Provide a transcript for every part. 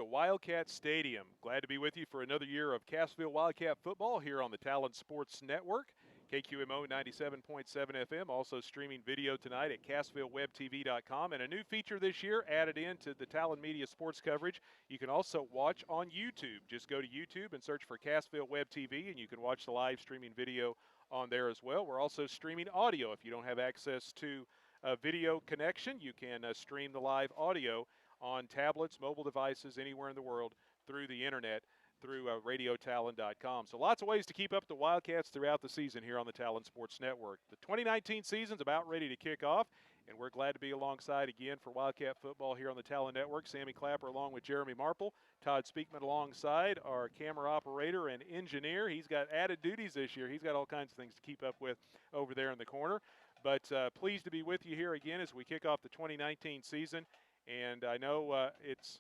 to Wildcat Stadium. Glad to be with you for another year of Cassville Wildcat football here on the Talon Sports Network. KQMO 97.7 FM, also streaming video tonight at CassvilleWebTV.com. And a new feature this year added into the Talon Media sports coverage. You can also watch on YouTube. Just go to YouTube and search for Cassville Web TV, and you can watch the live streaming video on there as well. We're also streaming audio. If you don't have access to a video connection, you can stream the live audio on tablets, mobile devices, anywhere in the world through the internet, through radiotalon.com. So lots of ways to keep up the Wildcats throughout the season here on the Talon Sports Network. The 2019 season's about ready to kick off, and we're glad to be alongside again for Wildcat football here on the Talon Network. Sammy Clapper along with Jeremy Marple, Todd Speakman alongside, our camera operator and engineer. He's got added duties this year. He's got all kinds of things to keep up with over there in the corner. But pleased to be with you here again as we kick off the 2019 season. And I know it's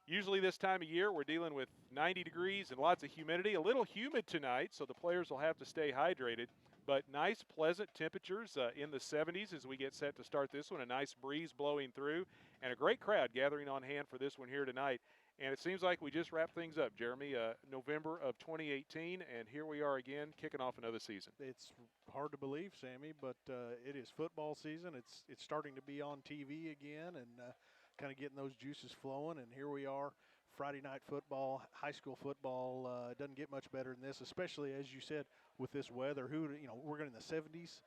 usually this time of year we're dealing with 90 degrees and lots of humidity. A little humid tonight, so the players will have to stay hydrated. But nice, pleasant temperatures in the 70s as we get set to start this one. A nice breeze blowing through and a great crowd gathering on hand for this one here tonight. And it seems like we just wrapped things up, Jeremy, November of 2018, and here we are again kicking off another season. It's hard to believe, Sammy, but it is football season. It's starting to be on TV again and kind of getting those juices flowing, and here we are, Friday night football, high school football. Doesn't get much better than this, especially, as you said, with this weather. We're going in the 70s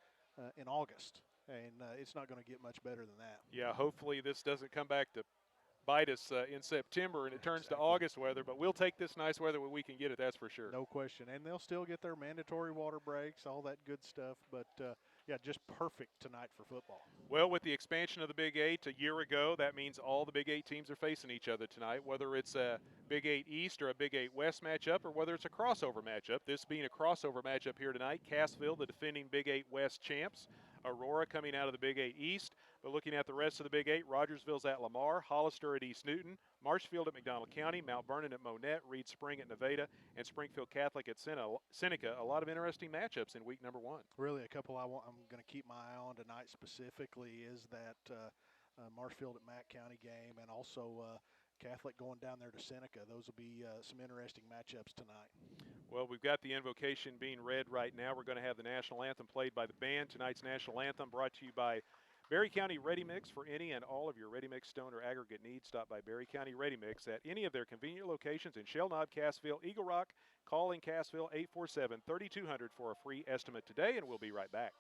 in August, and it's not going to get much better than that. Yeah, hopefully this doesn't come back to bite us in September and it turns to August weather, but we'll take this nice weather when we can get it, that's for sure. No question, and they'll still get their mandatory water breaks, all that good stuff, but yeah, just perfect tonight for football. Well, with the expansion of the Big 8 a year ago, that means all the Big 8 teams are facing each other tonight, whether it's a Big 8 East or a Big 8 West matchup, or whether it's a crossover matchup. This being a crossover matchup here tonight, Cassville, the defending Big 8 West champs, Aurora coming out of the Big 8 East. But looking at the rest of the Big 8, Rogersville's at Lamar, Hollister at East Newton, Marshfield at McDonald County, Mount Vernon at Monette, Reed Spring at Nevada, and Springfield Catholic at Seneca. A lot of interesting matchups in week number one. Really, a couple I'm going to keep my eye on tonight specifically is that Marshfield at Mack County game, and also Catholic going down there to Seneca. Those will be some interesting matchups tonight. Well, we've got the invocation being read right now. We're going to have the national anthem played by the band. Tonight's national anthem brought to you by Berry County Ready Mix. For any and all of your ready mix, stone, or aggregate needs, stop by Berry County Ready Mix at any of their convenient locations in Shell Knob, Cassville, Eagle Rock. Call in Cassville 847-3200 for a free estimate today, and we'll be right back.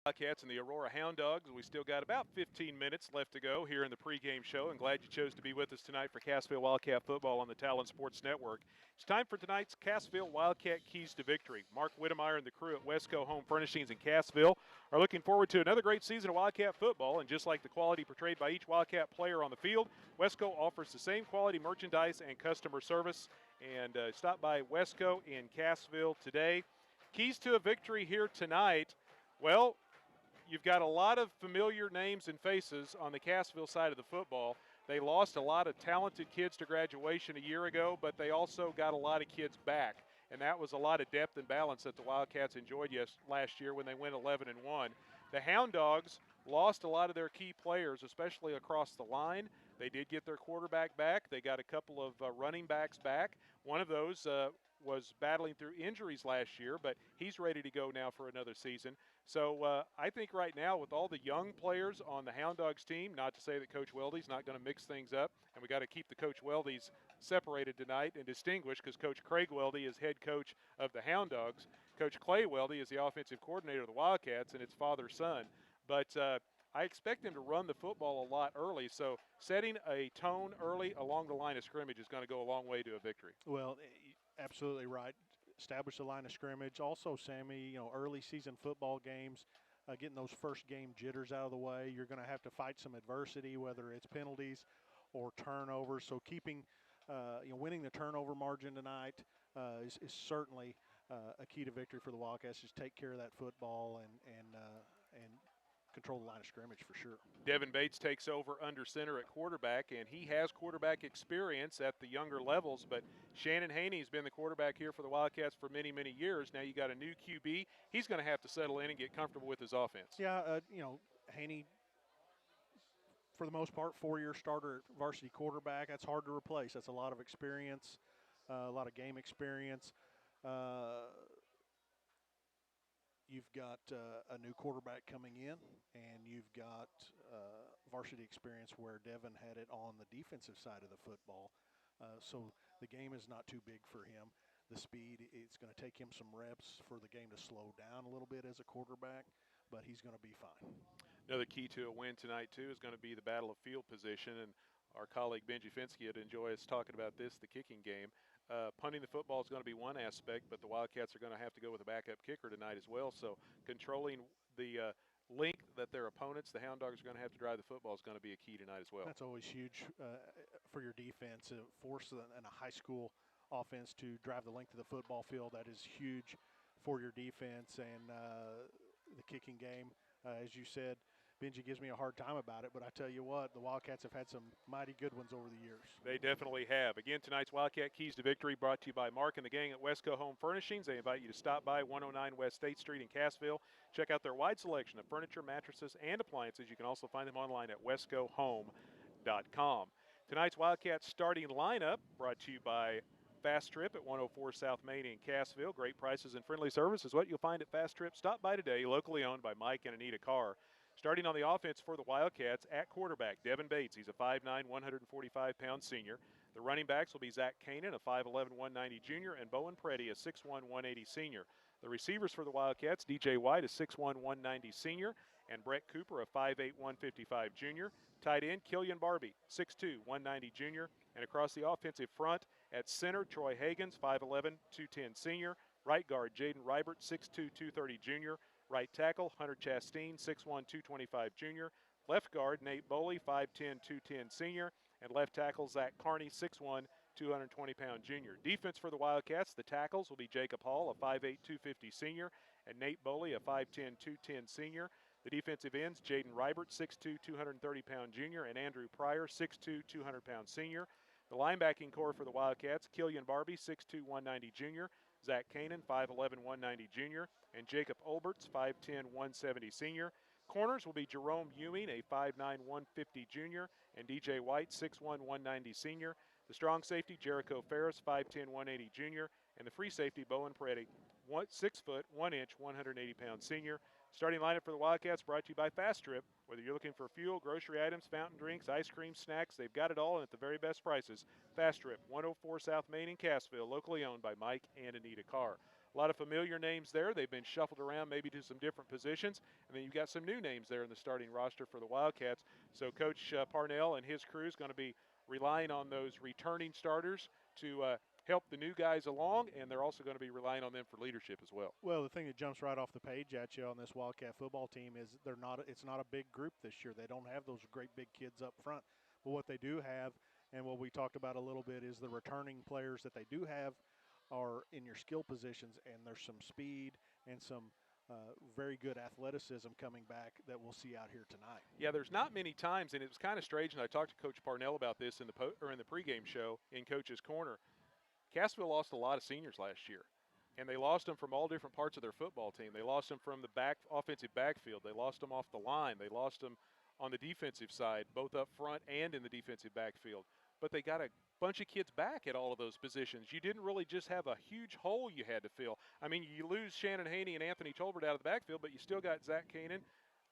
Wildcats and the Aurora Hound Dogs. We still got about 15 minutes left to go here in the pregame show, and glad you chose to be with us tonight for Cassville Wildcat football on the Talon Sports Network. It's time for tonight's Cassville Wildcat Keys to Victory. Mark Whittemeyer and the crew at Wesco Home Furnishings in Cassville are looking forward to another great season of Wildcat football, and just like the quality portrayed by each Wildcat player on the field, Wesco offers the same quality merchandise and customer service. And stop by Wesco in Cassville today. Keys to a victory here tonight. Well, you've got a lot of familiar names and faces on the Cassville side of the football. They lost a lot of talented kids to graduation a year ago, but they also got a lot of kids back. And that was a lot of depth and balance that the Wildcats enjoyed last year when they went 11-1. The Hound Dogs lost a lot of their key players, especially across the line. They did get their quarterback back. They got a couple of running backs back. One of those was battling through injuries last year, but he's ready to go now for another season. So I think right now with all the young players on the Hound Dogs team, not to say that Coach Weldy's not going to mix things up, and we got to keep the Coach Weldys separated tonight and distinguished because Coach Craig Weldy is head coach of the Hound Dogs. Coach Clay Weldy is the offensive coordinator of the Wildcats, and it's father-son. But I expect him to run the football a lot early, so setting a tone early along the line of scrimmage is going to go a long way to a victory. Well, absolutely right. Establish the line of scrimmage. Also, Sammy, early season football games, getting those first game jitters out of the way. You're going to have to fight some adversity, whether it's penalties or turnovers. So keeping, winning the turnover margin tonight is certainly a key to victory for the Wildcats. Just take care of that football and control the line of scrimmage for sure. Devin Bates takes over under center at quarterback, and he has quarterback experience at the younger levels, but Shannon Haney's been the quarterback here for the Wildcats for many, many years. Now you got a new QB. He's going to have to settle in and get comfortable with his offense. Yeah, Haney, for the most part, 4-year starter at varsity quarterback. That's hard to replace. That's a lot of experience, a lot of game experience. You've got a new quarterback coming in, and you've got varsity experience where Devin had it on the defensive side of the football. So the game is not too big for him. The speed, it's going to take him some reps for the game to slow down a little bit as a quarterback, but he's going to be fine. Another key to a win tonight, too, is going to be the battle of field position, and our colleague Benji Finsky would enjoy us talking about this, the kicking game. Punting the football is going to be one aspect, but the Wildcats are going to have to go with a backup kicker tonight as well. So controlling the length that their opponents, the Hound Dogs, are going to have to drive the football is going to be a key tonight as well. That's always huge for your defense. Force in a high school offense to drive the length of the football field. That is huge for your defense. And the kicking game, as you said, Benji gives me a hard time about it, but I tell you what, the Wildcats have had some mighty good ones over the years. They definitely have. Again, tonight's Wildcat Keys to Victory brought to you by Mark and the gang at Wesco Home Furnishings. They invite you to stop by 109 West State Street in Cassville. Check out their wide selection of furniture, mattresses, and appliances. You can also find them online at wescohome.com. Tonight's Wildcat starting lineup brought to you by Fast Trip at 104 South Main in Cassville. Great prices and friendly service is what you'll find at Fast Trip. Stop by today, locally owned by Mike and Anita Carr. Starting on the offense for the Wildcats at quarterback, Devin Bates. He's a 5'9", 145-pound senior. The running backs will be Zach Kanan, a 5'11", 190 junior, and Bowen Preddy, a 6'1", 180 senior. The receivers for the Wildcats, DJ White, a 6'1", 190 senior, and Brett Cooper, a 5'8", 155 junior. Tight end, Killian Barbie, 6'2", 190 junior. And across the offensive front, at center, Troy Hagans, 5'11", 210 senior. Right guard, Jaden Rybert, 6'2", 230 junior. Right tackle, Hunter Chasteen, 6'1", 225 junior. Left guard, Nate Boley, 5'10", 210 senior. And left tackle, Zach Carney, 6'1", 220-pound junior. Defense for the Wildcats, the tackles will be Jacob Hall, a 5'8", 250 senior, and Nate Boley, a 5'10", 210 senior. The defensive ends, Jaden Rybert, 6'2", 230-pound junior, and Andrew Pryor, 6'2", 200-pound senior. The linebacking core for the Wildcats, Killian Barbie, 6'2", 190 junior. Zach Kanan, 5'11", 190 junior, and Jacob Olberts, 5'10", 170 senior. Corners will be Jerome Ewing, a 5'9", 150 junior, and DJ White, 6'1", 190 senior. The strong safety, Jericho Ferris, 5'10", 180 junior, and the free safety, Bowen Preddy, 6 foot, 1 inch, 180-pound senior. Starting lineup for the Wildcats brought to you by Fast Trip. Whether you're looking for fuel, grocery items, fountain drinks, ice cream, snacks, they've got it all and at the very best prices. Fast Trip, 104 South Main in Cassville, locally owned by Mike and Anita Carr. A lot of familiar names there. They've been shuffled around maybe to some different positions. And then you've got some new names there in the starting roster for the Wildcats. So Coach Parnell and his crew is going to be relying on those returning starters to help the new guys along, and they're also going to be relying on them for leadership as well. Well, the thing that jumps right off the page at you on this Wildcat football team is it's not a big group this year. They don't have those great big kids up front. But what they do have, and what we talked about a little bit, is the returning players that they do have are in your skill positions, and there's some speed and some very good athleticism coming back that we'll see out here tonight. Yeah, there's not many times, and it was kind of strange, and I talked to Coach Parnell about this in the pregame show in Coach's Corner. Cassville lost a lot of seniors last year, and they lost them from all different parts of their football team. They lost them from the offensive backfield. They lost them off the line. They lost them on the defensive side, both up front and in the defensive backfield. But they got a bunch of kids back at all of those positions. You didn't really just have a huge hole you had to fill. I mean, you lose Shannon Haney and Anthony Tolbert out of the backfield, but you still got Zach Kanan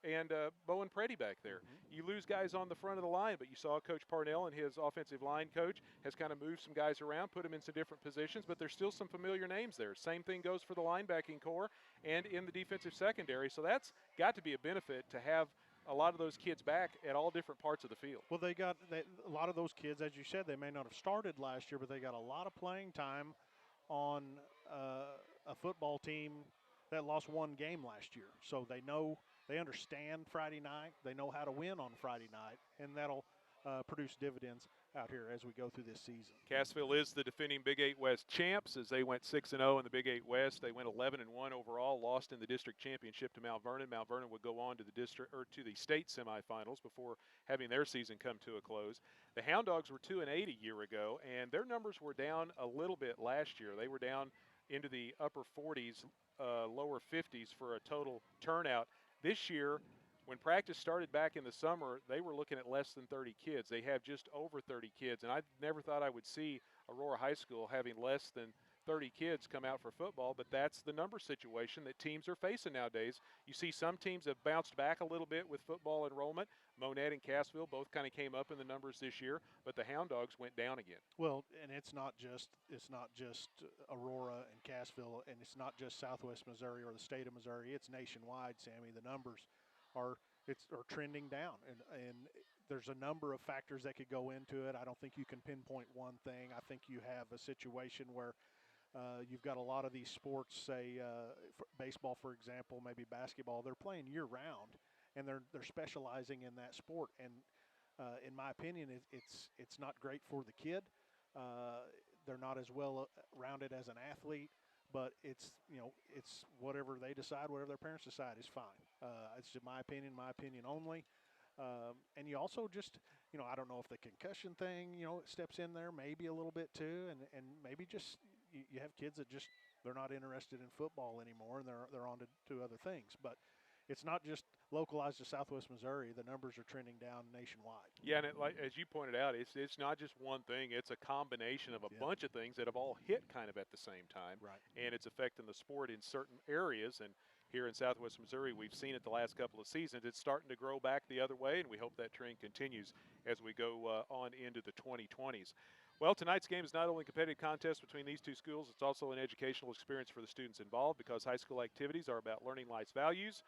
and Bowen Preddy back there. Mm-hmm. You lose guys on the front of the line, but you saw Coach Parnell and his offensive line coach has kind of moved some guys around, put them in some different positions, but there's still some familiar names there. Same thing goes for the linebacking core and in the defensive secondary. So that's got to be a benefit to have a lot of those kids back at all different parts of the field. Well, a lot of those kids, as you said, they may not have started last year, but they got a lot of playing time on a football team that lost one game last year. So they understand Friday night. They know how to win on Friday night, and that'll produce dividends out here as we go through this season. Cassville is the defending Big 8 West champs as they went 6-0 in the Big 8 West. They went 11-1 overall, lost in the district championship to Mount Vernon. Mount Vernon would go on to the state semifinals before having their season come to a close. The Hound Dogs were 2-8 a year ago, and their numbers were down a little bit last year. They were down into the upper 40s, lower 50s for a total turnout. This year, when practice started back in the summer, they were looking at less than 30 kids. They have just over 30 kids, and I never thought I would see Aurora High School having less than 30 kids come out for football, but that's the number situation that teams are facing nowadays. You see some teams have bounced back a little bit with football enrollment. Monette and Cassville both kind of came up in the numbers this year, but the Hound Dogs went down again. Well, and it's not just Aurora and Cassville, and it's not just Southwest Missouri or the state of Missouri. It's nationwide, Sammy. The numbers are trending down, and there's a number of factors that could go into it. I don't think you can pinpoint one thing. I think you have a situation where you've got a lot of these sports, say baseball, for example, maybe basketball. They're playing year-round, and they're specializing in that sport. And in my opinion, it's not great for the kid. They're not as well rounded as an athlete. But it's whatever they decide, whatever their parents decide is fine. It's just my opinion only. And you also just, I don't know if the concussion thing, steps in there maybe a little bit too, and maybe just you have kids that just they're not interested in football anymore, and they're on to other things. But it's not just localized to Southwest Missouri. The numbers are trending down nationwide. Yeah, and as you pointed out, it's not just one thing. It's a combination of a bunch of things that have all hit kind of at the same time. Right. And it's affecting the sport in certain areas. And here in Southwest Missouri, we've seen it the last couple of seasons. It's starting to grow back the other way, and we hope that trend continues as we go on into the 2020s. Well, tonight's game is not only a competitive contest between these two schools, it's also an educational experience for the students involved because high school activities are about learning life's values.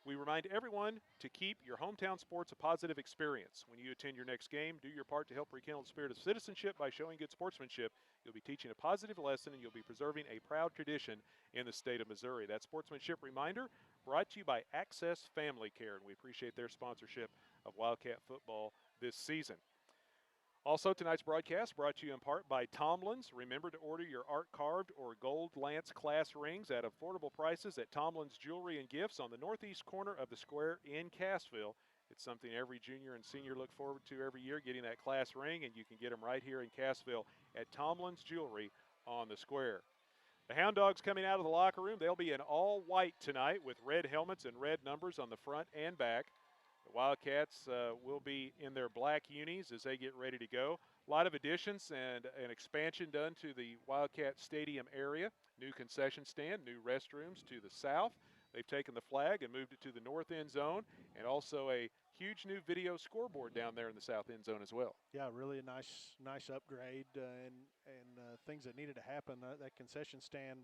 We remind everyone to keep your hometown sports a positive experience. When you attend your next game, do your part to help rekindle the spirit of citizenship by showing good sportsmanship. You'll be teaching a positive lesson, and you'll be preserving a proud tradition in the state of Missouri. That sportsmanship reminder brought to you by Access Family Care, and we appreciate their sponsorship of Wildcat football this season. Also, tonight's broadcast brought to you in part by Tomlin's. Remember to order your art-carved or gold lance class rings at affordable prices at Tomlin's Jewelry and Gifts on the northeast corner of the square in Cassville. It's something every junior and senior look forward to every year, getting that class ring, and you can get them right here in Cassville at Tomlin's Jewelry on the square. The Hound Dogs coming out of the locker room. They'll be in all white tonight with red helmets and red numbers on the front and back. The Wildcats will be in their black unis as they get ready to go. A lot of additions and an expansion done to the Wildcat Stadium area. New concession stand, new restrooms to the south. They've taken the flag and moved it to the north end zone, and also a huge new video scoreboard down there in the south end zone as well. Yeah, really a nice upgrade and things that needed to happen. That concession stand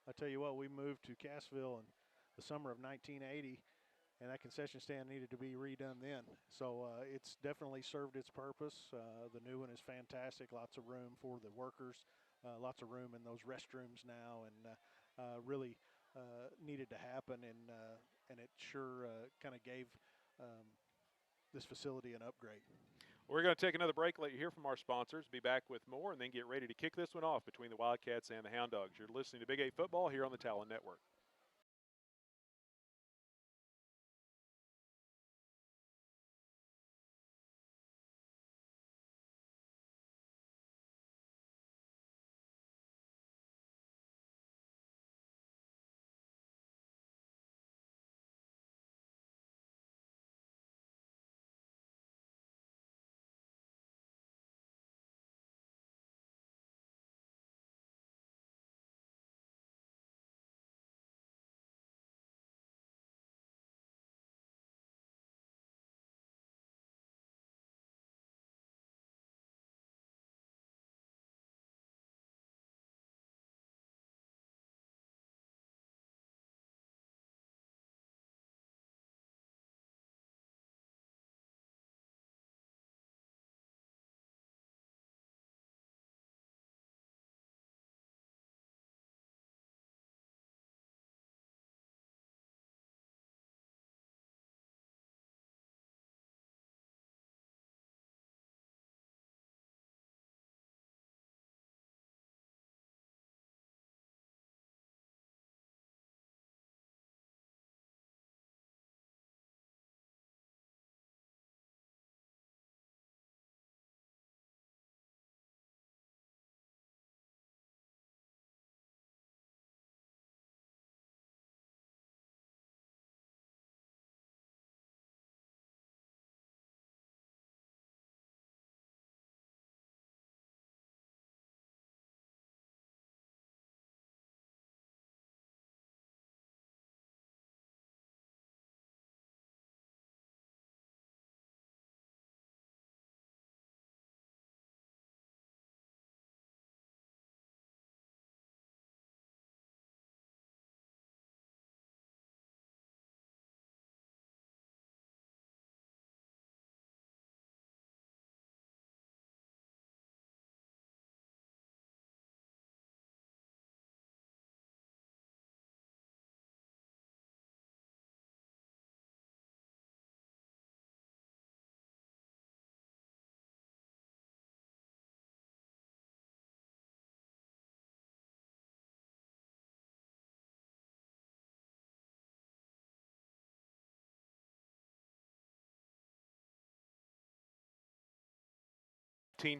I tell you what, we moved to Cassville in the summer of 1980, and that concession stand needed to be redone then. So it's definitely served its purpose. The new one is fantastic. Lots of room for the workers. Lots of room in those restrooms now, and really needed to happen. And it sure kind of gave this facility an upgrade. We're going to take another break, let you hear from our sponsors, be back with more, and then get ready to kick this one off between the Wildcats and the Hound Dogs. You're listening to Big 8 Football here on the Talon Network.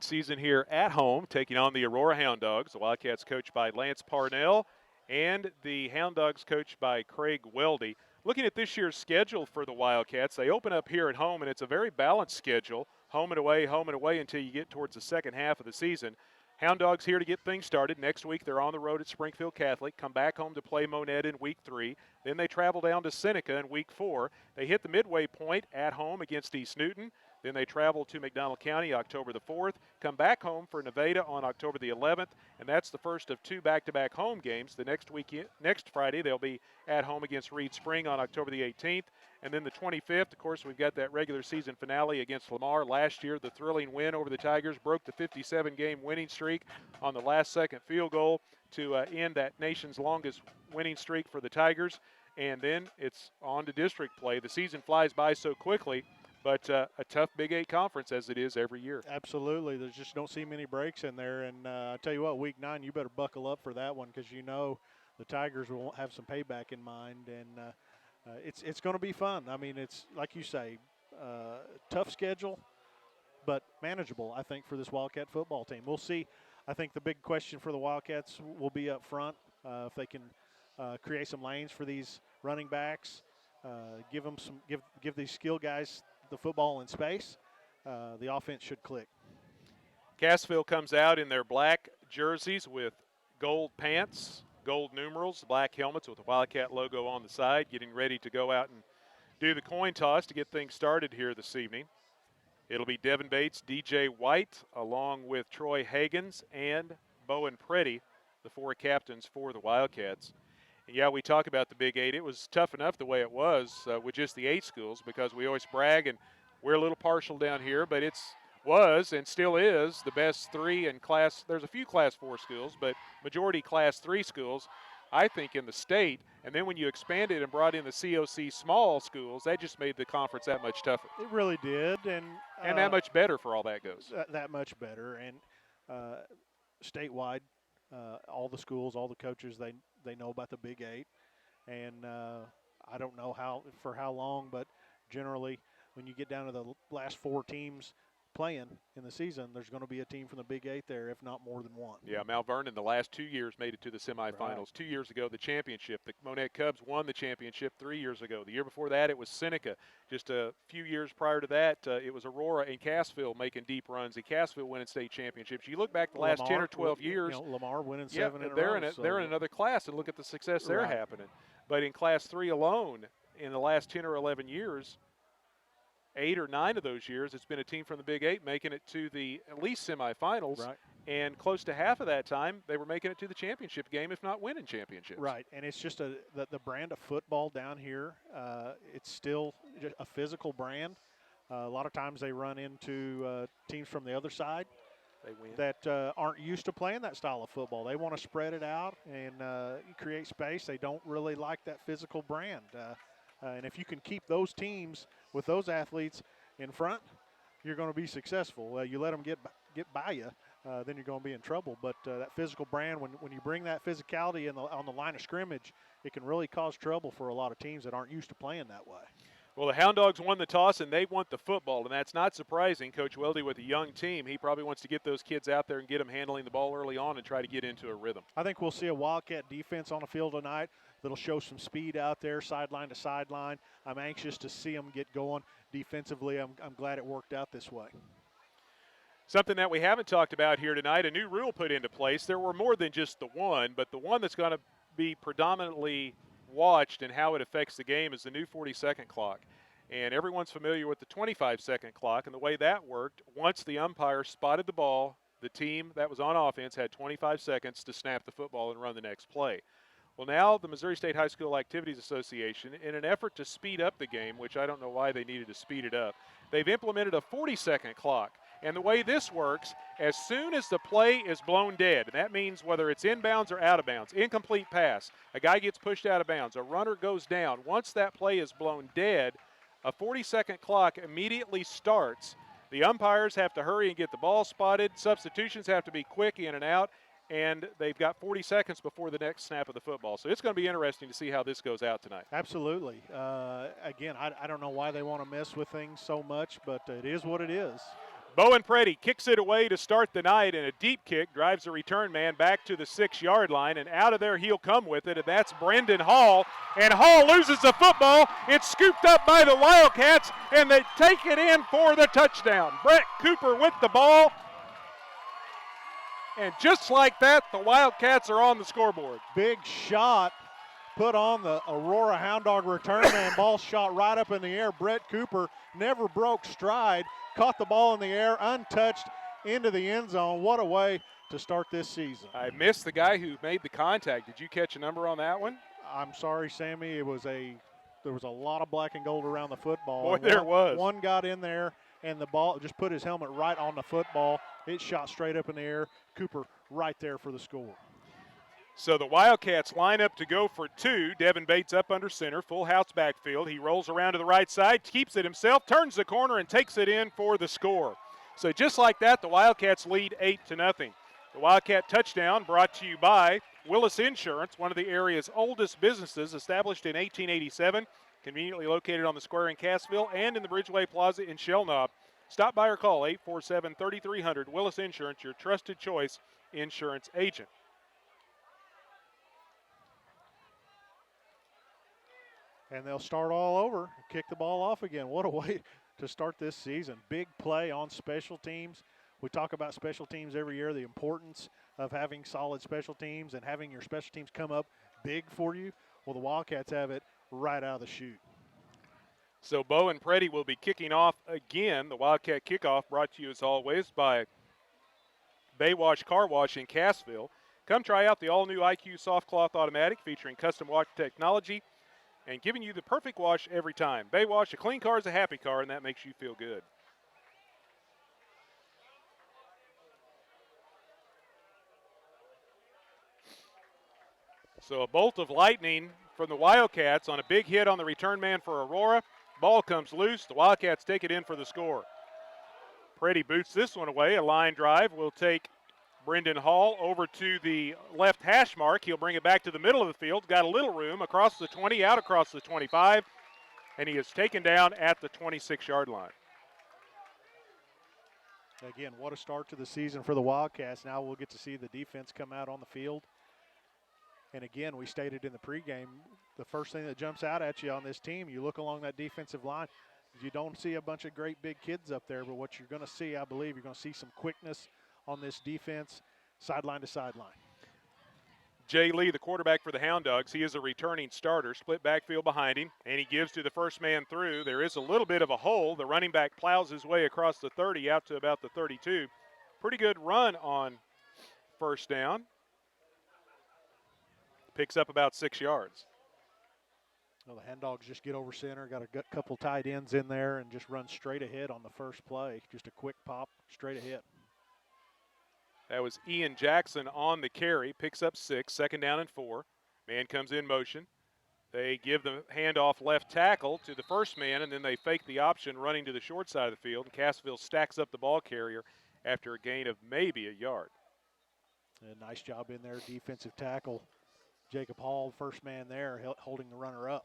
Season here at home, taking on the Aurora Hound Dogs. The Wildcats coached by Lance Parnell and the Hound Dogs coached by Craig Weldy. Looking at this year's schedule for the Wildcats, they open up here at home, and it's a very balanced schedule, home and away until you get towards the second half of the season. Hound Dogs here to get things started. Next week, they're on the road at Springfield Catholic, come back home to play Monette in week 3. Then they travel down to Seneca in week 4. They hit the midway point at home against East Newton. Then they travel to McDonald County October the 4th, come back home for Nevada on October the 11th, and that's the first of 2 back-to-back home games. The next Friday, they'll be at home against Reed Spring on October the 18th, and then the 25th, of course, we've got that regular season finale against Lamar. Last year, the thrilling win over the Tigers broke the 57-game winning streak on the last-second field goal to end that nation's longest winning streak for the Tigers, and then it's on to district play. The season flies by so quickly, but a tough Big 8 conference as it is every year. Absolutely. There's just don't see many breaks in there. And I tell you what, week 9, you better buckle up for that one because you know the Tigers will have some payback in mind. And it's going to be fun. I mean, it's like you say, tough schedule, but manageable, I think, for this Wildcat football team. We'll see. I think the big question for the Wildcats will be up front if they can create some lanes for these running backs, give these skill guys the football in space, the offense should click. Cassville comes out in their black jerseys with gold pants, gold numerals, black helmets with the Wildcat logo on the side, getting ready to go out and do the coin toss to get things started here this evening. It'll be Devin Bates, DJ White, along with Troy Hagens and Bowen Preddy, the 4 captains for the Wildcats. And yeah, we talk about the Big 8. It was tough enough the way it was with just the 8 schools, because we always brag, and we're a little partial down here, but it was and still is the best 3 in class. There's a few Class 4 schools, but majority Class 3 schools, I think, in the state. And then when you expanded and brought in the COC small schools, that just made the conference that much tougher. It really did, and that much better for all that goes. That much better, and statewide, all the schools, all the coaches, they know about the Big 8, and I don't know for how long, but generally when you get down to the last 4 teams playing in the season, there's going to be a team from the Big 8 there, if not more than one. Yeah, Mount Vernon the last 2 years made it to the semifinals. Right. 2 years ago, the championship. The Monette Cubs won the championship 3 years ago. The year before that, it was Seneca. Just a few years prior to that, it was Aurora and Cassville making deep runs. And Cassville winning state championships. You look back the last 10 or 12 years. Lamar winning 7 in a row. So they're in another class, and look at the success they're happening. But in Class 3 alone, in the last 10 or 11 years, 8 or 9 of those years, it's been a team from the Big 8 making it to the at least semifinals. Right. And close to half of that time, they were making it to the championship game, if not winning championships. Right, and it's just the brand of football down here. It's still a physical brand. A lot of times they run into teams from the other side that aren't used to playing that style of football. They want to spread it out and create space. They don't really like that physical brand. And if you can keep those teams with those athletes in front, you're going to be successful. You let them get by you, then you're going to be in trouble. But that physical brand, when you bring that physicality on the line of scrimmage, it can really cause trouble for a lot of teams that aren't used to playing that way. Well, the Hound Dogs won the toss, and they want the football, and that's not surprising. Coach Weldy, with a young team, he probably wants to get those kids out there and get them handling the ball early on and try to get into a rhythm. I think we'll see a Wildcat defense on the field tonight that'll show some speed out there, sideline to sideline. I'm anxious to see them get going defensively. I'm glad it worked out this way. Something that we haven't talked about here tonight, a new rule put into place. There were more than just the one, but the one that's going to be predominantly watched and how it affects the game is the new 40-second clock. And everyone's familiar with the 25-second clock, and the way that worked, once the umpire spotted the ball, the team that was on offense had 25 seconds to snap the football and run the next play. Well, now the Missouri State High School Activities Association, in an effort to speed up the game, which I don't know why they needed to speed it up, they've implemented a 40-second clock. And the way this works, as soon as the play is blown dead, and that means whether it's inbounds or out of bounds, incomplete pass, a guy gets pushed out of bounds, a runner goes down, once that play is blown dead, a 40-second clock immediately starts. The umpires have to hurry and get the ball spotted. Substitutions have to be quick in and out, and they've got 40 seconds before the next snap of the football. So it's going to be interesting to see how this goes out tonight. Absolutely. Again, I don't know why they want to mess with things so much, but it is what it is. Bowen Preddy kicks it away to start the night, and a deep kick drives the return man back to the 6-yard line, and out of there he'll come with it, and that's Brendan Hall. And Hall loses the football. It's scooped up by the Wildcats, and they take it in for the touchdown. Brett Cooper with the ball. And just like that, the Wildcats are on the scoreboard. Big shot put on the Aurora Hound Dog return man. Ball shot right up in the air. Brett Cooper never broke stride. Caught the ball in the air, untouched, into the end zone. What a way to start this season. I missed the guy who made the contact. Did you catch a number on that one? I'm sorry, Sammy. There was a lot of black and gold around the football. Boy, there was. One got in there, and the ball just put his helmet right on the football. It shot straight up in the air. Cooper right there for the score. So the Wildcats line up to go for 2. Devin Bates up under center, full house backfield. He rolls around to the right side, keeps it himself, turns the corner, and takes it in for the score. So just like that, the Wildcats lead 8-0. The Wildcat touchdown brought to you by Willis Insurance, one of the area's oldest businesses, established in 1887, conveniently located on the square in Cassville and in the Bridgeway Plaza in Shellknob. Stop by or call 847-3300. Willis Insurance, your trusted choice insurance agent. And they'll start all over, kick the ball off again. What a way to start this season. Big play on special teams. We talk about special teams every year, the importance of having solid special teams and having your special teams come up big for you. Well, the Wildcats have it right out of the chute. So Bowen Preddy will be kicking off again. The Wildcat kickoff brought to you as always by Baywash Car Wash in Cassville. Come try out the all-new IQ Soft Cloth Automatic featuring custom wash technology and giving you the perfect wash every time. Baywash, a clean car is a happy car, and that makes you feel good. So a bolt of lightning from the Wildcats on a big hit on the return man for Aurora. Ball comes loose. The Wildcats take it in for the score. Preddy boots this one away. A line drive will take Brendan Hall over to the left hash mark. He'll bring it back to the middle of the field. Got a little room across the 20, out across the 25, and he is taken down at the 26-yard line. Again, what a start to the season for the Wildcats. Now we'll get to see the defense come out on the field. And again, we stated in the pregame, the first thing that jumps out at you on this team, you look along that defensive line, you don't see a bunch of great big kids up there, but what you're going to see, I believe, you're going to see some quickness on this defense, sideline to sideline. Jay Lee, the quarterback for the Hound Dogs, he is a returning starter, split backfield behind him, and he gives to the first man through. There is a little bit of a hole. The running back plows his way across the 30 out to about the 32. Pretty good run on first down. Picks up about 6 yards. Well, the Hound Dogs just get over center, got a couple tight ends in there, and just run straight ahead on the first play. Just a quick pop, straight ahead. That was Ian Jackson on the carry, picks up 6, second down and 4. Man comes in motion. They give the handoff left tackle to the first man, and then they fake the option running to the short side of the field. And Cassville stacks up the ball carrier after a gain of maybe a yard. A nice job in there, defensive tackle. Jacob Hall, first man there, holding the runner up.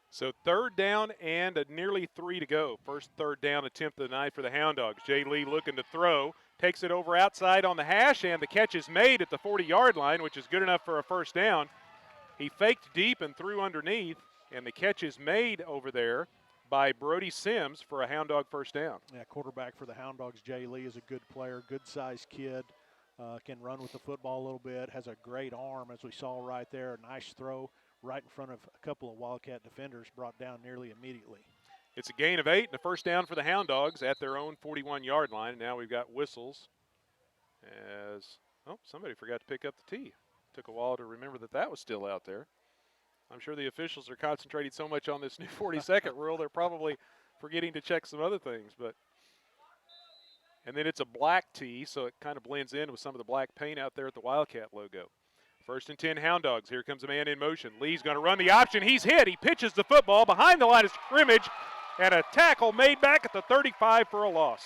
So third down and nearly 3 to go. First third down attempt of the night for the Hound Dogs. Jay Lee looking to throw, takes it over outside on the hash, and the catch is made at the 40-yard line, which is good enough for a first down. He faked deep and threw underneath, and the catch is made over there by Brody Sims for a Hound Dog first down. Yeah, quarterback for the Hound Dogs, Jay Lee, is a good player, good-sized kid, can run with the football a little bit, has a great arm, as we saw right there. A nice throw right in front of a couple of Wildcat defenders, brought down nearly immediately. It's a gain of 8 and a first down for the Hound Dogs at their own 41-yard line. And now we've got whistles as, somebody forgot to pick up the tee. Took a while to remember that was still out there. I'm sure the officials are concentrating so much on this new 42nd rule, they're probably forgetting to check some other things. And then it's a black tee, so it kind of blends in with some of the black paint out there at the Wildcat logo. First and 10 Hound Dogs. Here comes a man in motion. Lee's going to run the option. He's hit. He pitches the football behind the line of scrimmage, and a tackle made back at the 35 for a loss.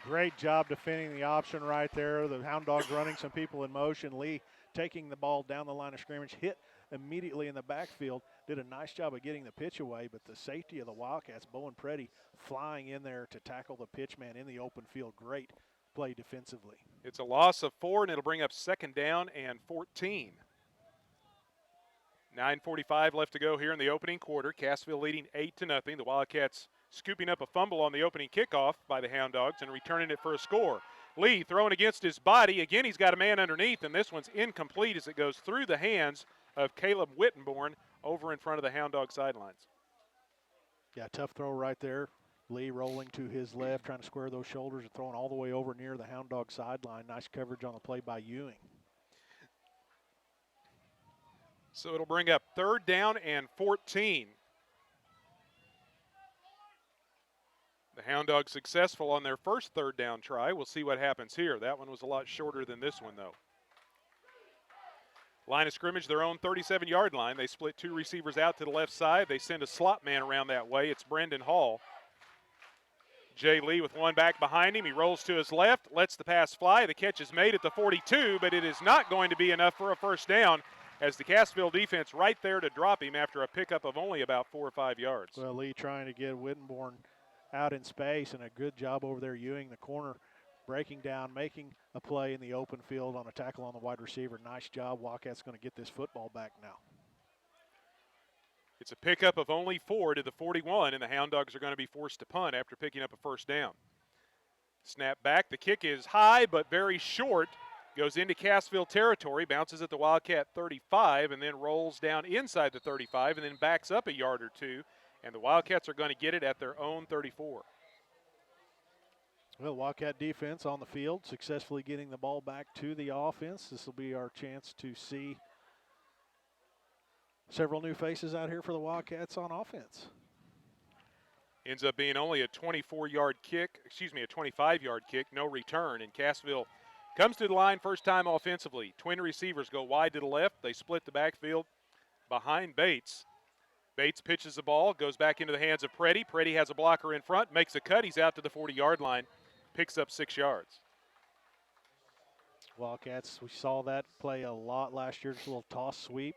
Great job defending the option right there. The Hound Dogs running some people in motion. Lee taking the ball down the line of scrimmage, hit immediately in the backfield, did a nice job of getting the pitch away, but the safety of the Wildcats, Bowen Preddy, flying in there to tackle the pitch man in the open field. Great play defensively. It's a loss of 4, and it'll bring up second down and 14. 9:45 left to go here in the opening quarter. Cassville leading 8-0. The Wildcats scooping up a fumble on the opening kickoff by the Hound Dogs and returning it for a score. Lee throwing against his body. Again, he's got a man underneath, and this one's incomplete as it goes through the hands of Caleb Wittenborn over in front of the Hound Dog sidelines. Yeah, tough throw right there. Lee rolling to his left, trying to square those shoulders and throwing all the way over near the Hound Dog sideline. Nice coverage on the play by Ewing. So it'll bring up third down and 14. The Hound Dogs successful on their first third down try. We'll see what happens here. That one was a lot shorter than this one, though. Line of scrimmage, their own 37-yard line. They split 2 receivers out to the left side. They send a slot man around that way. It's Brendan Hall. Jay Lee with one back behind him. He rolls to his left, lets the pass fly. The catch is made at the 42, but it is not going to be enough for a first down as the Cassville defense right there to drop him after a pickup of only about 4 or 5 yards. Well, Lee trying to get Wittenborn out in space, and a good job over there, Ewing, the corner, breaking down, making a play in the open field on a tackle on the wide receiver. Nice job. Wildcats going to get this football back now. It's a pickup of only 4 to the 41, and the Hound Dogs are going to be forced to punt after picking up a first down. Snap back. The kick is high but very short, Goes into Cassville territory, bounces at the Wildcat 35, and then rolls down inside the 35, and then backs up a yard or two. And the Wildcats are going to get it at their own 34. Well, Wildcat defense on the field, successfully getting the ball back to the offense. This will be our chance to see several new faces out here for the Wildcats on offense. Ends up being only a 25-yard kick, no return. And Cassville comes to the line first time offensively. Twin receivers go wide to the left. They split the backfield behind Bates. Bates pitches the ball, goes back into the hands of Preddy. Preddy has a blocker in front, makes a cut. He's out to the 40-yard line, picks up 6 yards. Wildcats, we saw that play a lot last year, just a little toss sweep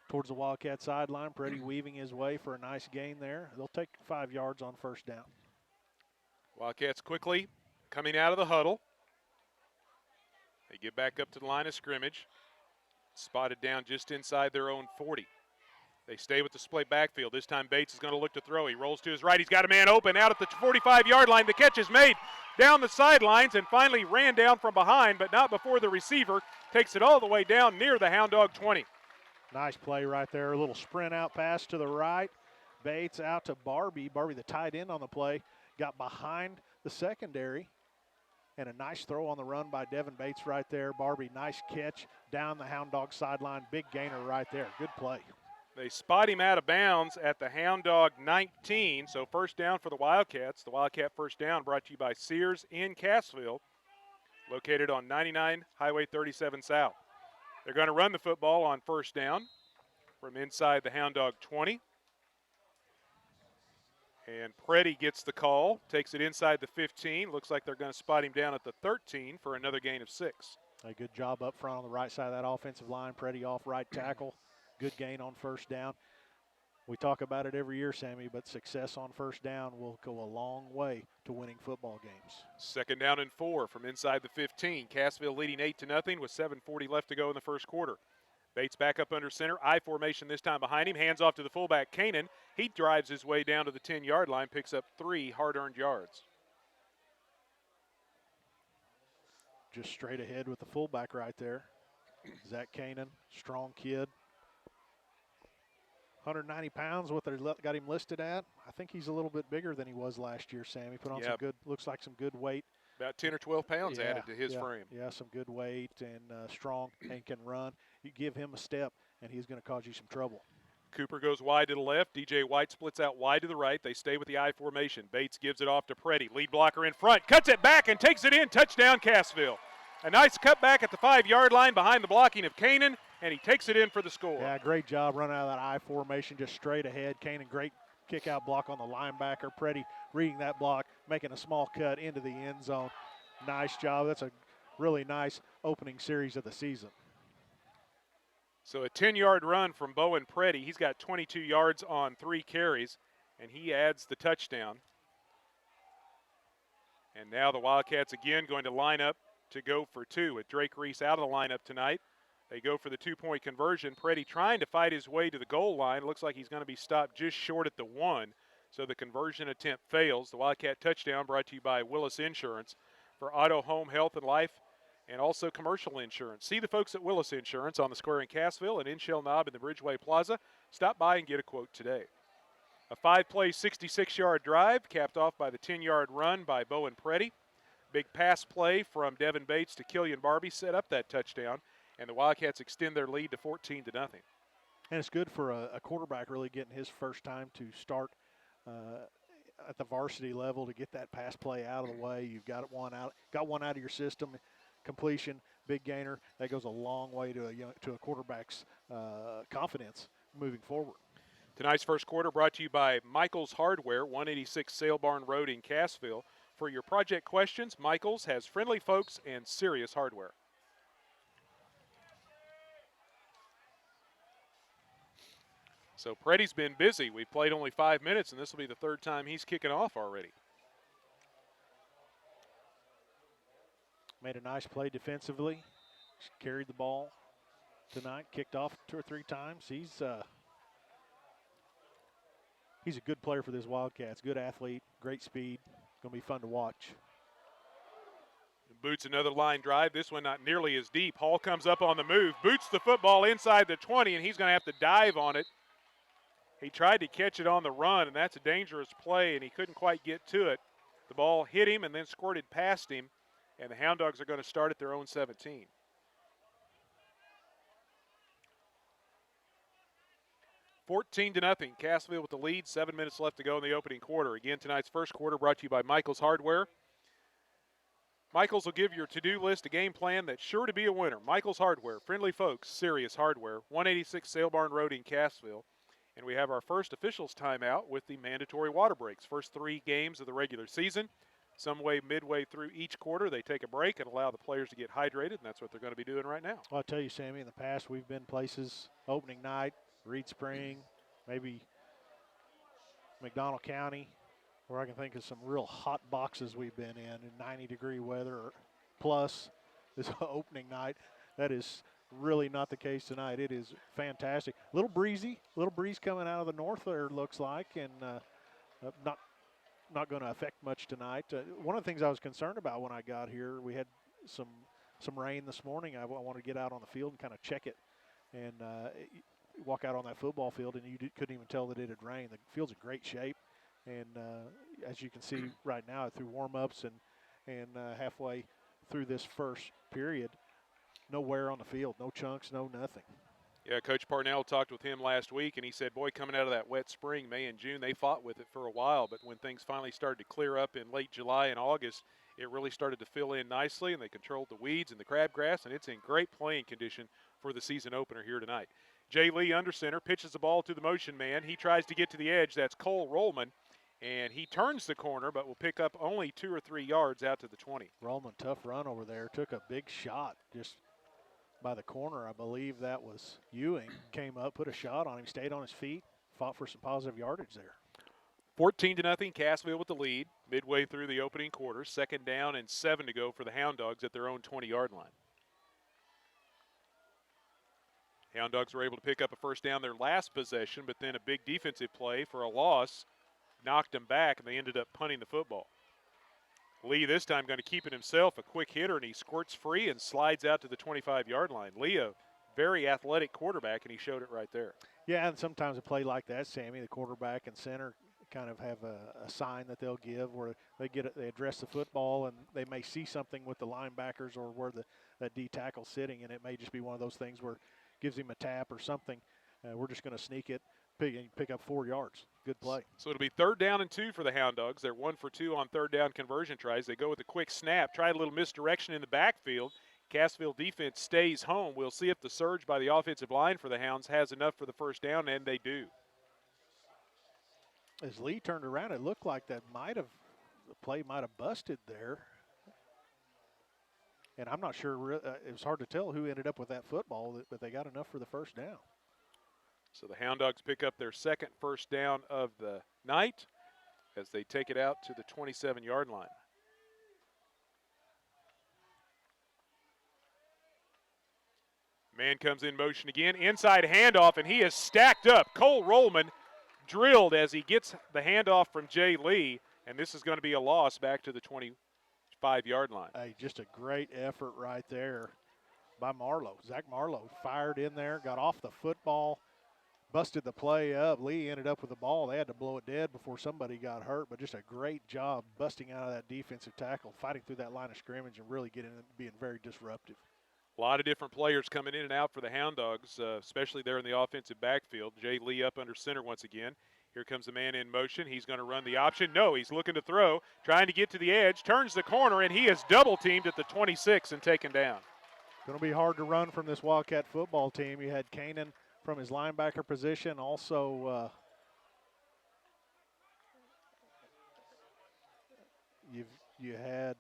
towards the Wildcat sideline. Preddy weaving his way for a nice gain there. They'll take 5 yards on first down. Wildcats quickly coming out of the huddle. They get back up to the line of scrimmage. Spotted down just inside their own 40. They stay with the split backfield. This time Bates is going to look to throw. He rolls to his right. He's got a man open out at the 45-yard line. The catch is made down the sidelines and finally ran down from behind, but not before the receiver takes it all the way down near the Hound Dog 20. Nice play right there. A little sprint out pass to the right. Bates out to Barbie. Barbie, the tight end on the play, got behind the secondary. And a nice throw on the run by Devin Bates right there. Barbie, nice catch down the Hound Dog sideline. Big gainer right there. Good play. They spot him out of bounds at the Hound Dog 19, so first down for the Wildcats. The Wildcat first down brought to you by Sears in Cassville, located on 99 Highway 37 South. They're going to run the football on first down from inside the Hound Dog 20. And Preddy gets the call, takes it inside the 15. Looks like they're going to spot him down at the 13 for another gain of 6. A good job up front on the right side of that offensive line. Preddy off right tackle. Good gain on first down. We talk about it every year, Sammy, but success on first down will go a long way to winning football games. Second down and 4 from inside the 15. Cassville leading 8-0 with 7:40 left to go in the first quarter. Bates back up under center. I formation this time behind him. Hands off to the fullback, Kanan. He drives his way down to the 10-yard line, picks up 3 hard-earned yards. Just straight ahead with the fullback right there. Zach Kanan, strong kid. 190 pounds, what they got him listed at. I think he's a little bit bigger than he was last year, Sammy. Put on some good, looks like some good weight. About 10 or 12 pounds added to his frame. Yeah, some good weight and strong and can run. You give him a step, and he's going to cause you some trouble. Cooper goes wide to the left. DJ White splits out wide to the right. They stay with the I formation. Bates gives it off to Preddy. Lead blocker in front. Cuts it back and takes it in. Touchdown, Cassville. A nice cutback at the 5-yard line behind the blocking of Kanan, and he takes it in for the score. Yeah, great job running out of that I formation, just straight ahead. Kanan, great kick-out block on the linebacker. Preddy reading that block, making a small cut into the end zone. Nice job. That's a really nice opening series of the season. So a 10-yard run from Bowen Preddy. He's got 22 yards on 3 carries, and he adds the touchdown. And now the Wildcats again going to line up to go for 2 with Drake Reese out of the lineup tonight. They go for the 2-point conversion. Preddy trying to fight his way to the goal line. Looks like he's going to be stopped just short at the 1. So the conversion attempt fails. The Wildcat touchdown brought to you by Willis Insurance for auto, home, health, and life, and also commercial insurance. See the folks at Willis Insurance on the square in Cassville and in Shell Knob in the Bridgeway Plaza. Stop by and get a quote today. A 5-play, 66-yard drive capped off by the 10-yard run by Bowen Preddy. Big pass play from Devin Bates to Killian Barbie set up that touchdown, and the Wildcats extend their lead to 14-0. And it's good for a quarterback really getting his first time to start at the varsity level to get that pass play out of the way. You've got one out of your system. Completion, big gainer. That goes a long way to a quarterback's confidence moving forward. Tonight's first quarter brought to you by Michael's Hardware, 186 Sale Barn Road in Cassville. For your project questions, Michael's has friendly folks and serious hardware. So Preddy's been busy. We've played only 5 minutes, and this will be the 3rd time he's kicking off already. Made a nice play defensively. Carried the ball tonight. Kicked off 2 or 3 times. He's a good player for this Wildcats. Good athlete, great speed. Going to be fun to watch. Boots another line drive. This one not nearly as deep. Hall comes up on the move, boots the football inside the 20, and he's going to have to dive on it. He tried to catch it on the run, and that's a dangerous play, and he couldn't quite get to it. The ball hit him and then squirted past him, and the Hound Dogs are going to start at their own 17. $14-0. Cassville with the lead. 7 minutes left to go in the opening quarter. Again, tonight's first quarter brought to you by Michael's Hardware. Michael's will give your to-do list a game plan that's sure to be a winner. Michael's Hardware, friendly folks, serious hardware. 186 Sale Barn Road in Cassville. And we have our first officials timeout with the mandatory water breaks. First 3 games of the regular season. Some way midway through each quarter, they take a break and allow the players to get hydrated, and that's what they're going to be doing right now. Well, I'll tell you, Sammy, in the past we've been places, opening night, Reed Spring, maybe McDonald County, where I can think of some real hot boxes we've been in 90-degree weather plus this opening night. That is really not the case tonight. It is fantastic. A little breezy, little breeze coming out of the north there, looks like, and not going to affect much tonight. One of the things I was concerned about when I got here, we had some rain this morning. I wanted to get out on the field and kind of check it, and walk out on that football field, and you couldn't even tell that it had rained. The field's in great shape, and as you can see right now through warm-ups and halfway through this first period, no wear on the field, no chunks, no nothing. Yeah, Coach Parnell talked with him last week, and he said, boy, coming out of that wet spring, May and June, they fought with it for a while, but when things finally started to clear up in late July and August, it really started to fill in nicely, and they controlled the weeds and the crabgrass, and it's in great playing condition for the season opener here tonight. Jay Lee under center, pitches the ball to the motion man. He tries to get to the edge. That's Cole Rollman, and he turns the corner, but will pick up only 2 or 3 yards out to the 20. Rollman, tough run over there, took a big shot just by the corner. I believe that was Ewing. Came up, put a shot on him, stayed on his feet, fought for some positive yardage there. 14-0, Cassville with the lead midway through the opening quarter. 2nd down and 7 to go for the Hound Dogs at their own 20-yard line. Hound Dogs were able to pick up a first down their last possession, but then a big defensive play for a loss knocked them back, and they ended up punting the football. Lee this time going to keep it himself, a quick hitter, and he squirts free and slides out to the 25-yard line. Lee, a very athletic quarterback, and he showed it right there. Yeah, and sometimes a play like that, Sammy, the quarterback and center kind of have a sign that they'll give where they address the football, and they may see something with the linebackers or where the D tackle's sitting, and it may just be one of those things where it gives him a tap or something. We're just going to sneak it, pick up 4 yards. Good play. So it'll be 3rd down and 2 for the Hound Dogs. They're 1 for 2 on 3rd down conversion tries. They go with a quick snap, try a little misdirection in the backfield. Cassville defense stays home. We'll see if the surge by the offensive line for the Hounds has enough for the first down, and they do. As Lee turned around, it looked like the play might have busted there. And I'm not sure, it was hard to tell who ended up with that football, but they got enough for the first down. So the Hound Dogs pick up their 2nd first down of the night as they take it out to the 27-yard line. Man comes in motion again, inside handoff, and he is stacked up. Cole Rollman drilled as he gets the handoff from Jay Lee, and this is going to be a loss back to the 25-yard line. Hey, just a great effort right there by Marlowe. Zach Marlowe fired in there, got off the football, busted the play up. Lee ended up with the ball. They had to blow it dead before somebody got hurt, but just a great job busting out of that defensive tackle, fighting through that line of scrimmage and really being very disruptive. A lot of different players coming in and out for the Hound Dogs, especially there in the offensive backfield. Jay Lee up under center once again. Here comes the man in motion. He's going to run the option. No, he's looking to throw, trying to get to the edge, turns the corner, and he is double-teamed at the 26 and taken down. Going to be hard to run from this Wildcat football team. You had Kanan from his linebacker position. Also, you had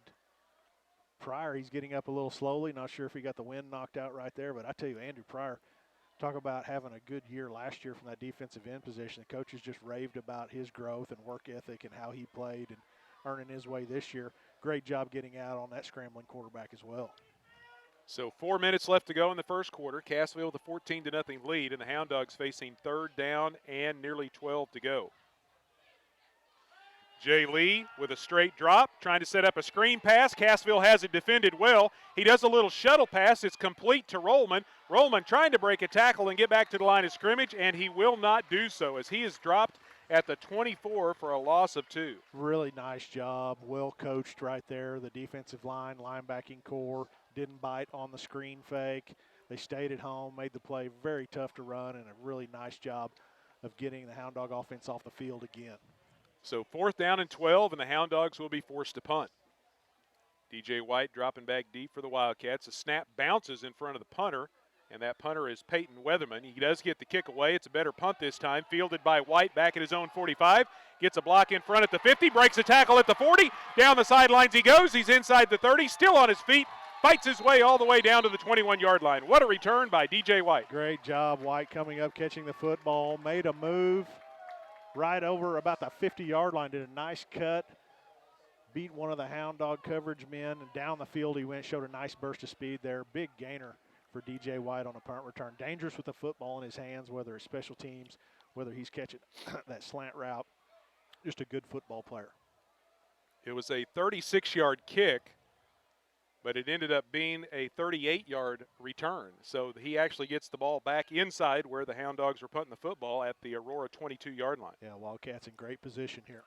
Pryor. He's getting up a little slowly. Not sure if he got the wind knocked out right there, but I tell you, Andrew Pryor, talk about having a good year last year from that defensive end position. The coaches just raved about his growth and work ethic and how he played and earning his way this year. Great job getting out on that scrambling quarterback as well. So 4 minutes left to go in the first quarter. Cassville with a 14-0 lead, and the Hound Dogs facing 3rd down and nearly 12 to go. Jay Lee with a straight drop, trying to set up a screen pass. Cassville has it defended well. He does a little shuttle pass. It's complete to Rollman. Rollman trying to break a tackle and get back to the line of scrimmage, and he will not do so as he is dropped at the 24 for a loss of 2. Really nice job. Well coached right there. The defensive line, linebacking core didn't bite on the screen fake. They stayed at home, made the play very tough to run, and a really nice job of getting the Hound Dog offense off the field again. So 4th down and 12, and the Hound Dogs will be forced to punt. DJ White dropping back deep for the Wildcats. The snap bounces in front of the punter, and that punter is Peyton Weatherman. He does get the kick away. It's a better punt this time. Fielded by White back at his own 45. Gets a block in front at the 50. Breaks a tackle at the 40. Down the sidelines he goes. He's inside the 30. Still on his feet. Fights his way all the way down to the 21-yard line. What a return by DJ White. Great job, White, coming up, catching the football. Made a move right over about the 50-yard line. Did a nice cut. Beat one of the Hound Dog coverage men, and down the field he went. Showed a nice burst of speed there. Big gainer for DJ White on a punt return. Dangerous with the football in his hands, whether it's special teams, whether he's catching that slant route. Just a good football player. It was a 36-yard kick, but it ended up being a 38-yard return. So he actually gets the ball back inside where the Hound Dogs were putting the football at the Aurora 22-yard line. Yeah, Wildcats in great position here.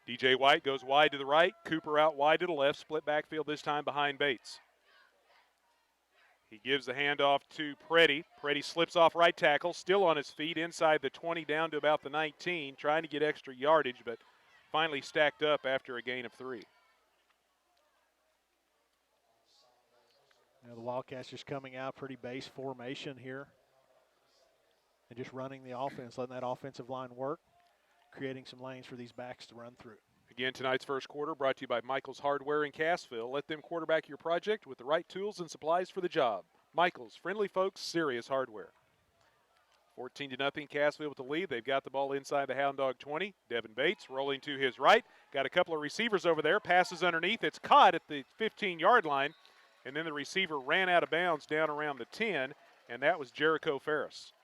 DJ White goes wide to the right. Cooper out wide to the left. Split backfield this time behind Bates. He gives the handoff to Preddy. Preddy slips off right tackle, still on his feet inside the 20 down to about the 19, trying to get extra yardage, but finally stacked up after a gain of 3. The Wildcats just coming out pretty base formation here and just running the offense, letting that offensive line work, creating some lanes for these backs to run through. Again, tonight's first quarter brought to you by Michael's Hardware in Cassville. Let them quarterback your project with the right tools and supplies for the job. Michael's, friendly folks, serious hardware. 14-0, Cassville with the lead. They've got the ball inside the Hound Dog 20. Devin Bates rolling to his right. Got a couple of receivers over there. Passes underneath. It's caught at the 15-yard line. And then the receiver ran out of bounds down around the 10, and that was Jericho Ferris.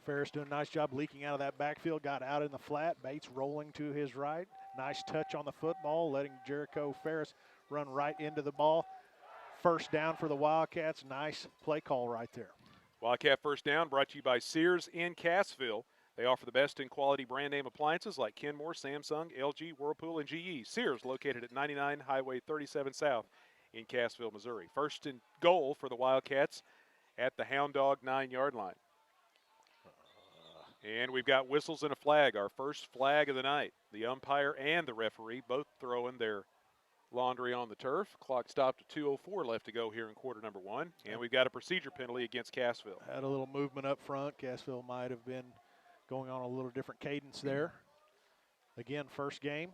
Ferris doing a nice job leaking out of that backfield, got out in the flat. Bates rolling to his right. Nice touch on the football, letting Jericho Ferris run right into the ball. First down for the Wildcats. Nice play call right there. Wildcat first down brought to you by Sears in Cassville. They offer the best in quality brand name appliances like Kenmore, Samsung, LG, Whirlpool, and GE. Sears located at 99 Highway 37 South in Cassville, Missouri. First and goal for the Wildcats at the Hound Dog 9-yard line. And we've got whistles and a flag, our first flag of the night. The umpire and the referee both throwing their laundry on the turf. Clock stopped at 2:04 left to go here in quarter number 1. And we've got a procedure penalty against Cassville. Had a little movement up front. Cassville might have been going on a little different cadence there. Again, first game.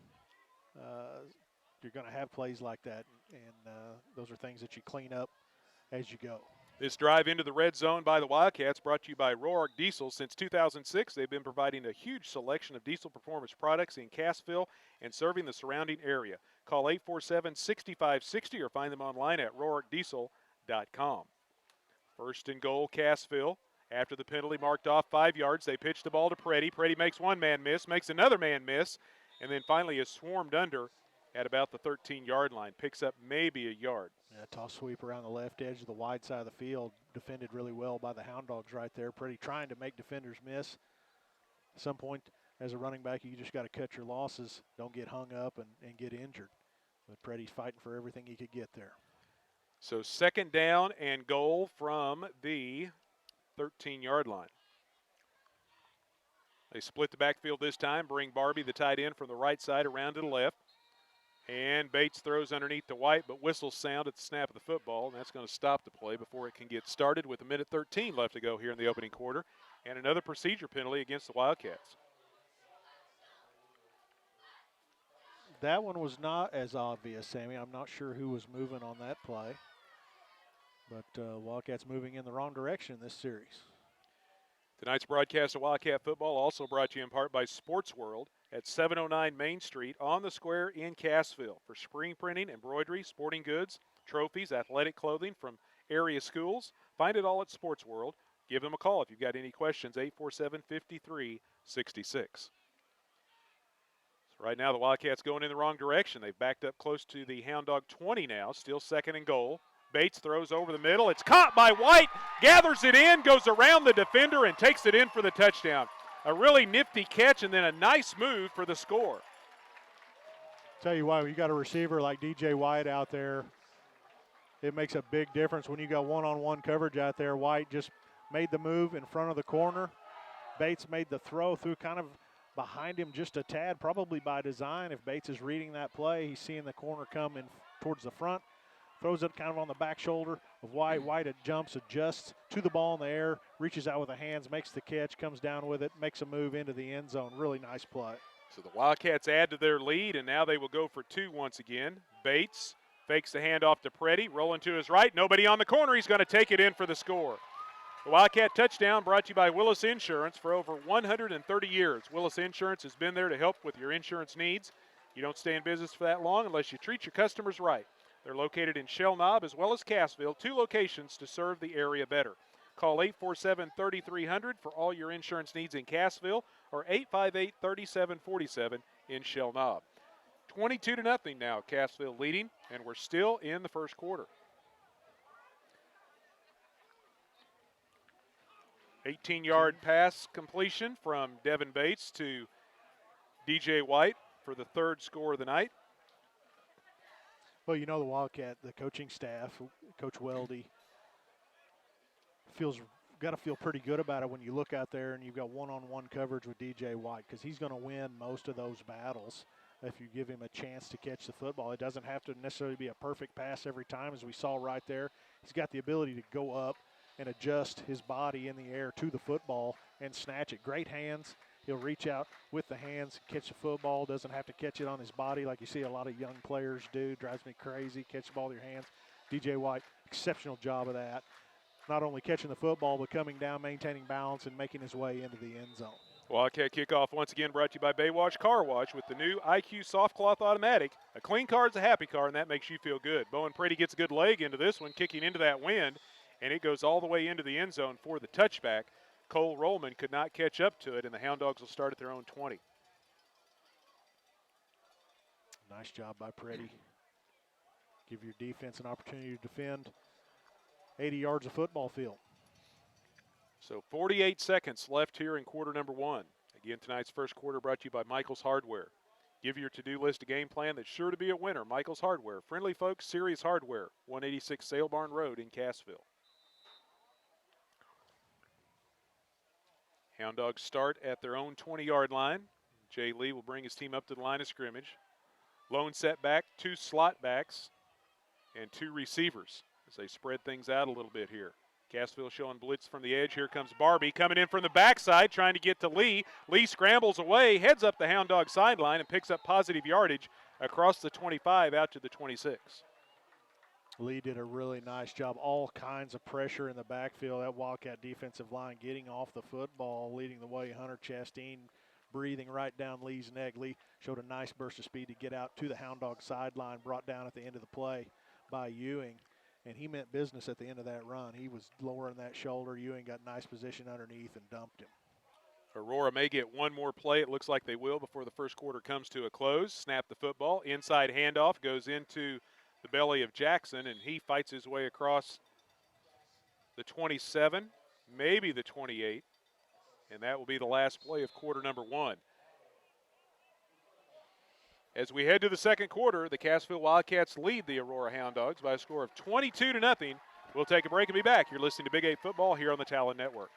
You're going to have plays like that, and those are things that you clean up as you go. This drive into the red zone by the Wildcats brought to you by Roark Diesel. Since 2006, they've been providing a huge selection of diesel performance products in Cassville and serving the surrounding area. Call 847-6560 or find them online at roarkdiesel.com. First and goal, Cassville. After the penalty marked off 5 yards, they pitch the ball to Preddy. Preddy makes one man miss, makes another man miss, and then finally is swarmed under at about the 13-yard line. Picks up maybe a yard. Yeah, toss sweep around the left edge of the wide side of the field. Defended really well by the Hound Dogs right there. Pretty trying to make defenders miss. At some point, as a running back, you just got to cut your losses. Don't get hung up and get injured. But Preddy's fighting for everything he could get there. So second down and goal from the 13-yard line. They split the backfield this time, bring Barbie, the tight end, from the right side around to the left. And Bates throws underneath to White, but whistles sound at the snap of the football, and that's going to stop the play before it can get started with 1:13 left to go here in the opening quarter. And another procedure penalty against the Wildcats. That one was not as obvious, Sammy. I'm not sure who was moving on that play. But Wildcats moving in the wrong direction this series. Tonight's broadcast of Wildcat football also brought to you in part by Sports World at 709 Main Street on the square in Cassville for screen printing, embroidery, sporting goods, trophies, athletic clothing from area schools. Find it all at Sports World. Give them a call if you've got any questions, 847-5366. Right now, the Wildcats going in the wrong direction. They've backed up close to the Hound Dog 20 now, still second and goal. Bates throws over the middle. It's caught by White, gathers it in, goes around the defender, and takes it in for the touchdown. A really nifty catch and then a nice move for the score. Tell you what, you got a receiver like DJ White out there, it makes a big difference when you got one-on-one coverage out there. White just made the move in front of the corner. Bates made the throw through kind of behind him just a tad, probably by design. If Bates is reading that play, he's seeing the corner come in towards the front, throws it kind of on the back shoulder of White. White jumps, adjusts to the ball in the air, reaches out with the hands, makes the catch, comes down with it, makes a move into the end zone. Really nice play. So the Wildcats add to their lead, and now they will go for two once again. Bates fakes the handoff to Preddy, rolling to his right. Nobody on the corner. He's going to take it in for the score. The Wildcat touchdown brought to you by Willis Insurance for over 130 years. Willis Insurance has been there to help with your insurance needs. You don't stay in business for that long unless you treat your customers right. They're located in Shell Knob as well as Cassville, two locations to serve the area better. Call 847-3300 for all your insurance needs in Cassville or 858-3747 in Shell Knob. 22-0 now, Cassville leading, and we're still in the first quarter. 18-yard pass completion from Devin Bates to DJ White for the third score of the night. Well, you know the Wildcat, the coaching staff, Coach Weldy, got to feel pretty good about it when you look out there and you've got one-on-one coverage with DJ White, because he's going to win most of those battles if you give him a chance to catch the football. It doesn't have to necessarily be a perfect pass every time, as we saw right there. He's got the ability to go up and adjust his body in the air to the football and snatch it. Great hands. He'll reach out with the hands, catch the football, doesn't have to catch it on his body like you see a lot of young players do. Drives me crazy. Catch the ball with your hands. DJ White, exceptional job of that. Not only catching the football, but coming down, maintaining balance, and making his way into the end zone. Wildcat kickoff once again brought to you by Baywatch Car Wash with the new IQ Soft Cloth Automatic. A clean car is a happy car, and that makes you feel good. Bowen Preddy gets a good leg into this one, kicking into that wind, and it goes all the way into the end zone for the touchback. Cole Rollman could not catch up to it, and the Hound Dogs will start at their own 20. Nice job by Preddy. Give your defense an opportunity to defend 80 yards of football field. So 48 seconds left here in quarter number one. Again, tonight's first quarter brought to you by Michael's Hardware. Give your to-do list a game plan that's sure to be a winner. Michael's Hardware. Friendly folks, serious hardware. 186 Sale Barn Road in Cassville. Hound Dogs start at their own 20-yard line. Jay Lee will bring his team up to the line of scrimmage. Lone setback, two slot backs, and two receivers as they spread things out a little bit here. Cassville showing blitz from the edge. Here comes Barbie coming in from the backside, trying to get to Lee. Lee scrambles away, heads up the Hound Dog sideline, and picks up positive yardage across the 25 out to the 26. Lee did a really nice job. All kinds of pressure in the backfield. That Wildcat defensive line getting off the football, leading the way. Hunter Chastain breathing right down Lee's neck. Lee showed a nice burst of speed to get out to the Hound Dog sideline, brought down at the end of the play by Ewing. And he meant business at the end of that run. He was lowering that shoulder. Ewing got nice position underneath and dumped him. Aurora may get one more play. It looks like they will before the first quarter comes to a close. Snap the football. Inside handoff goes into the belly of Jackson, and he fights his way across the 27, maybe the 28, and that will be the last play of quarter number one. As we head to the second quarter, the Cassville Wildcats lead the Aurora Hound Dogs by a score of 22-0. We'll take a break and be back. You're listening to Big 8 Football here on the Talon Network.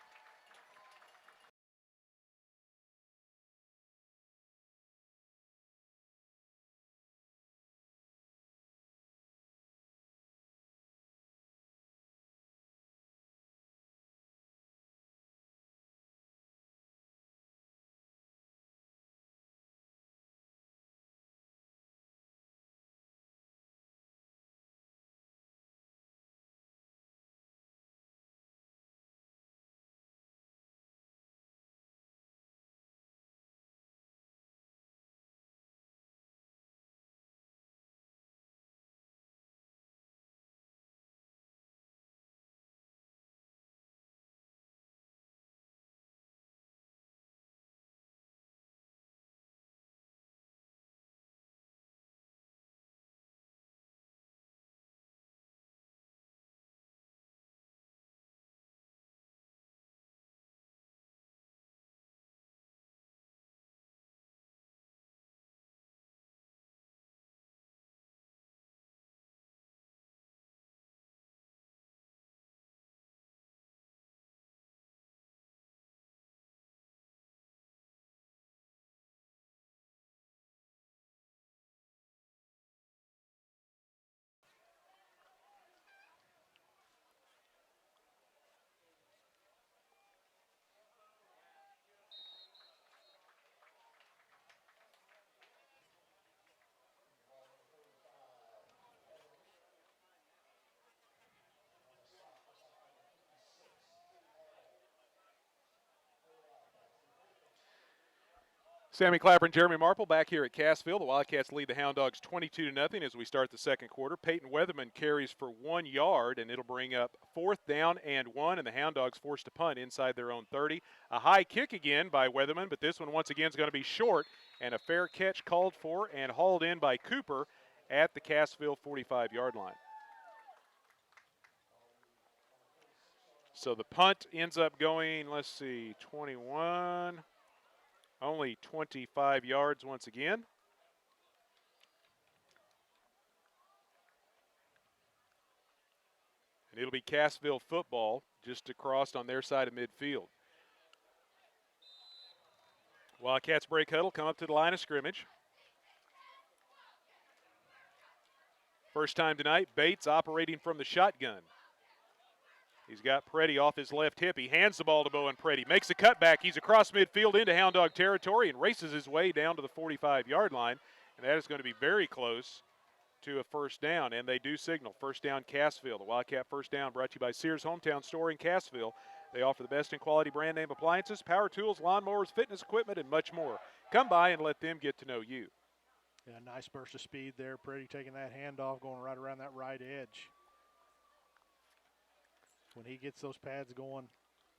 Sammy Clapper and Jeremy Marple back here at Cassville. The Wildcats lead the Hound Dogs 22-0 as we start the second quarter. Peyton Weatherman carries for 1 yard, and it'll bring up 4th down and 1, and the Hound Dogs forced to punt inside their own 30. A high kick again by Weatherman, but this one once again is going to be short, and a fair catch called for and hauled in by Cooper at the Cassville 45-yard line. So the punt ends up going, let's see, 21, only 25 yards once again. And it'll be Cassville football just across on their side of midfield. Wildcats break huddle, come up to the line of scrimmage. First time tonight, Bates operating from the shotgun. He's got Preddy off his left hip. He hands the ball to Bowen Preddy, makes a cutback. He's across midfield into Hound Dog territory and races his way down to the 45-yard line. And that is going to be very close to a first down. And they do signal first down Cassville. The Wildcat first down brought to you by Sears Hometown Store in Cassville. They offer the best in quality brand name appliances, power tools, lawnmowers, fitness equipment, and much more. Come by and let them get to know you. Yeah, nice burst of speed there. Preddy taking that handoff, going right around that right edge. When he gets those pads going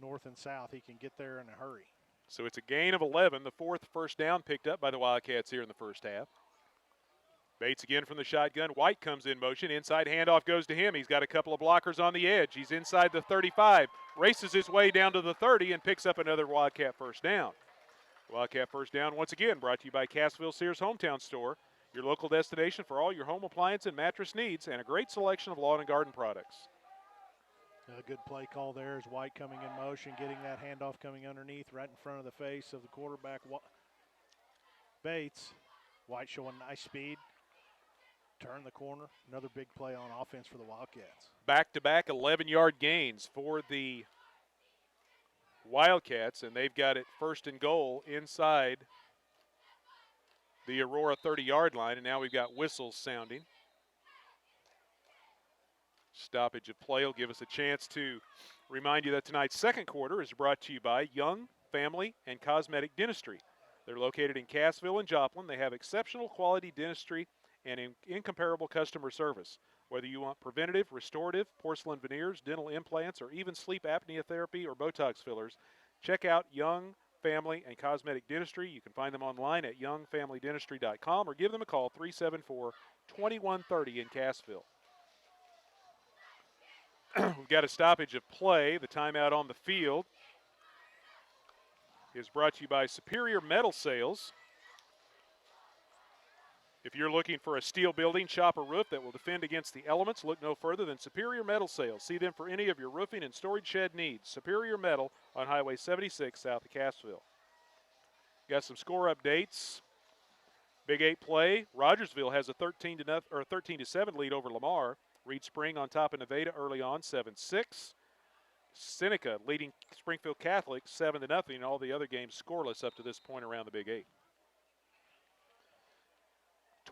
north and south, he can get there in a hurry. So it's a gain of 11, the 4th first down picked up by the Wildcats here in the first half. Bates again from the shotgun. White comes in motion. Inside handoff goes to him. He's got a couple of blockers on the edge. He's inside the 35, races his way down to the 30 and picks up another Wildcat first down. Wildcat first down once again brought to you by Cassville Sears Hometown Store, your local destination for all your home appliance and mattress needs and a great selection of lawn and garden products. A good play call there is White coming in motion, getting that handoff coming underneath right in front of the face of the quarterback, Bates. White showing nice speed. Turn the corner. Another big play on offense for the Wildcats. Back-to-back 11-yard gains for the Wildcats, and they've got it first and goal inside the Aurora 30-yard line, and now we've got whistles sounding. Stoppage of play will give us a chance to remind you that tonight's second quarter is brought to you by Young Family and Cosmetic Dentistry. They're located in Cassville and Joplin. They have exceptional quality dentistry and incomparable customer service. Whether you want preventative, restorative, porcelain veneers, dental implants, or even sleep apnea therapy or Botox fillers, check out Young Family and Cosmetic Dentistry. You can find them online at youngfamilydentistry.com or give them a call, 374-2130 in Cassville. We've got a stoppage of play. The timeout on the field is brought to you by Superior Metal Sales. If you're looking for a steel building, shop, or roof that will defend against the elements, look no further than Superior Metal Sales. See them for any of your roofing and storage shed needs. Superior Metal on Highway 76 south of Cassville. Got some score updates. Big 8 play. Rogersville has a 13-7 lead over Lamar. Reed Spring on top of Nevada early on, 7-6. Seneca leading Springfield Catholic 7-0, and all the other games scoreless up to this point around the Big 8.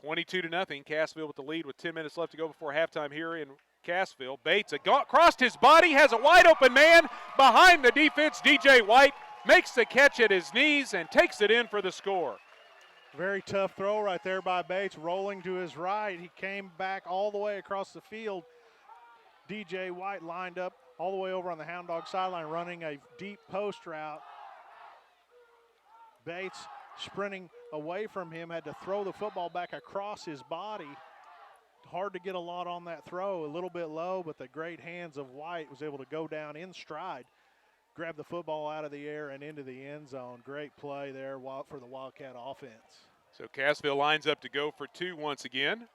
22-0, Cassville with the lead with 10 minutes left to go before halftime here in Cassville. Bates crossed his body, has a wide open man behind the defense. DJ White makes the catch at his knees and takes it in for the score. Very tough throw right there by Bates, rolling to his right. He came back all the way across the field. DJ White lined up all the way over on the Hound Dog sideline, running a deep post route. Bates sprinting away from him, had to throw the football back across his body. Hard to get a lot on that throw, a little bit low, but the great hands of White was able to go down in stride, grab the football out of the air and into the end zone. Great play there for the Wildcat offense. So Cassville lines up to go for 2 once again.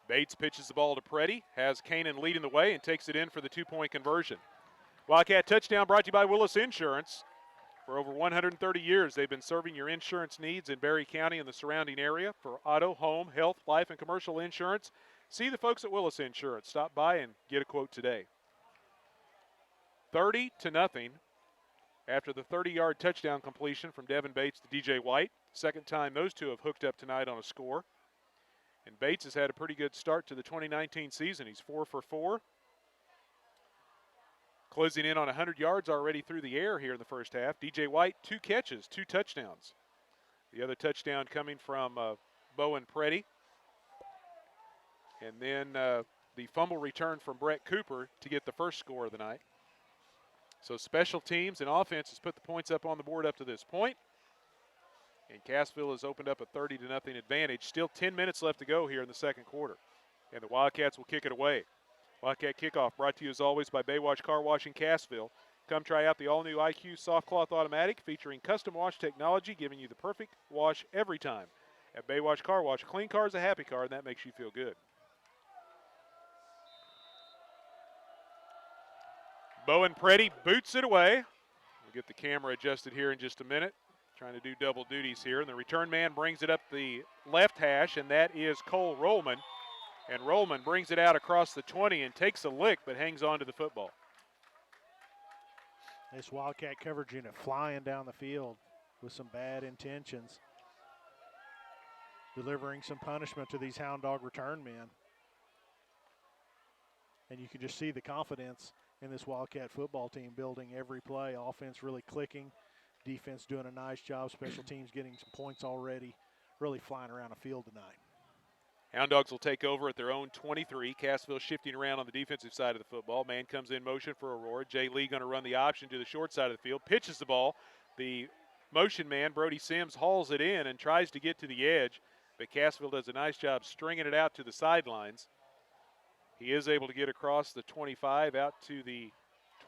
Bates pitches the ball to Preddy, has Kanan leading the way and takes it in for the 2-point conversion. Wildcat touchdown brought to you by Willis Insurance. For over 130 years, they've been serving your insurance needs in Berry County and the surrounding area for auto, home, health, life, and commercial insurance. See the folks at Willis Insurance. Stop by and get a quote today. 30-0 after the 30-yard touchdown completion from Devin Bates to DJ White. Second time those two have hooked up tonight on a score. And Bates has had a pretty good start to the 2019 season. He's 4 for 4. Closing in on 100 yards already through the air here in the first half. DJ White, 2 catches, 2 touchdowns. The other touchdown coming from Bowen Preddy. And then the fumble return from Brett Cooper to get the first score of the night. So special teams and offense has put the points up on the board up to this point. And Cassville has opened up a 30-0 advantage. Still 10 minutes left to go here in the second quarter. And the Wildcats will kick it away. Wildcat kickoff brought to you as always by Baywatch Car Wash in Cassville. Come try out the all-new IQ Soft Cloth Automatic featuring custom wash technology, giving you the perfect wash every time. At Baywatch Car Wash, a clean car is a happy car, and that makes you feel good. Bowen Preddy boots it away. We'll get the camera adjusted here in just a minute. Trying to do double duties here. And the return man brings it up the left hash, and that is Cole Rollman. And Rollman brings it out across the 20 and takes a lick, but hangs on to the football. This Wildcat coverage unit flying down the field with some bad intentions. Delivering some punishment to these Hound Dog return men. And you can just see the confidence in this Wildcat football team building every play. Offense really clicking. Defense doing a nice job. Special teams getting some points already. Really flying around the field tonight. Hound Dogs will take over at their own 23. Cassville shifting around on the defensive side of the football. Man comes in motion for Aurora. Jay Lee going to run the option to the short side of the field. Pitches the ball. The motion man, Brody Sims, hauls it in and tries to get to the edge. But Cassville does a nice job stringing it out to the sidelines. He is able to get across the 25 out to the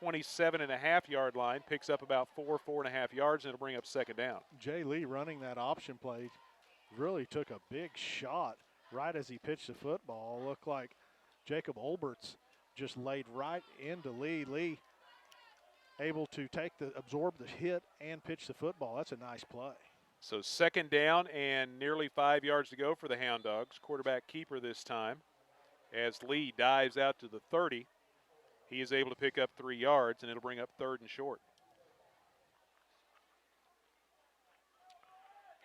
27.5-yard line. Picks up about 4.5 yards, and it'll bring up second down. Jay Lee running that option play really took a big shot right as he pitched the football. Looked like Jacob Olberts just laid right into Lee. Lee able to absorb the hit and pitch the football. That's a nice play. So second down and nearly 5 yards to go for the Hound Dogs. Quarterback keeper this time. As Lee dives out to the 30, he is able to pick up 3 yards, and it'll bring up third and short.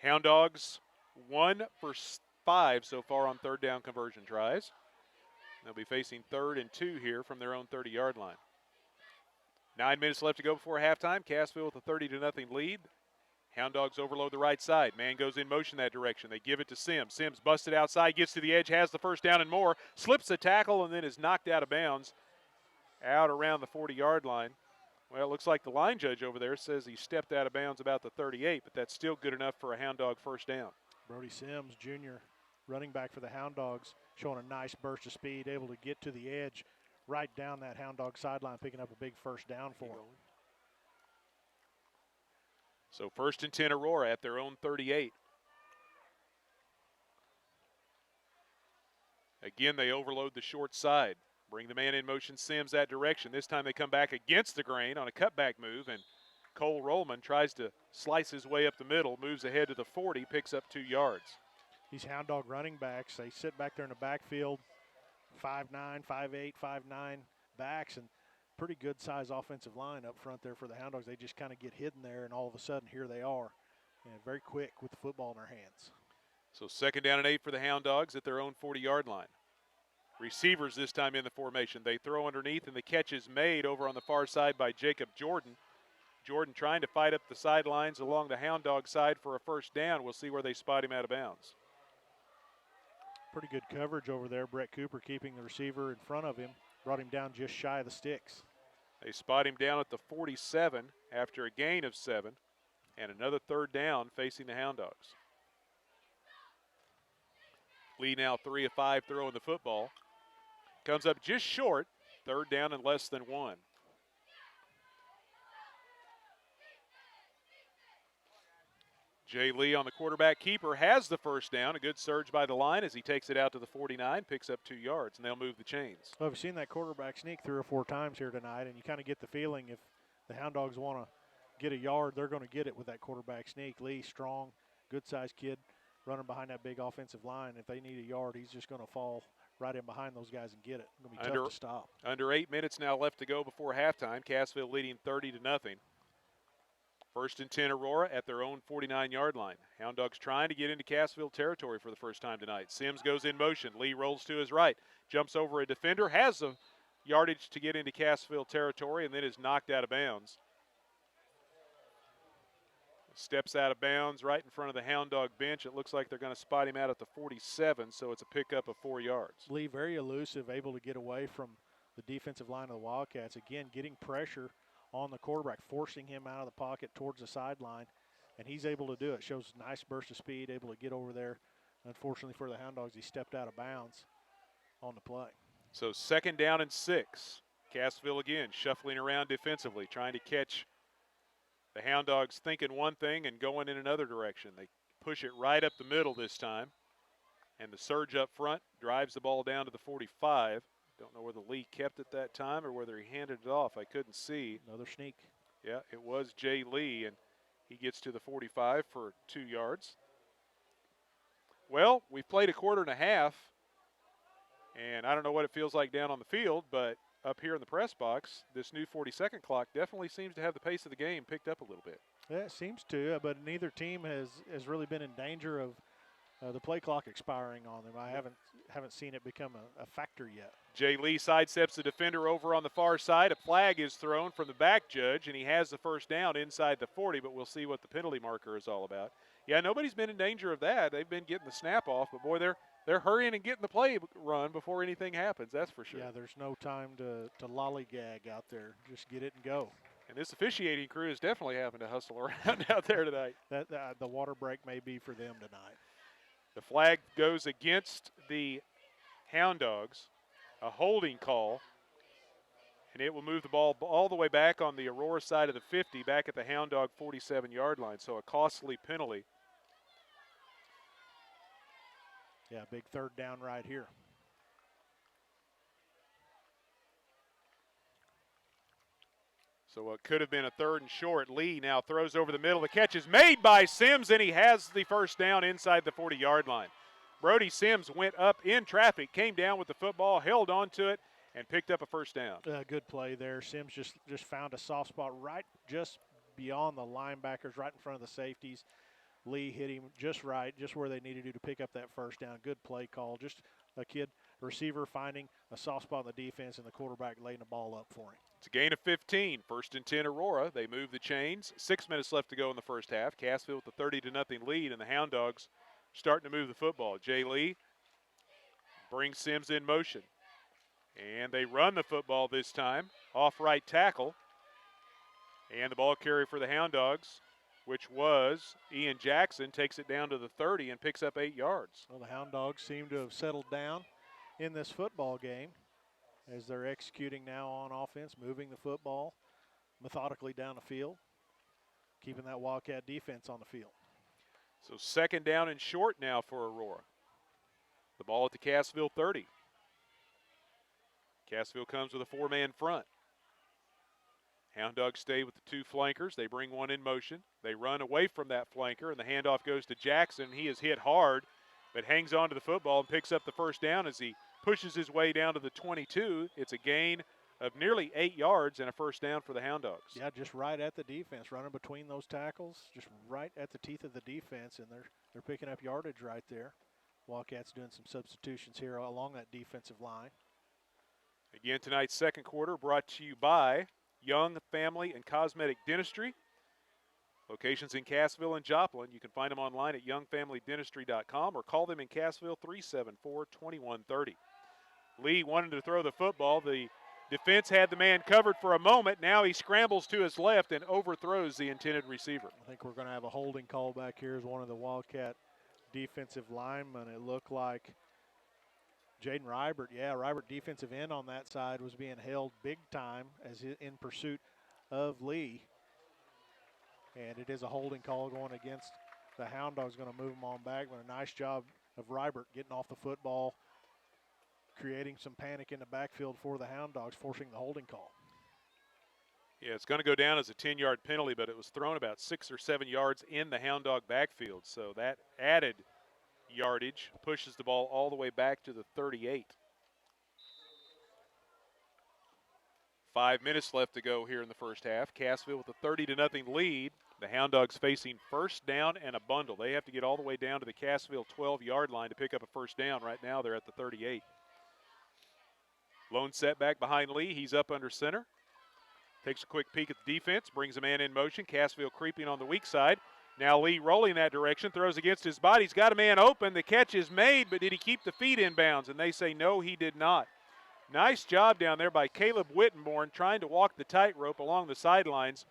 Hound Dogs 1 for 5 so far on third down conversion tries. They'll be facing 3rd and 2 here from their own 30-yard line. 9 minutes left to go before halftime. Cassville with a 30-0 lead. Hound Dogs overload the right side. Man goes in motion that direction. They give it to Sims. Sims busted outside, gets to the edge, has the first down and more, slips the tackle, and then is knocked out of bounds out around the 40-yard line. Well, it looks like the line judge over there says he stepped out of bounds about the 38, but that's still good enough for a Hound Dog first down. Brody Sims, junior running back for the Hound Dogs, showing a nice burst of speed, able to get to the edge right down that Hound Dog sideline, picking up a big first down for him. So 1st and 10 Aurora at their own 38. Again, they overload the short side. Bring the man in motion, Sims that direction. This time they come back against the grain on a cutback move, and Cole Rollman tries to slice his way up the middle, moves ahead to the 40, picks up 2 yards. These Hound Dog running backs, they sit back there in the backfield, 5'9", 5'8", 5'9" backs, and pretty good size offensive line up front there for the Hound Dogs. They just kind of get hidden there, and all of a sudden here they are, and very quick with the football in their hands. So 2nd down and 8 for the Hound Dogs at their own 40-yard line. Receivers this time in the formation. They throw underneath, and the catch is made over on the far side by Jacob Jordan. Jordan trying to fight up the sidelines along the Hound Dog side for a first down. We'll see where they spot him out of bounds. Pretty good coverage over there. Brett Cooper keeping the receiver in front of him. Brought him down just shy of the sticks. They spot him down at the 47 after a gain of 7, and another 3rd down facing the Hound Dogs. Lee now 3 of 5 throwing the football. Comes up just short, 3rd down and less than 1. Jay Lee on the quarterback keeper has the first down. A good surge by the line as he takes it out to the 49, picks up 2 yards, and they'll move the chains. Well, we've seen that quarterback sneak 3 or 4 times here tonight, and you kind of get the feeling if the Hound Dogs want to get a yard, they're going to get it with that quarterback sneak. Lee, strong, good-sized kid, running behind that big offensive line. If they need a yard, he's just going to fall right in behind those guys and get it. It's going to be tough to stop. Under 8 minutes now left to go before halftime. Cassville leading 30-0. 1st and 10 Aurora at their own 49-yard line. Hound Dogs trying to get into Cassville territory for the first time tonight. Sims goes in motion. Lee rolls to his right. Jumps over a defender. Has the yardage to get into Cassville territory and then is knocked out of bounds. Steps out of bounds right in front of the Hound Dog bench. It looks like they're going to spot him out at the 47, so it's a pickup of 4 yards. Lee very elusive, able to get away from the defensive line of the Wildcats. Again, getting pressure on the quarterback, forcing him out of the pocket towards the sideline, and he's able to do it. Shows nice burst of speed, able to get over there. Unfortunately for the Hound Dogs, he stepped out of bounds on the play. So 2nd down and 6. Cassville again shuffling around defensively, trying to catch the Hound Dogs thinking one thing and going in another direction. They push it right up the middle this time. And the surge up front drives the ball down to the 45. Don't know whether Lee kept it that time or whether he handed it off. I couldn't see. Another sneak. Yeah, it was Jay Lee, and he gets to the 45 for 2 yards. Well, we've played a quarter and a half, and I don't know what it feels like down on the field, but up here in the press box, this new 40-second clock definitely seems to have the pace of the game picked up a little bit. Yeah, it seems to, but neither team has really been in danger of the play clock expiring on them. I haven't seen it become a factor yet. Jay Lee sidesteps the defender over on the far side. A flag is thrown from the back judge, and he has the 1st down inside the 40, but we'll see what the penalty marker is all about. Yeah, nobody's been in danger of that. They've been getting the snap off, but boy, they're hurrying and getting the play run before anything happens, that's for sure. Yeah, there's no time to lollygag out there. Just get it and go. And this officiating crew is definitely having to hustle around out there tonight. The water break may be for them tonight. The flag goes against the Hound Dogs, a holding call, and it will move the ball all the way back on the Aurora side of the 50, back at the Hound Dog 47-yard line, so a costly penalty. Yeah, big 3rd down right here. So what could have been a 3rd and short. Lee now throws over the middle. The catch is made by Sims, and he has the 1st down inside the 40-yard line. Brody Sims went up in traffic, came down with the football, held on to it, and picked up a 1st down. Good play there. Sims just found a soft spot right just beyond the linebackers, right in front of the safeties. Lee hit him just right, just where they needed to pick up that 1st down. Good play call. Just a receiver finding a soft spot in the defense, and the quarterback laying the ball up for him. It's a gain of 15. 1st and 10 Aurora. They move the chains. 6 minutes left to go in the 1st half. Cassville with a 30-0 lead, and the Hound Dogs starting to move the football. Jay Lee brings Sims in motion. And they run the football this time. Off right tackle. And the ball carrier for the Hound Dogs, which was Ian Jackson, takes it down to the 30 and picks up 8 yards. Well, the Hound Dogs seem to have settled down in this football game as they're executing now on offense, moving the football methodically down the field, keeping that Wildcat defense on the field. So 2nd down and short now for Aurora. The ball at the Cassville 30. Cassville comes with a 4-man front. Hound Dogs stay with the 2 flankers. They bring one in motion. They run away from that flanker, and the handoff goes to Jackson. He is hit hard, but hangs on to the football and picks up the 1st down as he pushes his way down to the 22. It's a gain of nearly 8 yards and a 1st down for the Hound Dogs. Yeah, just right at the defense, running between those tackles, just right at the teeth of the defense, and they're picking up yardage right there. Wildcats doing some substitutions here along that defensive line. Again, tonight's 2nd quarter brought to you by Young Family and Cosmetic Dentistry. Locations in Cassville and Joplin. You can find them online at youngfamilydentistry.com or call them in Cassville 374-2130. Lee wanted to throw the football. The defense had the man covered for a moment. Now he scrambles to his left and overthrows the intended receiver. I think we're going to have a holding call back here as one of the Wildcat defensive linemen. It looked like Jaden Rybert, Rybert defensive end on that side was being held big time as in pursuit of Lee. And it is a holding call going against the Hound Dogs, going to move them on back. But a nice job of Rybert getting off the football, creating some panic in the backfield for the Hound Dogs, forcing the holding call. Yeah, it's going to go down as a 10-yard penalty, but it was thrown about 6 or 7 yards in the Hound Dog backfield. So that added yardage pushes the ball all the way back to the 38. 5 minutes left to go here in the 1st half. Cassville with a 30-0 lead. The Hound Dogs facing 1st down and a bundle. They have to get all the way down to the Cassville 12-yard line to pick up a 1st down. Right now they're at the 38. Lone setback behind Lee. He's up under center. Takes a quick peek at the defense, brings a man in motion. Cassville creeping on the weak side. Now Lee rolling that direction, throws against his body. He's got a man open. The catch is made, but did he keep the feet in bounds? And they say no, he did not. Nice job down there by Caleb Wittenborn trying to walk the tightrope along the sidelines.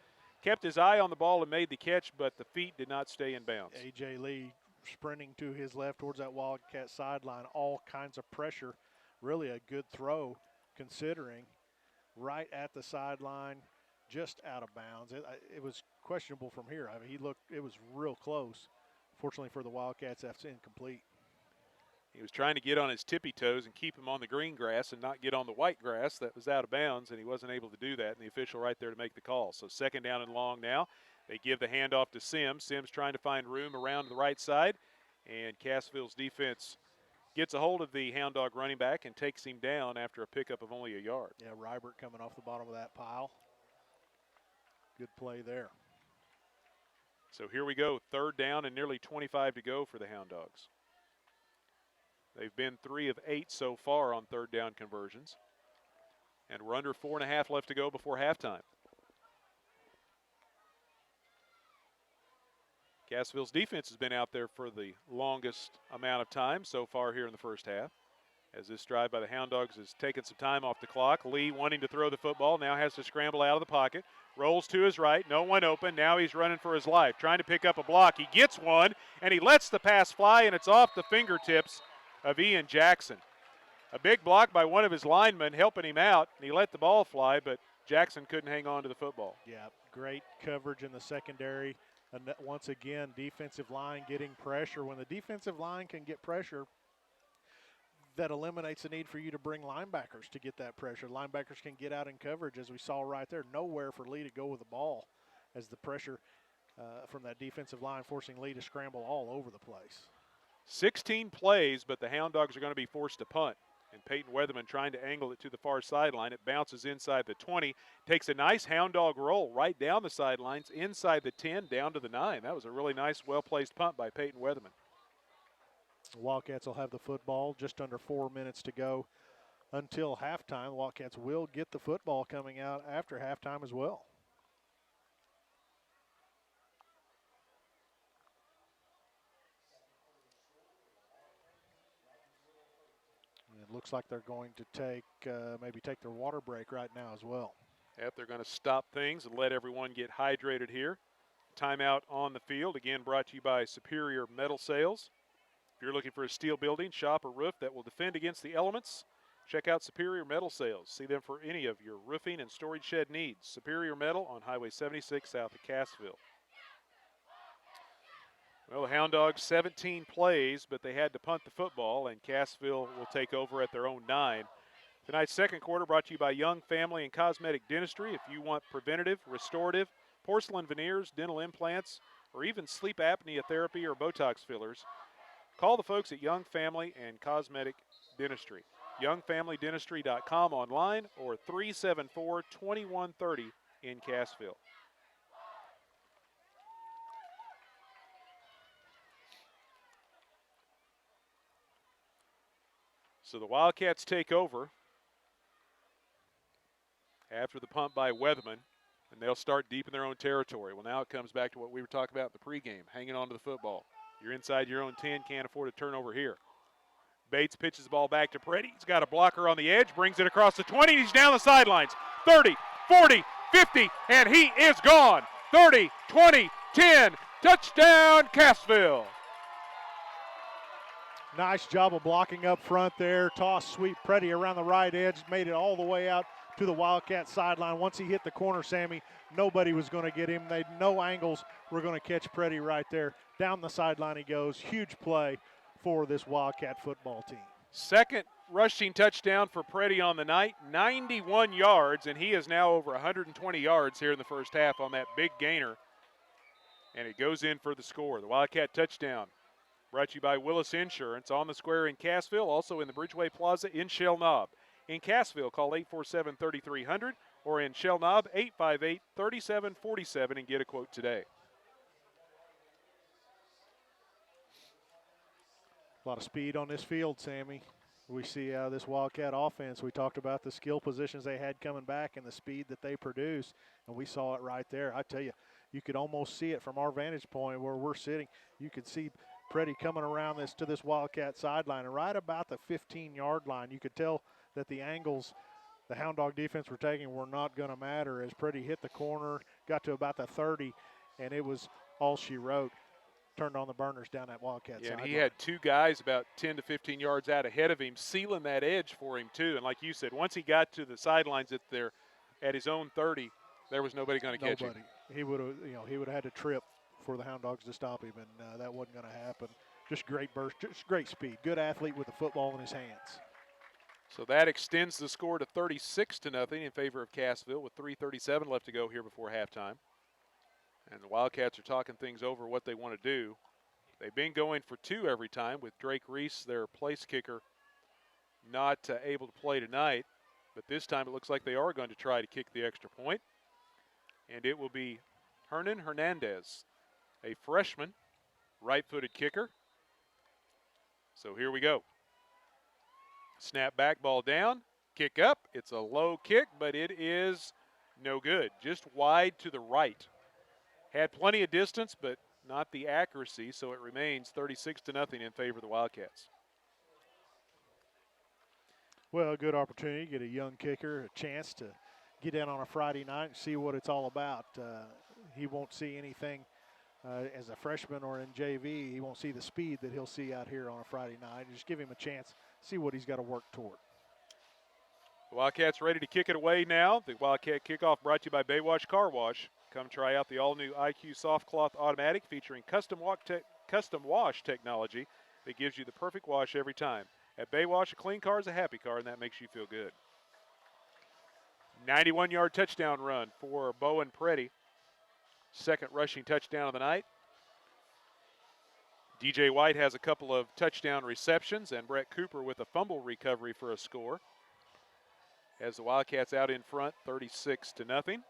Kept his eye on the ball and made the catch, but the feet did not stay in bounds. A.J. Lee sprinting to his left towards that Wildcat sideline. All kinds of pressure. Really a good throw considering. Right at the sideline, just out of bounds. It was questionable from here. I mean, it was real close. Fortunately for the Wildcats, that's incomplete. He was trying to get on his tippy toes and keep him on the green grass and not get on the white grass that was out of bounds, and he wasn't able to do that, and the official right there to make the call. So second down and long now. They give the handoff to Sims. Sims trying to find room around the right side, and Cassville's defense gets a hold of the Hound Dog running back and takes him down after a pickup of only a yard. Yeah, Rybert coming off the bottom of that pile. Good play there. So here we go, third down and nearly 25 to go for the Hound Dogs. They've been 3 of 8 so far on third down conversions. And we're under 4.5 left to go before halftime. Cassville's defense has been out there for the longest amount of time so far here in the first half. As this drive by the Hound Dogs has taken some time off the clock. Lee wanting to throw the football, now has to scramble out of the pocket. Rolls to his right, no one open. Now he's running for his life, trying to pick up a block. He gets one, and he lets the pass fly, and it's off the fingertips of Ian Jackson. A big block by one of his linemen helping him out, and he let the ball fly, but Jackson couldn't hang on to the football. Yeah, great coverage in the secondary. And once again, defensive line getting pressure. When the defensive line can get pressure, that eliminates the need for you to bring linebackers to get that pressure. Linebackers can get out in coverage, as we saw right there. Nowhere for Lee to go with the ball as the pressure from that defensive line forcing Lee to scramble all over the place. 16 plays, but the Hound Dogs are going to be forced to punt. And Peyton Weatherman trying to angle it to the far sideline. It bounces inside the 20. Takes a nice Hound Dog roll right down the sidelines, inside the 10, down to the 9. That was a really nice, well-placed punt by Peyton Weatherman. The Wildcats will have the football. Just under 4 minutes to go until halftime. The Wildcats will get the football coming out after halftime as well. It looks like they're going to maybe take their water break right now as well. Yep, they're going to stop things and let everyone get hydrated here. Timeout on the field, again brought to you by Superior Metal Sales. If you're looking for a steel building, shop, or roof that will defend against the elements, check out Superior Metal Sales. See them for any of your roofing and storage shed needs. Superior Metal on Highway 76 south of Cassville. Well, the Hound Dogs 17 plays, but they had to punt the football, and Cassville will take over at their own 9. Tonight's second quarter brought to you by Young Family and Cosmetic Dentistry. If you want preventative, restorative, porcelain veneers, dental implants, or even sleep apnea therapy or Botox fillers, call the folks at Young Family and Cosmetic Dentistry. YoungFamilyDentistry.com online or 374-2130 in Cassville. So the Wildcats take over after the punt by Weatherman, and they'll start deep in their own territory. Well, now it comes back to what we were talking about in the pregame, hanging on to the football. You're inside your own 10, can't afford a turnover here. Bates pitches the ball back to Preddy. He's got a blocker on the edge, brings it across the 20, he's down the sidelines. 30, 40, 50, and he is gone. 30, 20, 10, touchdown, Cassville. Nice job of blocking up front there. Toss sweep Preddy around the right edge, made it all the way out to the Wildcat sideline. Once he hit the corner, Sammy, nobody was going to get him. They no angles were going to catch Preddy right there. Down the sideline he goes. Huge play for this Wildcat football team. Second rushing touchdown for Preddy on the night, 91 yards, and he is now over 120 yards here in the first half on that big gainer. And it goes in for the score. The Wildcat touchdown brought to you by Willis Insurance on the square in Cassville, also in the Bridgeway Plaza in Shell Knob. In Cassville, call 847-3300 or in Shell Knob, 858-3747 and get a quote today. A lot of speed on this field, Sammy. We see this Wildcat offense. We talked about the skill positions they had coming back and the speed that they produce, and we saw it right there. I tell you, you could almost see it from our vantage point where we're sitting. You could see Preddy coming around to this Wildcat sideline, and right about the 15-yard line, you could tell that the angles the Hound Dog defense were taking were not going to matter as Preddy hit the corner, got to about the 30, and it was all she wrote. Turned on the burners down that Wildcat sideline. And he had two guys about 10 to 15 yards out ahead of him, sealing that edge for him too. And like you said, once he got to the sidelines at his own 30, there was nobody going to catch him. He would have had to trip for the Hound Dogs to stop him, and that wasn't going to happen. Just great burst, just great speed. Good athlete with the football in his hands. So that extends the score to 36-0 in favor of Cassville with 3:37 left to go here before halftime. And the Wildcats are talking things over what they want to do. They've been going for two every time with Drake Reese, their place kicker, not able to play tonight. But this time it looks like they are going to try to kick the extra point. And it will be Hernan Hernandez, a freshman, right-footed kicker. So here we go. Snap back, ball down, kick up. It's a low kick, but it is no good. Just wide to the right. Had plenty of distance, but not the accuracy, so it remains 36-0 in favor of the Wildcats. Well, a good opportunity to get a young kicker a chance to get in on a Friday night and see what it's all about. He won't see anything as a freshman or in JV. He won't see the speed that he'll see out here on a Friday night. Just give him a chance, see what he's got to work toward. The Wildcats ready to kick it away now. The Wildcat kickoff brought to you by Baywash Car Wash. Come try out the all-new IQ Soft Cloth Automatic featuring custom wash technology that gives you the perfect wash every time. At Baywash, a clean car is a happy car, and that makes you feel good. 91-yard touchdown run for Bowen Preddy. Second rushing touchdown of the night. DJ White has a couple of touchdown receptions, and Brett Cooper with a fumble recovery for a score. As the Wildcats out in front, 36-0.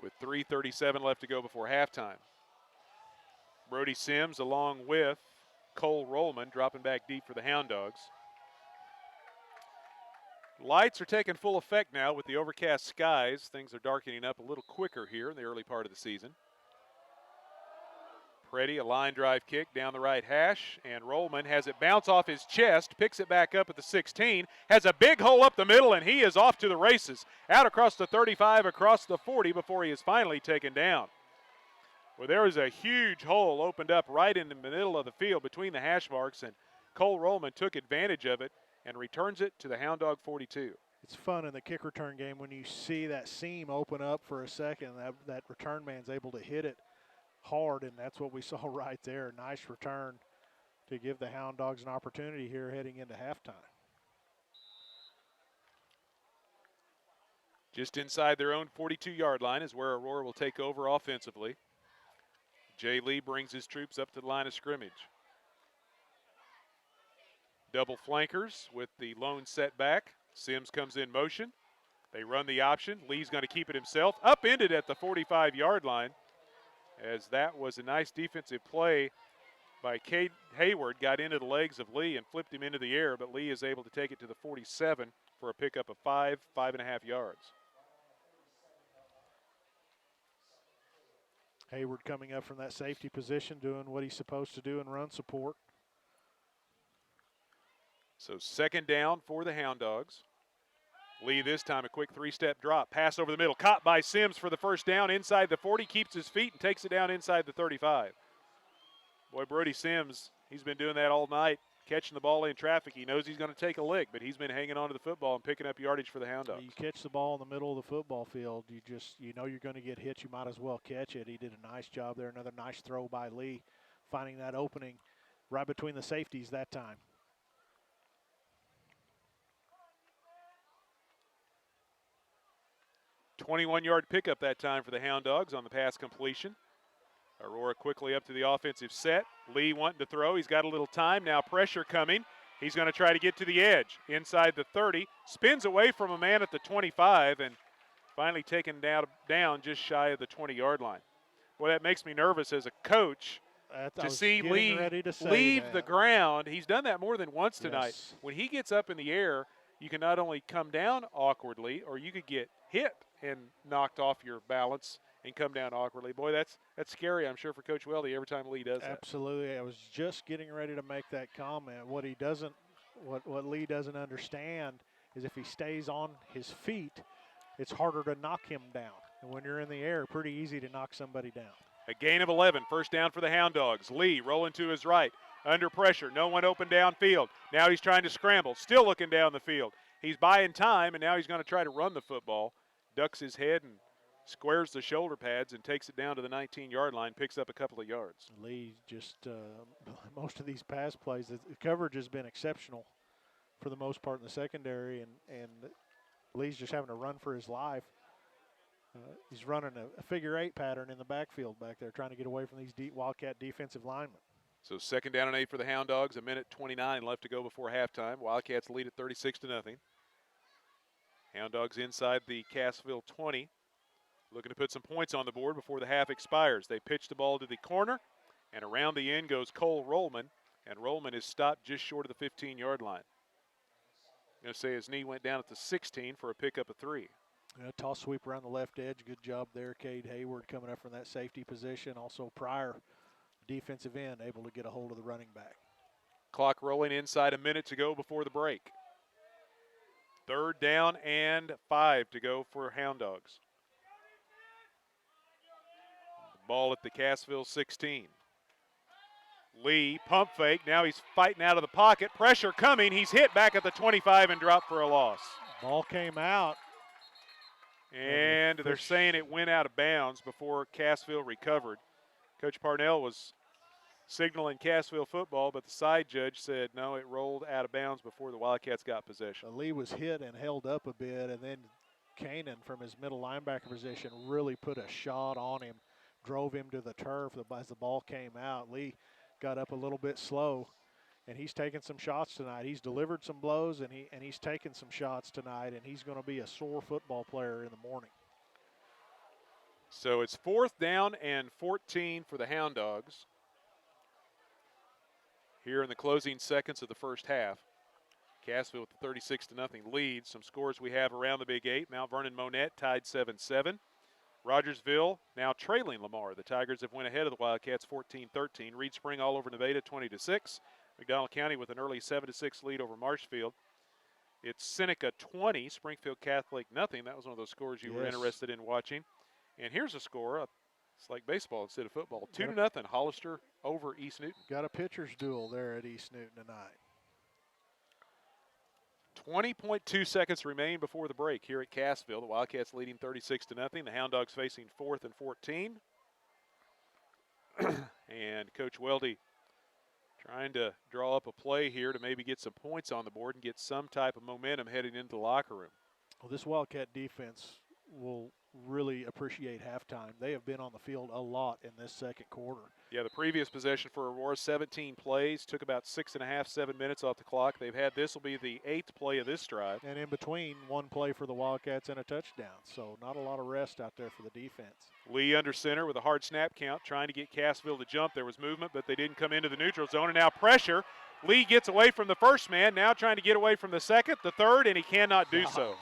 With 3:37 left to go before halftime. Brody Sims along with Cole Rollman dropping back deep for the Hound Dogs. Lights are taking full effect now with the overcast skies. Things are darkening up a little quicker here in the early part of the season. Preddy, a line drive kick down the right hash, and Rollman has it bounce off his chest, picks it back up at the 16, has a big hole up the middle, and he is off to the races. Out across the 35, across the 40 before he is finally taken down. Well, there was a huge hole opened up right in the middle of the field between the hash marks, and Cole Rollman took advantage of it and returns it to the Hound Dog 42. It's fun in the kick return game when you see that seam open up for a second, that return man's able to hit it hard, and that's what we saw right there. Nice return to give the Hound Dogs an opportunity here heading into halftime. Just inside their own 42-yard line is where Aurora will take over offensively. Jay Lee brings his troops up to the line of scrimmage. Double flankers with the lone setback. Sims comes in motion. They run the option. Lee's going to keep it himself. Upended at the 45-yard line, as that was a nice defensive play by Cade Hayward. Got into the legs of Lee and flipped him into the air, but Lee is able to take it to the 47 for a pickup of 5.5 yards. Hayward coming up from that safety position, doing what he's supposed to do in run support. So second down for the Hound Dogs. Lee this time a quick three-step drop. Pass over the middle. Caught by Sims for the first down inside the 40. Keeps his feet and takes it down inside the 35. Boy, Brody Sims, he's been doing that all night. Catching the ball in traffic. He knows he's going to take a lick, but he's been hanging on to the football and picking up yardage for the Hound Dogs. You catch the ball in the middle of the football field, you know you're going to get hit. You might as well catch it. He did a nice job there. Another nice throw by Lee, finding that opening right between the safeties that time. A 21-yard pickup that time for the Hound Dogs on the pass completion. Aurora quickly up to the offensive set. Lee wanting to throw. He's got a little time. Now pressure coming. He's going to try to get to the edge. Inside the 30. Spins away from a man at the 25 and finally taken down just shy of the 20-yard line. Boy, that makes me nervous as a coach to see Lee leave the ground. He's done that more than once tonight. Yes. When he gets up in the air, you can not only come down awkwardly or you could get hit. and knocked off your balance and come down awkwardly. Boy, that's scary, I'm sure, for Coach Weldy every time Lee does that. Absolutely. I was just getting ready to make that comment. What Lee doesn't understand is if he stays on his feet, it's harder to knock him down. And when you're in the air, pretty easy to knock somebody down. A gain of 11, first down for the Hound Dogs. Lee rolling to his right, under pressure, no one open downfield. Now he's trying to scramble, still looking down the field. He's buying time, and now he's going to try to run the football. Ducks his head and squares the shoulder pads and takes it down to the 19-yard line, picks up a couple of yards. Lee just, most of these pass plays, the coverage has been exceptional for the most part in the secondary, and Lee's just having to run for his life. He's running a figure-8 pattern in the backfield back there, trying to get away from these Wildcat defensive linemen. So second down and 8 for the Hound Dogs, 1:29 left to go before halftime. Wildcats lead at 36-0. Hound Dogs inside the Cassville 20, looking to put some points on the board before the half expires. They pitch the ball to the corner, and around the end goes Cole Rollman, and Rollman is stopped just short of the 15-yard line. I'm going to say his knee went down at the 16 for a pickup of 3. Toss sweep around the left edge. Good job there, Cade Hayward coming up from that safety position. Also Pryor, defensive end, able to get a hold of the running back. Clock rolling inside a minute to go before the break. Third down and 5 to go for Hound Dogs. The ball at the Cassville 16. Lee, pump fake. Now he's fighting out of the pocket. Pressure coming. He's hit back at the 25 and dropped for a loss. Ball came out. And they're saying it went out of bounds before Cassville recovered. Coach Parnell was signaling Cassville football, but the side judge said no, it rolled out of bounds before the Wildcats got possession. Lee was hit and held up a bit, and then Kanan from his middle linebacker position really put a shot on him, drove him to the turf as the ball came out. Lee got up a little bit slow, and he's taken some shots tonight. He's delivered some blows, and he's taken some shots tonight, and he's going to be a sore football player in the morning. So it's fourth down and 14 for the Hound Dogs here in the closing seconds of the first half. Cassville with the 36-0 lead. Some scores we have around the Big 8. Mount Vernon Monette tied 7-7. Rogersville now trailing Lamar. The Tigers have went ahead of the Wildcats 14-13. Reed Spring all over Nevada 20-6. McDonald County with an early 7-6 lead over Marshfield. It's Seneca 20, Springfield Catholic nothing. That was one of those scores you were interested in watching. And here's a score. It's like baseball instead of football. 2-0, Hollister over East Newton. Got a pitcher's duel there at East Newton tonight. 20.2 seconds remain before the break here at Cassville. The Wildcats leading 36-0. The Hound Dogs facing 4th and 14. And Coach Weldy trying to draw up a play here to maybe get some points on the board and get some type of momentum heading into the locker room. Well, this Wildcat defense will really appreciate halftime. They have been on the field a lot in this second quarter. Yeah, the previous possession for Aurora, 17 plays, took about 6.5, 7 minutes off the clock. They've had, this will be the 8th play of this drive. And in between, one play for the Wildcats and a touchdown. So not a lot of rest out there for the defense. Lee under center with a hard snap count, trying to get Cassville to jump. There was movement, but they didn't come into the neutral zone. And now pressure. Lee gets away from the first man, now trying to get away from the second, the third, and he cannot do so.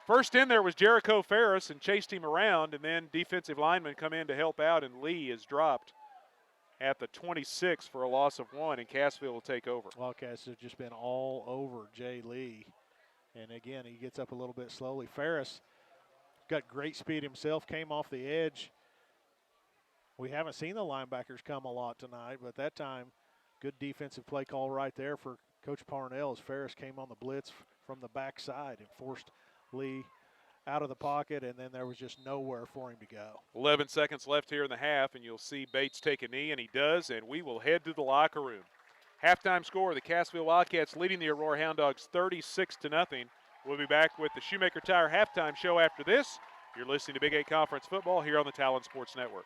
First in there was Jericho Ferris and chased him around, and then defensive linemen come in to help out, and Lee is dropped at the 26 for a loss of 1, and Cassville will take over. Wildcats have just been all over Jay Lee. And again, he gets up a little bit slowly. Ferris got great speed himself, came off the edge. We haven't seen the linebackers come a lot tonight, but that time, good defensive play call right there for Coach Parnell as Ferris came on the blitz from the backside and forced Lee out of the pocket, and then there was just nowhere for him to go. 11 seconds left here in the half, and you'll see Bates take a knee, and he does, and we will head to the locker room. Halftime score, the Cassville Wildcats leading the Aurora Hound Dogs 36-0. We'll be back with the Shoemaker Tire halftime show after this. You're listening to Big 8 Conference Football here on the Talon Sports Network.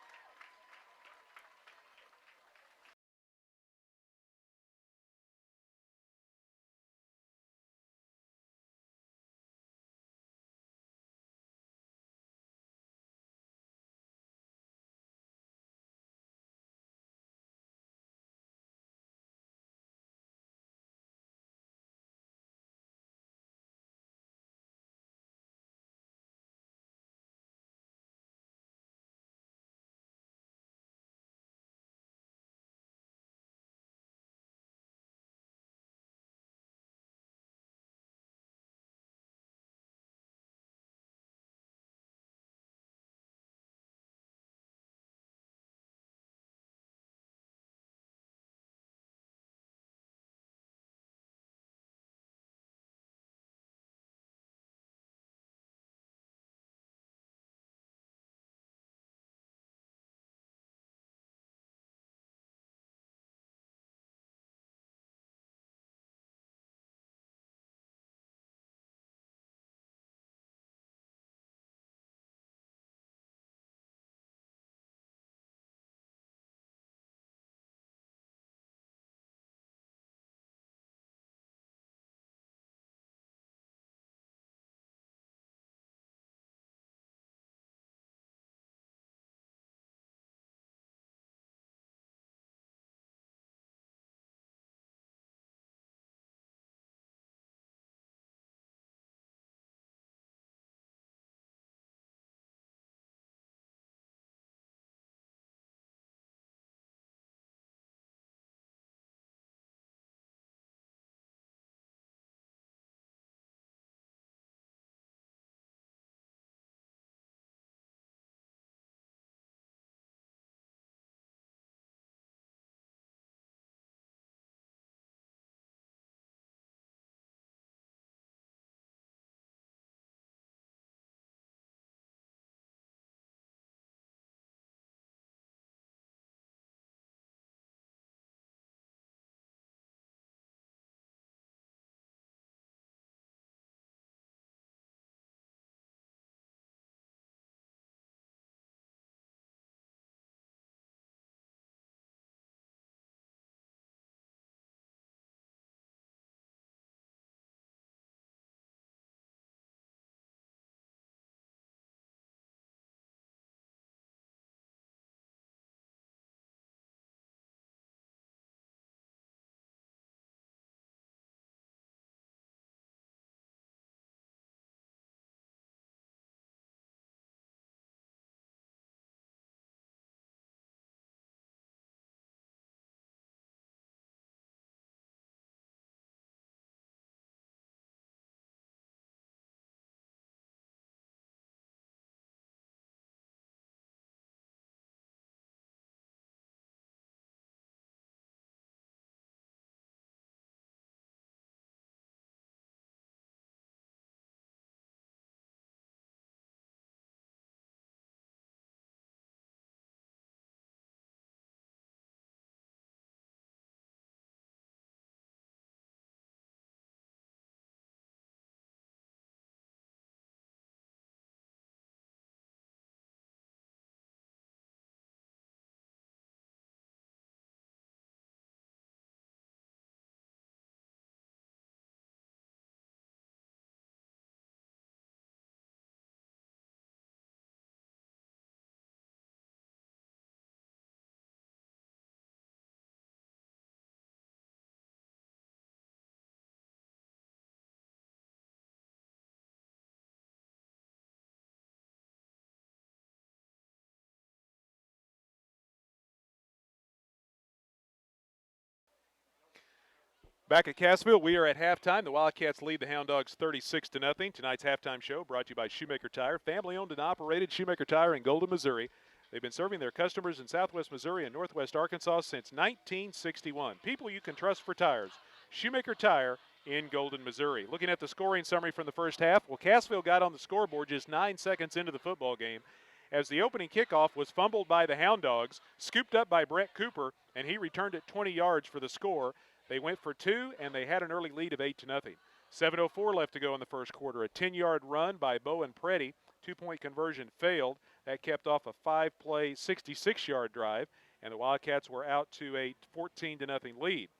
Back at Cassville, we are at halftime. The Wildcats lead the Hound Dogs 36-0. Tonight's halftime show brought to you by Shoemaker Tire, family-owned and operated Shoemaker Tire in Golden, Missouri. They've been serving their customers in southwest Missouri and northwest Arkansas since 1961. People you can trust for tires. Shoemaker Tire in Golden, Missouri. Looking at the scoring summary from the first half, well, Cassville got on the scoreboard just 9 seconds into the football game as the opening kickoff was fumbled by the Hound Dogs, scooped up by Brett Cooper, and he returned it 20 yards for the score. They went for 2, and they had an early lead of 8-0. 7:04 left to go in the first quarter. A 10-yard run by Bowen Preddy. 2-point conversion failed. That kept off a 5-play, 66-yard drive, and the Wildcats were out to a 14-0 lead.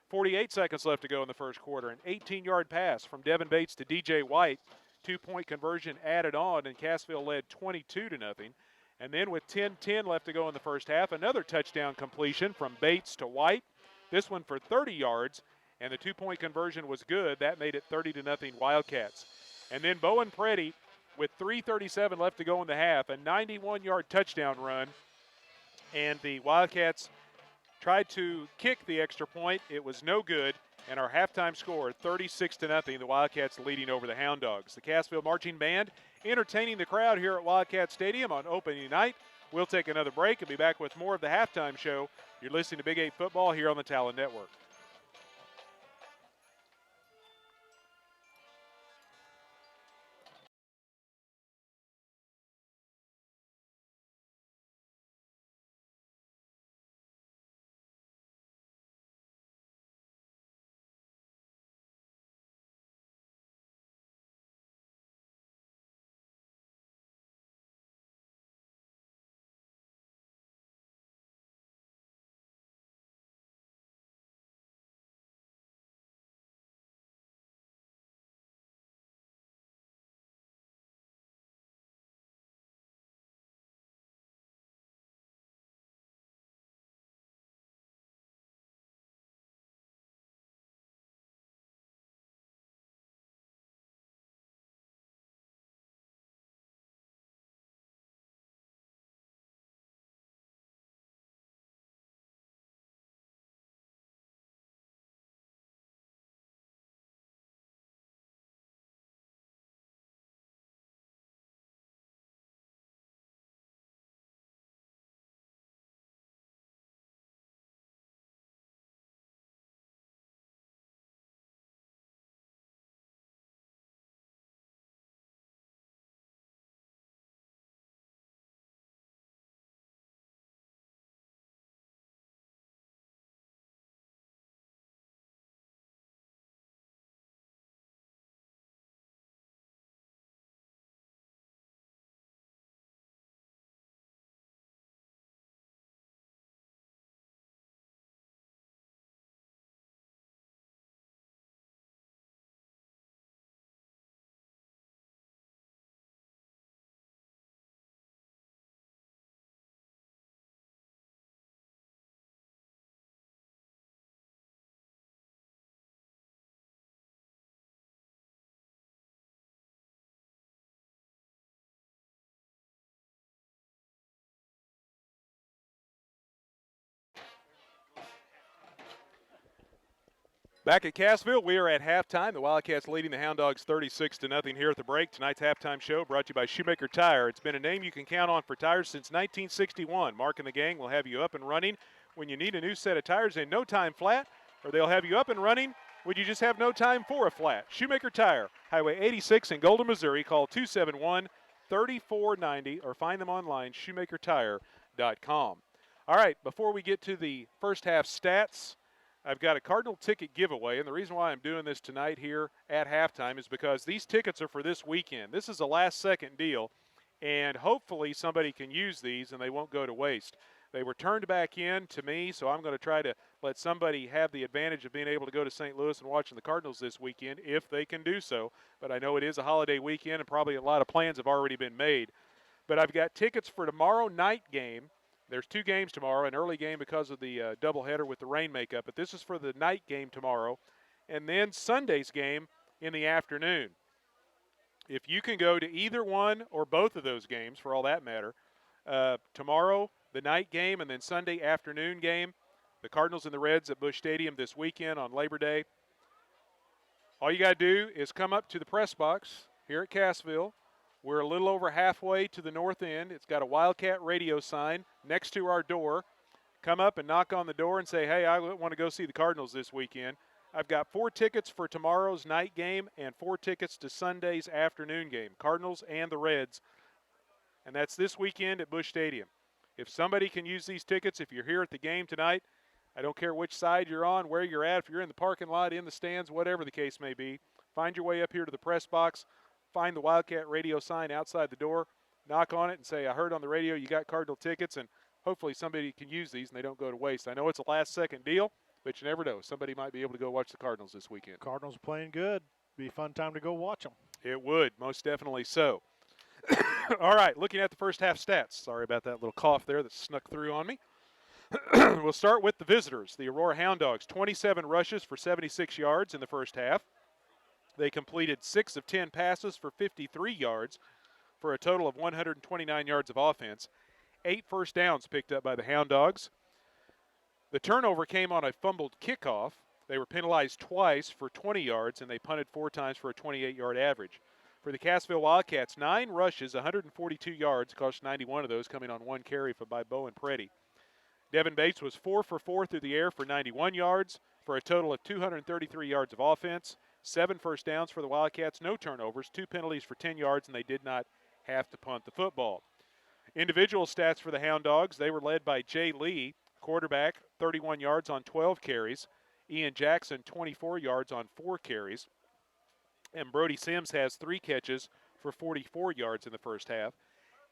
48 seconds left to go in the first quarter. An 18-yard pass from Devin Bates to DJ White. 2-point conversion added on, and Cassville led 22-0. And then with 10:10 left to go in the first half, another touchdown completion from Bates to White. This one for 30 yards, and the 2-point conversion was good. That made it 30-0 Wildcats. And then Bowen Preddy, with 3:37 left to go in the half, a 91-yard touchdown run, and the Wildcats tried to kick the extra point. It was no good, and our halftime score, 36-0, the Wildcats leading over the Hound Dogs. The Cassville Marching Band entertaining the crowd here at Wildcat Stadium on opening night. We'll take another break and be back with more of the halftime show. You're listening to Big 8 Football here on the Talon Network. Back at Cassville, we are at halftime. The Wildcats leading the Hound Dogs 36-0 here at the break. Tonight's halftime show brought to you by Shoemaker Tire. It's been a name you can count on for tires since 1961. Mark and the gang will have you up and running when you need a new set of tires in no time flat, or they'll have you up and running when you just have no time for a flat. Shoemaker Tire, Highway 86 in Golden, Missouri. Call 271-3490 or find them online, shoemakertire.com. All right, before we get to the first half stats, I've got a Cardinal ticket giveaway, and the reason why I'm doing this tonight here at halftime is because these tickets are for this weekend. This is a last-second deal, and hopefully somebody can use these and they won't go to waste. They were turned back in to me, so I'm going to try to let somebody have the advantage of being able to go to St. Louis and watching the Cardinals this weekend if they can do so. But I know it is a holiday weekend, and probably a lot of plans have already been made. But I've got tickets for tomorrow night game. There's 2 games tomorrow, an early game because of the doubleheader with the rain makeup, but this is for the night game tomorrow, and then Sunday's game in the afternoon. If you can go to either one or both of those games, for all that matter, tomorrow, the night game, and then Sunday afternoon game, the Cardinals and the Reds at Busch Stadium this weekend on Labor Day, All you got to do is come up to the press box here at Cassville. We're a little over halfway to the north end. It's got a Wildcat radio sign next to our door. Come up and knock on the door and say, hey, I want to go see the Cardinals this weekend. I've got 4 tickets for tomorrow's night game and 4 tickets to Sunday's afternoon game, Cardinals and the Reds. And that's this weekend at Busch Stadium. If somebody can use these tickets, if you're here at the game tonight, I don't care which side you're on, where you're at, if you're in the parking lot, in the stands, whatever the case may be, find your way up here to the press box, find the Wildcat radio sign outside the door, knock on it and say, I heard on the radio you got Cardinal tickets, and hopefully somebody can use these and they don't go to waste. I know it's a last-second deal, but you never know. Somebody might be able to go watch the Cardinals this weekend. Cardinals playing good. Be a fun time to go watch them. It would, most definitely so. All right, looking at the first half stats. Sorry about that little cough there that snuck through on me. We'll start with the visitors. The Aurora Hound Dogs, 27 rushes for 76 yards in the first half. They completed 6 of 10 passes for 53 yards for a total of 129 yards of offense. 8 first downs picked up by the Hound Dogs. The turnover came on a fumbled kickoff. They were penalized twice for 20 yards, and they punted 4 times for a 28-yard average. For the Cassville Wildcats, 9 rushes, 142 yards, cost 91 of those coming on 1 carry by Bowen Preddy. Devin Bates was 4 for 4 through the air for 91 yards for a total of 233 yards of offense. 7 first downs for the Wildcats, no turnovers, 2 penalties for 10 yards, and they did not have to punt the football. Individual stats for the Hound Dogs, they were led by Jay Lee, quarterback, 31 yards on 12 carries. Ian Jackson, 24 yards on 4 carries. And Brody Sims has 3 catches for 44 yards in the first half.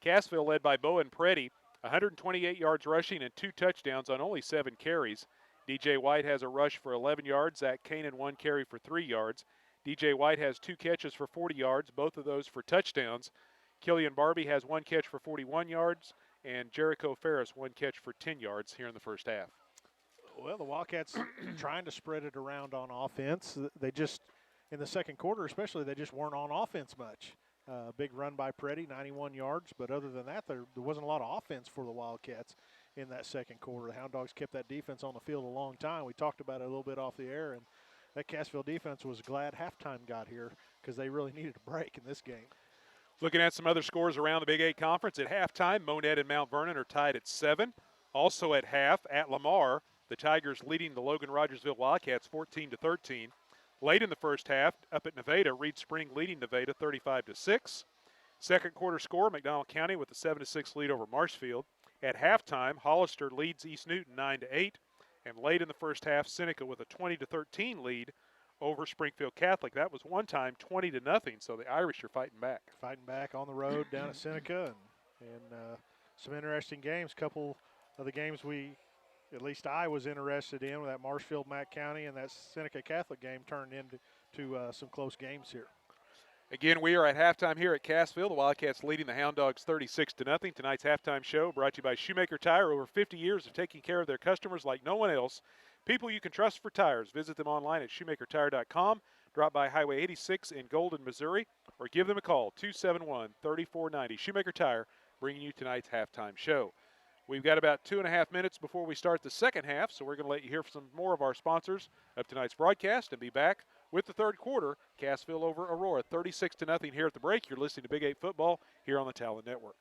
Cassville led by Bowen Preddy, 128 yards rushing and 2 touchdowns on only 7 carries. DJ White has a rush for 11 yards. Zach Kanan 1 carry for 3 yards. DJ White has 2 catches for 40 yards, both of those for touchdowns. Killian Barbie has 1 catch for 41 yards, and Jericho Ferris 1 catch for 10 yards here in the first half. Well, the Wildcats trying to spread it around on offense. They just, in the second quarter especially, they just weren't on offense much. Big run by Preddy, 91 yards, but other than that, there wasn't a lot of offense for the Wildcats in that second quarter. The Hound Dogs kept that defense on the field a long time. We talked about it a little bit off the air, and that Cassville defense was glad halftime got here because they really needed a break in this game. Looking at some other scores around the Big 8 Conference, at halftime, Monette and Mount Vernon are tied at 7. Also at half, at Lamar, the Tigers leading the Logan Rogersville Wildcats 14-13. Late in the first half, up at Nevada, Reed Spring leading Nevada 35-6. Second quarter score, McDonald County with a 7-6 lead over Marshfield. At halftime, Hollister leads East Newton 9-8. And late in the first half, Seneca with a 20-13 lead over Springfield Catholic. That was one time 20-0, so the Irish are fighting back. Fighting back on the road down at Seneca, and some interesting games. Couple of the games at least I was interested in, that Marshfield-Mack County and that Seneca Catholic game turned into some close games here. Again, we are at halftime here at Cassville. The Wildcats leading the Hound Dogs 36-0. Tonight's halftime show brought to you by Shoemaker Tire. Over 50 years of taking care of their customers like no one else. People you can trust for tires. Visit them online at shoemakertire.com. Drop by Highway 86 in Golden, Missouri, or give them a call, 271-3490. Shoemaker Tire, bringing you tonight's halftime show. We've got about 2.5 minutes before we start the second half, so we're going to let you hear some more of our sponsors of tonight's broadcast and be back with the third quarter. Cassville over Aurora, 36-0 here at the break. You're listening to Big 8 Football here on the Talent Network.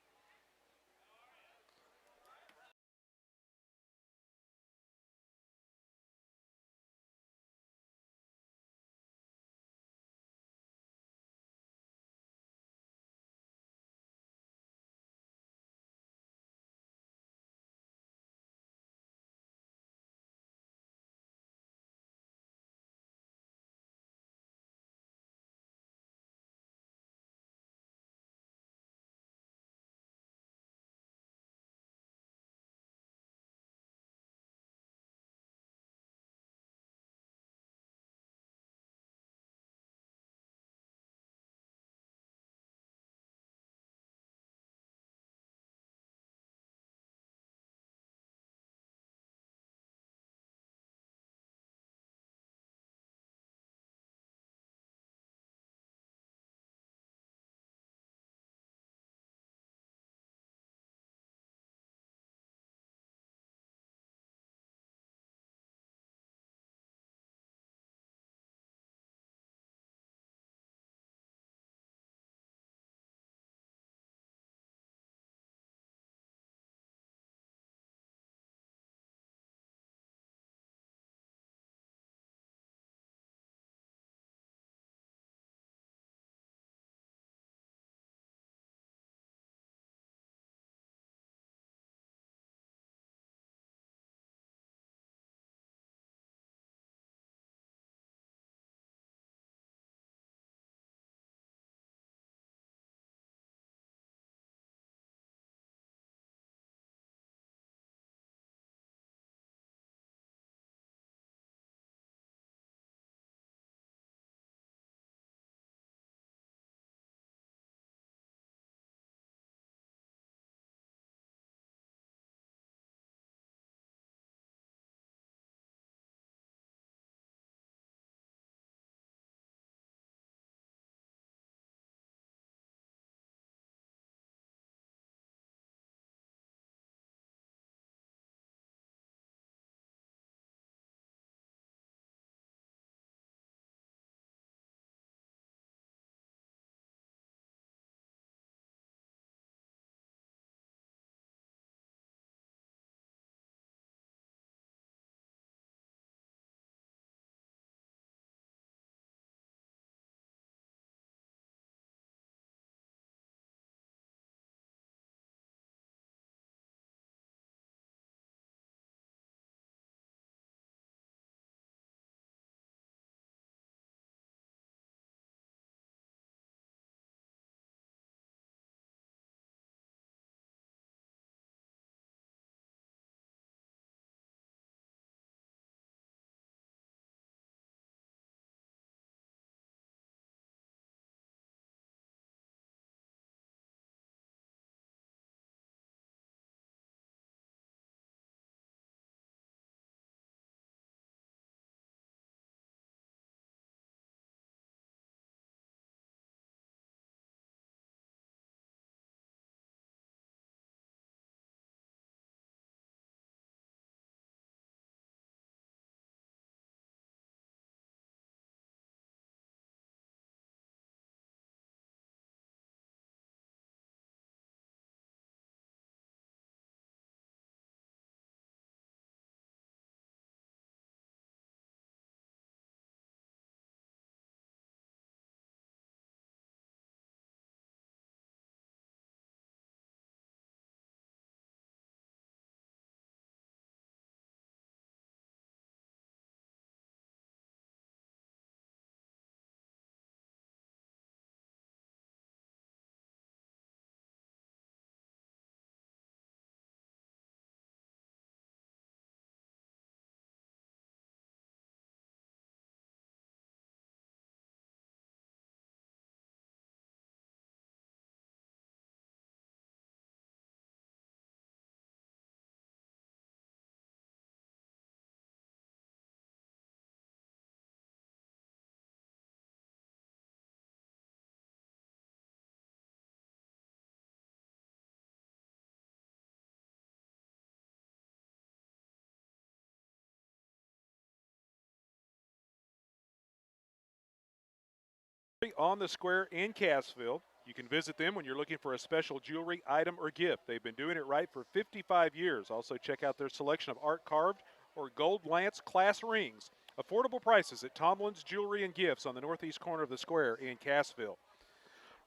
on the Square in Cassville. You can visit them when you're looking for a special jewelry item or gift. They've been doing it right for 55 years. Also check out their selection of art carved or gold lance class rings. Affordable prices at Tomlin's Jewelry and Gifts on the northeast corner of the Square in Cassville.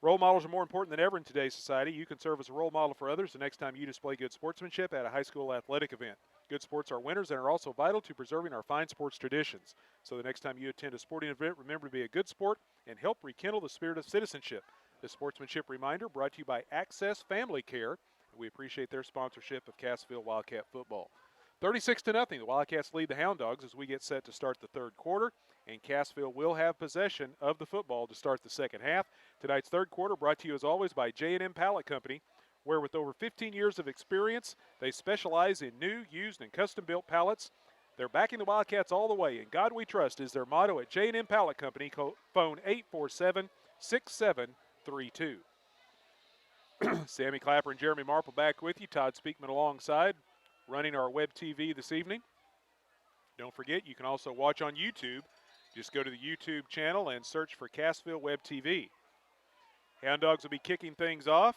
Role models are more important than ever in today's society. You can serve as a role model for others the next time you display good sportsmanship at a high school athletic event. Good sports are winners and are also vital to preserving our fine sports traditions. So the next time you attend a sporting event, remember to be a good sport and help rekindle the spirit of citizenship. This sportsmanship reminder brought to you by Access Family Care. We appreciate their sponsorship of Cassville Wildcat football. 36-0, the Wildcats lead the Hound Dogs as we get set to start the third quarter, and Cassville will have possession of the football to start the second half. Tonight's third quarter brought to you as always by J&M Pallet Company, where with over 15 years of experience, they specialize in new, used, and custom-built pallets. They're backing the Wildcats all the way, and God we trust is their motto at J&M Pallet Company. Phone 847-6732. Sammy Clapper and Jeremy Marple back with you. Todd Speakman alongside, running our web TV this evening. Don't forget, you can also watch on YouTube. Just go to the YouTube channel and search for Cassville Web TV. Hound Dogs will be kicking things off.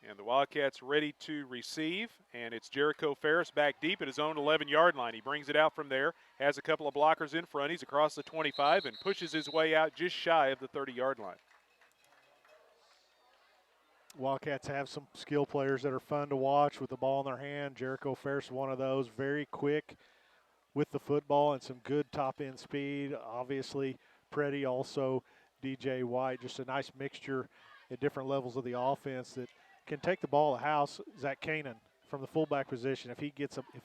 And the Wildcats ready to receive. And it's Jericho Ferris back deep at his own 11-yard line. He brings it out from there, has a couple of blockers in front. He's across the 25 and pushes his way out just shy of the 30-yard line. Wildcats have some skill players that are fun to watch with the ball in their hand. Jericho Ferris is one of those, very quick with the football and some good top-end speed. Obviously, Preddy, also DJ White, just a nice mixture at different levels of the offense that can take the ball to house. Zach Kanan from the fullback position, if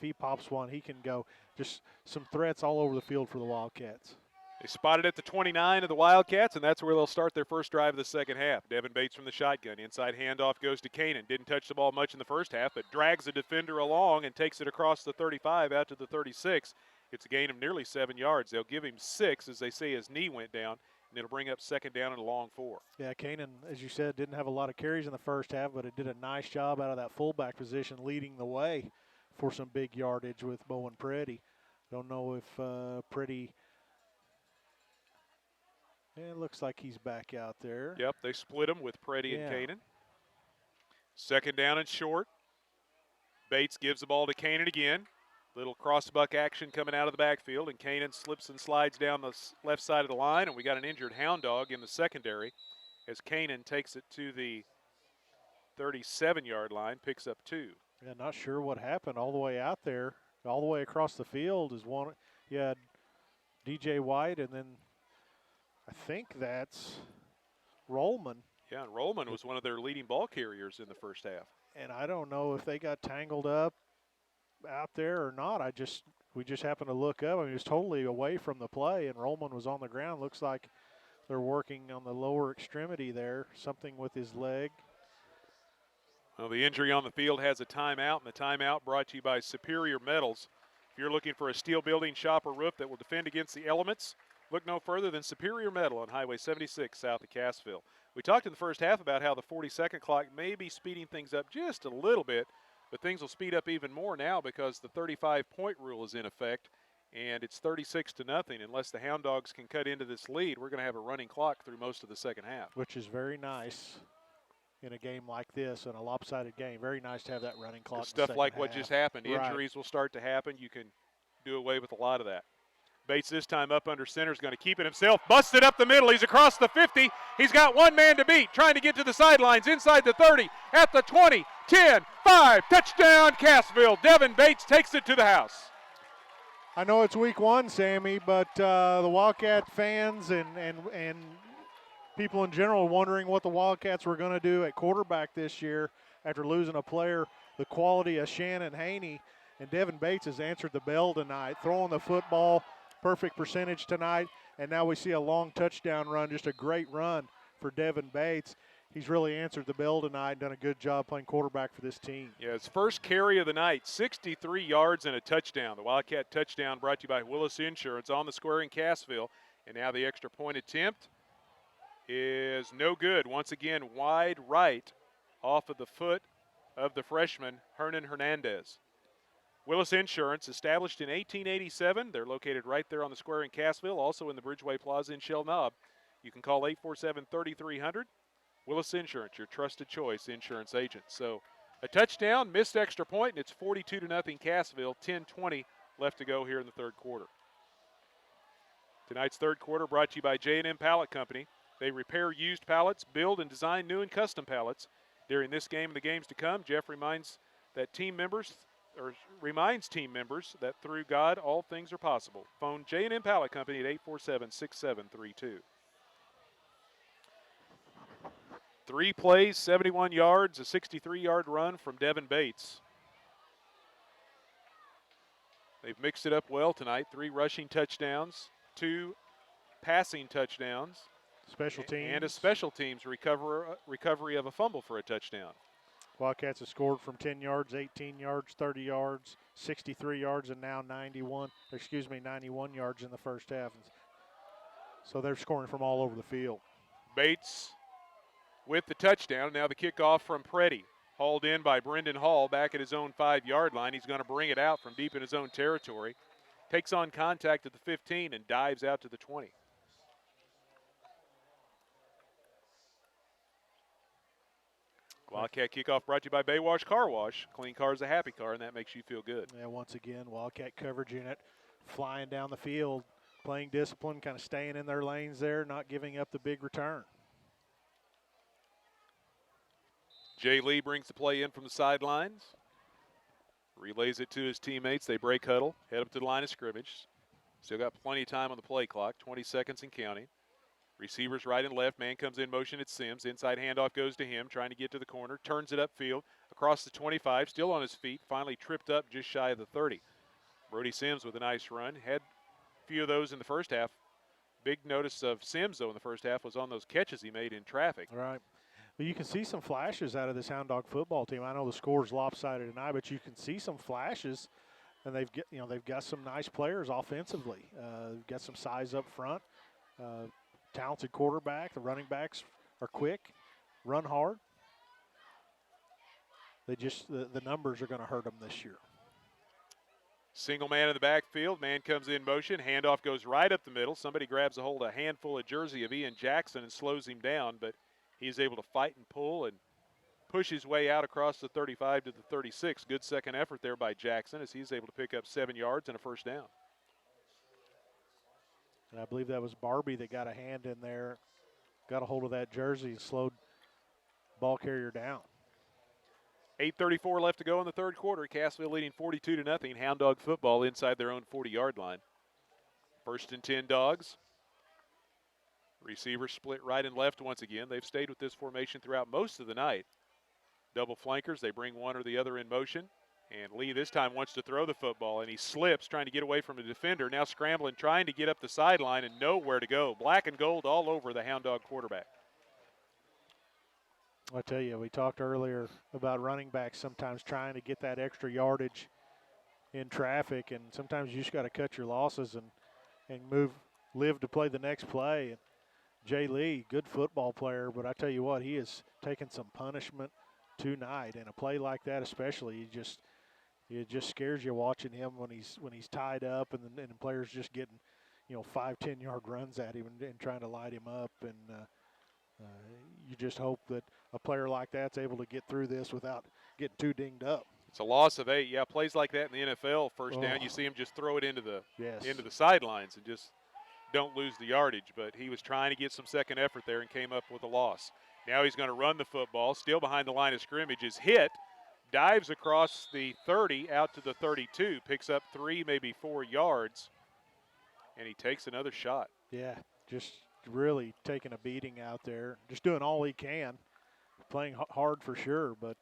he pops one, he can go. Just some threats all over the field for the Wildcats. They spotted at the 29 of the Wildcats, and that's where they'll start their first drive of the second half. Devin Bates from the shotgun. Inside handoff goes to Kanan. Didn't touch the ball much in the first half, but drags the defender along and takes it across the 35 out to the 36. It's a gain of nearly 7 yards. They'll give him 6, as they say his knee went down, and it'll bring up second down and a long 4. Yeah, Kanan, as you said, didn't have a lot of carries in the first half, but it did a nice job out of that fullback position leading the way for some big yardage with Bowen Preddy. Don't know if Preddy... Yeah, it looks like he's back out there. Yep, they split him with Preddy and Kanan. Second down and short. Bates gives the ball to Kanan again. Little crossbuck action coming out of the backfield, and Kanan slips and slides down the left side of the line, and we got an injured Hound Dog in the secondary as Kanan takes it to the 37-yard line, picks up 2. Yeah, not sure what happened all the way out there. All the way across the field is one. You had DJ White, and then I think that's Rollman. Yeah, and Rollman was one of their leading ball carriers in the first half. And I don't know if they got tangled up out there or not. We just happened to look up. I mean, he was totally away from the play, and Rollman was on the ground. Looks like they're working on the lower extremity there, something with his leg. Well, the injury on the field has a timeout, and the timeout brought to you by Superior Metals. If you're looking for a steel building, shop, or roof that will defend against the elements, look no further than Superior Metal on Highway 76 south of Cassville. We talked in the first half about how the 40-second clock may be speeding things up just a little bit, but things will speed up even more now because the 35-point rule is in effect, and it's 36-0. Unless the Hound Dogs can cut into this lead, we're going to have a running clock through most of the second half. Which is very nice in a game like this, in a lopsided game. Very nice to have that running clock. Stuff like what just happened. Injuries will start to happen. You can do away with a lot of that. Bates this time up under center is going to keep it himself. Busted up the middle. He's across the 50. He's got one man to beat, trying to get to the sidelines inside the 30, at the 20, 10, 5. Touchdown, Cassville. Devin Bates takes it to the house. I know it's week 1, Sammy, but the Wildcat fans and people in general are wondering what the Wildcats were going to do at quarterback this year after losing a player the quality of Shannon Haney. And Devin Bates has answered the bell tonight, throwing the football. Perfect percentage tonight, and now we see a long touchdown run, just a great run for Devin Bates. He's really answered the bell tonight and done a good job playing quarterback for this team. Yeah, his first carry of the night, 63 yards and a touchdown. The Wildcat touchdown brought to you by Willis Insurance on the Square in Cassville. And now the extra point attempt is no good. Once again, wide right off of the foot of the freshman, Hernan Hernandez. Willis Insurance, established in 1887. They're located right there on the Square in Cassville, also in the Bridgeway Plaza in Shell Knob. you can call 847-3300. Willis Insurance, your trusted choice insurance agent. So a touchdown, missed extra point, and it's 42-0 Cassville. 10:20 left to go here in the third quarter. Tonight's third quarter brought to you by J&M Pallet Company. They repair used pallets, build and design new and custom pallets. During this game and the games to come, Jeff reminds team members that through God all things are possible. Phone J&M Pallet Company at 847-6732. 3 plays, 71 yards, a 63-yard run from Devin Bates. They've mixed it up well tonight. 3 rushing touchdowns, 2 passing touchdowns. Special teams. And a special teams recovery of a fumble for a touchdown. Wildcats have scored from 10 yards, 18 yards, 30 yards, 63 yards, and now 91 yards in the first half. So they're scoring from all over the field. Bates with the touchdown. Now the kickoff from Preddy. Hauled in by Brendan Hall back at his own 5-yard line. He's going to bring it out from deep in his own territory. Takes on contact at the 15 and dives out to the 20. Wildcat kickoff brought to you by Baywash Car Wash. Clean car is a happy car, and that makes you feel good. Yeah, once again, Wildcat coverage unit flying down the field, playing discipline, kind of staying in their lanes there, not giving up the big return. Jay Lee brings the play in from the sidelines. Relays it to his teammates. They break huddle, head up to the line of scrimmage. Still got plenty of time on the play clock, 20 seconds and counting. Receivers right and left. Man comes in motion at Sims. Inside handoff goes to him, trying to get to the corner. Turns it upfield, across the 25, still on his feet. Finally tripped up just shy of the 30. Brody Sims with a nice run. Had a few of those in the first half. Big notice of Sims, though, in the first half was on those catches he made in traffic. Right. Well, you can see some flashes out of this Hound Dog football team. I know the score's lopsided tonight, but you can see some flashes, and they've got some nice players offensively. They've got some size up front. Talented quarterback. The running backs are quick, run hard. The numbers are going to hurt them this year. Single man in the backfield. Man comes in motion. Handoff goes right up the middle. Somebody grabs a hold of a handful of jersey of Ian Jackson and slows him down, but he's able to fight and pull and push his way out across the 35 to the 36. Good second effort there by Jackson as he's able to pick up 7 yards and a first down. And I believe that was Barbie that got a hand in there, got a hold of that jersey and slowed ball carrier down. 8:34 left to go in the third quarter. Cassville leading 42-0. Hound Dog football inside their own 40-yard line. 1st and 10 Dogs. Receivers split right and left once again. They've stayed with this formation throughout most of the night. Double flankers. They bring one or the other in motion. And Lee this time wants to throw the football, and he slips trying to get away from the defender. Now scrambling, trying to get up the sideline and nowhere to go. Black and gold all over the Hound Dog quarterback. I tell you, we talked earlier about running backs sometimes trying to get that extra yardage in traffic, and sometimes you just got to cut your losses and live to play the next play. And Jay Lee, good football player, but I tell you what, he has taken some punishment tonight. And a play like that especially, it just scares you watching him when he's tied up and the players just getting, 5-10 yard runs at him and trying to light him up. And you just hope that a player like that's able to get through this without getting too dinged up. It's a loss of 8. Yeah, plays like that in the NFL, first down, you see him just throw it into the sidelines and just don't lose the yardage. But he was trying to get some second effort there and came up with a loss. Now he's going to run the football, still behind the line of scrimmage, is hit, dives across the 30 out to the 32, picks up 3, maybe 4 yards, and he takes another shot. Yeah, just really taking a beating out there, just doing all he can, playing hard for sure, but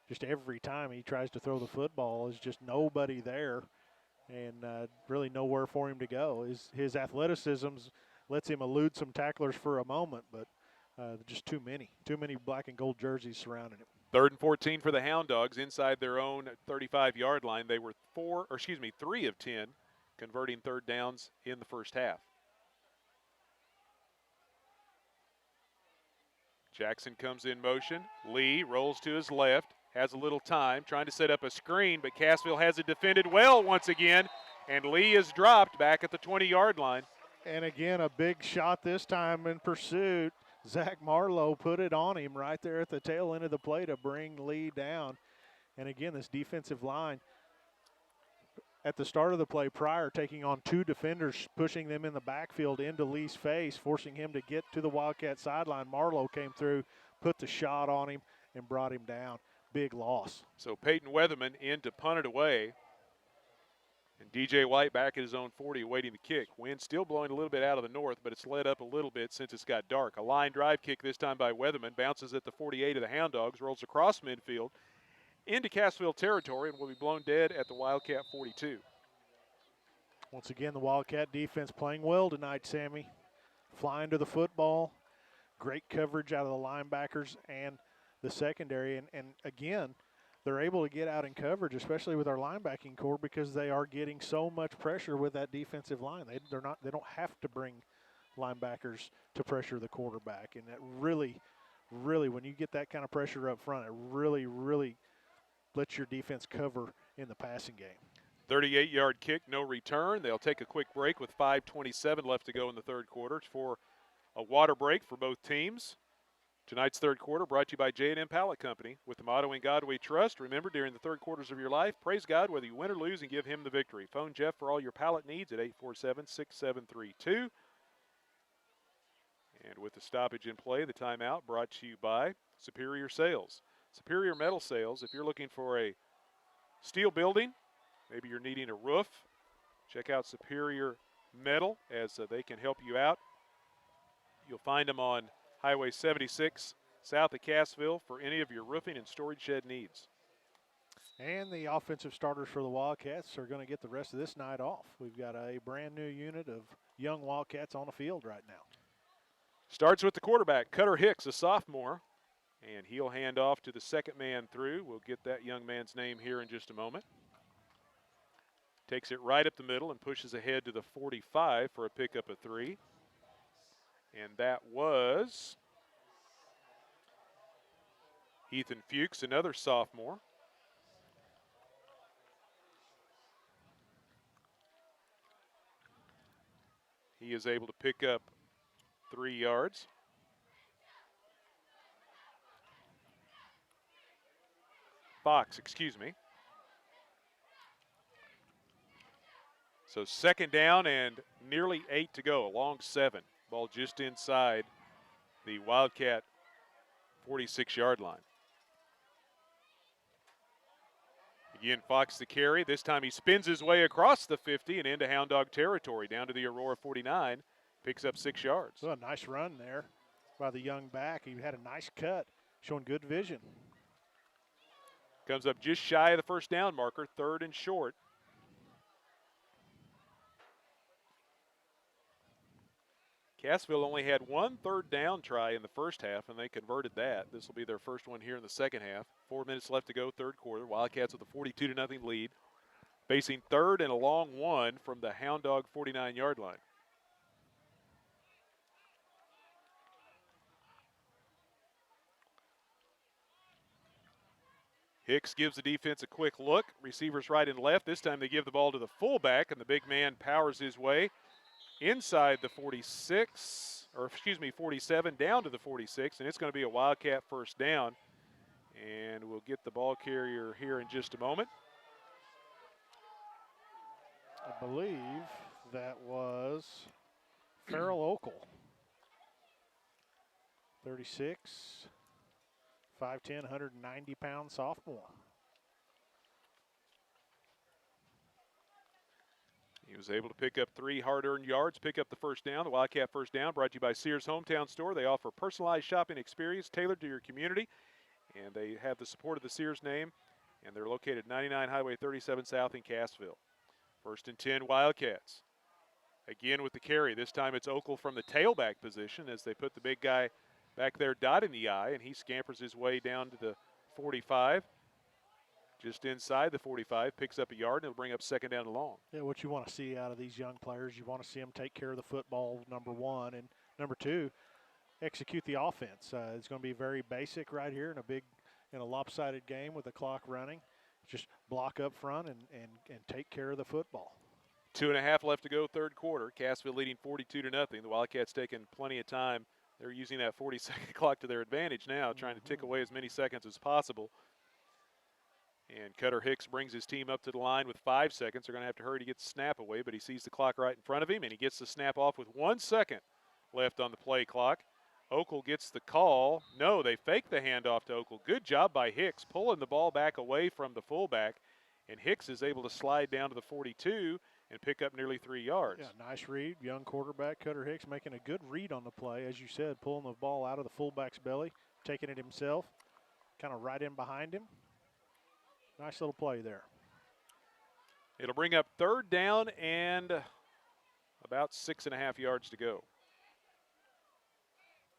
just every time he tries to throw the football is just nobody there and really nowhere for him to go. His athleticism lets him elude some tacklers for a moment, but just too many black and gold jerseys surrounding him. 3rd and 14 for the Hound Dogs inside their own 35-yard line. They were 3 of 10, converting third downs in the first half. Jackson comes in motion. Lee rolls to his left, has a little time, trying to set up a screen, but Cassville has it defended well once again, and Lee is dropped back at the 20-yard line. And again, a big shot this time in pursuit. Zach Marlowe put it on him right there at the tail end of the play to bring Lee down. And again, this defensive line at the start of the play prior taking on 2 defenders, pushing them in the backfield into Lee's face, forcing him to get to the Wildcat sideline. Marlowe came through, put the shot on him, and brought him down. Big loss. So Peyton Weatherman in to punt it away. And DJ White back at his own 40 awaiting the kick. Wind still blowing a little bit out of the north, but it's let up a little bit since it's got dark. A line drive kick this time by Weatherman. Bounces at the 48 of the Hound Dogs. Rolls across midfield into Cassville territory and will be blown dead at the Wildcat 42. Once again, the Wildcat defense playing well tonight, Sammy. Flying to the football. Great coverage out of the linebackers and the secondary. And again, they're able to get out in coverage, especially with our linebacking core, because they are getting so much pressure with that defensive line. They don't have to bring linebackers to pressure the quarterback. And that really, when you get that kind of pressure up front, it really lets your defense cover in the passing game. 38-yard kick, no return. They'll take a quick break with 5:27 left to go in the third quarter for a water break for both teams. Tonight's third quarter brought to you by J&M Pallet Company. With the motto, "In God We Trust," remember, during the third quarters of your life, praise God whether you win or lose and give him the victory. Phone Jeff for all your pallet needs at 847-6732. And with the stoppage in play, the timeout brought to you by Superior Sales. Superior Metal Sales, if you're looking for a steel building, maybe you're needing a roof, check out Superior Metal as they can help you out. You'll find them on Highway 76 south of Cassville for any of your roofing and storage shed needs. And the offensive starters for the Wildcats are going to get the rest of this night off. We've got a brand new unit of young Wildcats on the field right now. Starts with the quarterback, Cutter Hicks, a sophomore, and he'll hand off to the second man through. We'll get that young man's name here in just a moment. Takes it right up the middle and pushes ahead to the 45 for a pickup of 3. And that was Ethan Fuchs, another sophomore. He is able to pick up 3 yards. Fox, excuse me. So second down and nearly 8 to go, a long 7. Ball just inside the Wildcat 46-yard line. Again, Fox the carry. This time he spins his way across the 50 and into Hound Dog territory, down to the Aurora 49. Picks up 6 yards. Well, a nice run there by the young back. He had a nice cut, showing good vision. Comes up just shy of the first down marker, 3rd and short. Cassville only had 1 third down try in the first half, and they converted that. This will be their first one here in the second half. 4 minutes left to go, third quarter. Wildcats with a 42-0 lead, facing 3rd and a long 1 from the Hound Dog 49-yard line. Hicks gives the defense a quick look. Receivers right and left. This time they give the ball to the fullback, and the big man powers his way inside the 47, down to the 46, and it's going to be a Wildcat first down. And we'll get the ball carrier here in just a moment. I believe that was Farrell Okel. 36, 5'10", 190-pound sophomore. He was able to pick up 3 hard-earned yards, pick up the first down. The Wildcat first down brought to you by Sears Hometown Store. They offer personalized shopping experience tailored to your community, and they have the support of the Sears name, and they're located 99 Highway 37 South in Cassville. 1st and 10 Wildcats. Again with the carry. This time it's Okel from the tailback position as they put the big guy back there dotting the I, and he scampers his way down to the 45. Just inside the 45, picks up a yard, and it'll bring up second down and long. Yeah, what you want to see out of these young players, you want to see them take care of the football, number one, and number two, execute the offense. It's going to be very basic right here in a lopsided game with the clock running. Just block up front and take care of the football. 2.5 left to go, third quarter. Cassville leading 42-0. The Wildcats taking plenty of time. They're using that 40-second clock to their advantage now, trying to tick away as many seconds as possible. And Cutter Hicks brings his team up to the line with 5 seconds. They're going to have to hurry to get the snap away, but he sees the clock right in front of him, and he gets the snap off with 1 second left on the play clock. Okel gets the call. No, they fake the handoff to Okel. Good job by Hicks, pulling the ball back away from the fullback, and Hicks is able to slide down to the 42 and pick up nearly 3 yards. Yeah, nice read. Young quarterback Cutter Hicks making a good read on the play, as you said, pulling the ball out of the fullback's belly, taking it himself, kind of right in behind him. Nice little play there. It'll bring up third down and about 6.5 yards to go.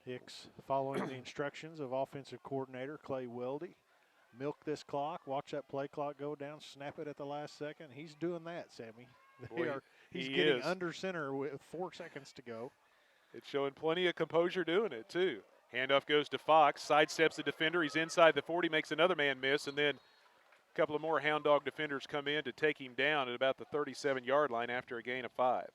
Hicks following the instructions of offensive coordinator Clay Weldy. Milk this clock, watch that play clock go down, snap it at the last second. He's doing that, Sammy. He's getting under center with 4 seconds to go. It's showing plenty of composure doing it, too. Handoff goes to Fox, sidesteps the defender. He's inside the 40, makes another man miss, and then a couple of more Hound Dog defenders come in to take him down at about the 37-yard line after a gain of 5.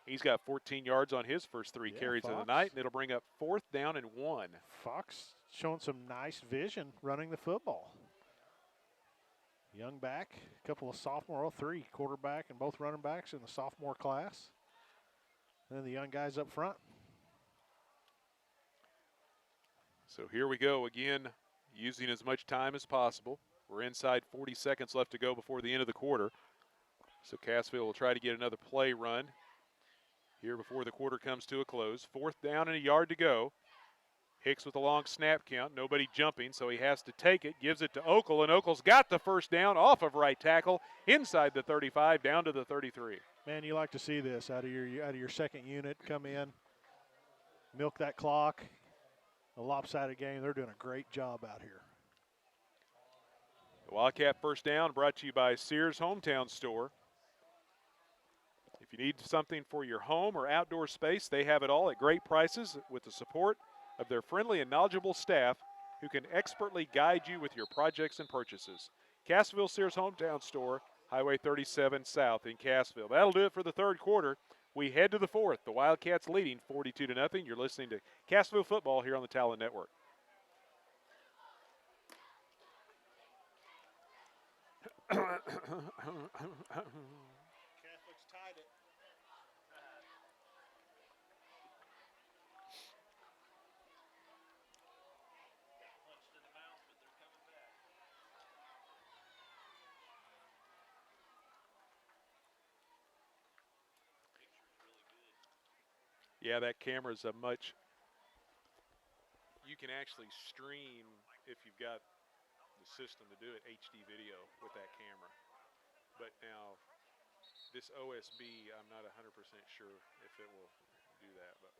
He's got 14 yards on his first 3 carries of the night, and it'll bring up 4th down and 1. Fox showing some nice vision running the football. Young back, a couple of sophomore, 3 quarterback and both running backs in the sophomore class. And then the young guys up front. So here we go again, using as much time as possible. We're inside 40 seconds left to go before the end of the quarter. So Cassville will try to get another play run here before the quarter comes to a close. 4th down and a yard to go. Hicks with a long snap count, nobody jumping, so he has to take it, gives it to Okel, and Okel's got the first down off of right tackle, inside the 35, down to the 33. Man, you like to see this out of your second unit come in, milk that clock. A lopsided game. They're doing a great job out here. The Wildcat first down brought to you by Sears Hometown Store. If you need something for your home or outdoor space, they have it all at great prices with the support of their friendly and knowledgeable staff who can expertly guide you with your projects and purchases. Cassville Sears Hometown Store, Highway 37 South in Cassville. That'll do it for the third quarter. We head to the fourth. The Wildcats leading 42-0. You're listening to Cassville football here on the Talon Network. Catholics tied it. Yeah, that camera's a much, you can actually stream, if you've got the system to do it, HD video with that camera. But now, this OSB, I'm not 100% sure if it will do that. But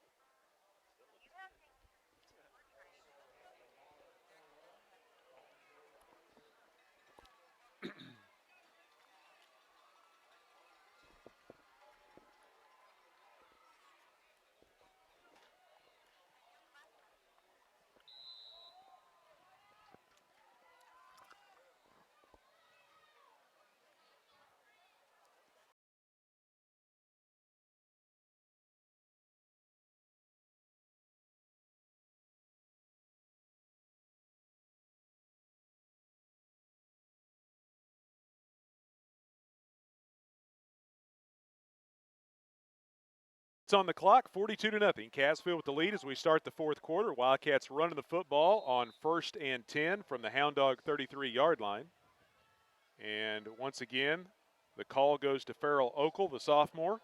it's on the clock, 42-0. Cassville with the lead as we start the fourth quarter. Wildcats running the football on 1st and 10 from the Hound Dog 33-yard line. And once again, the call goes to Farrell Okel, the sophomore.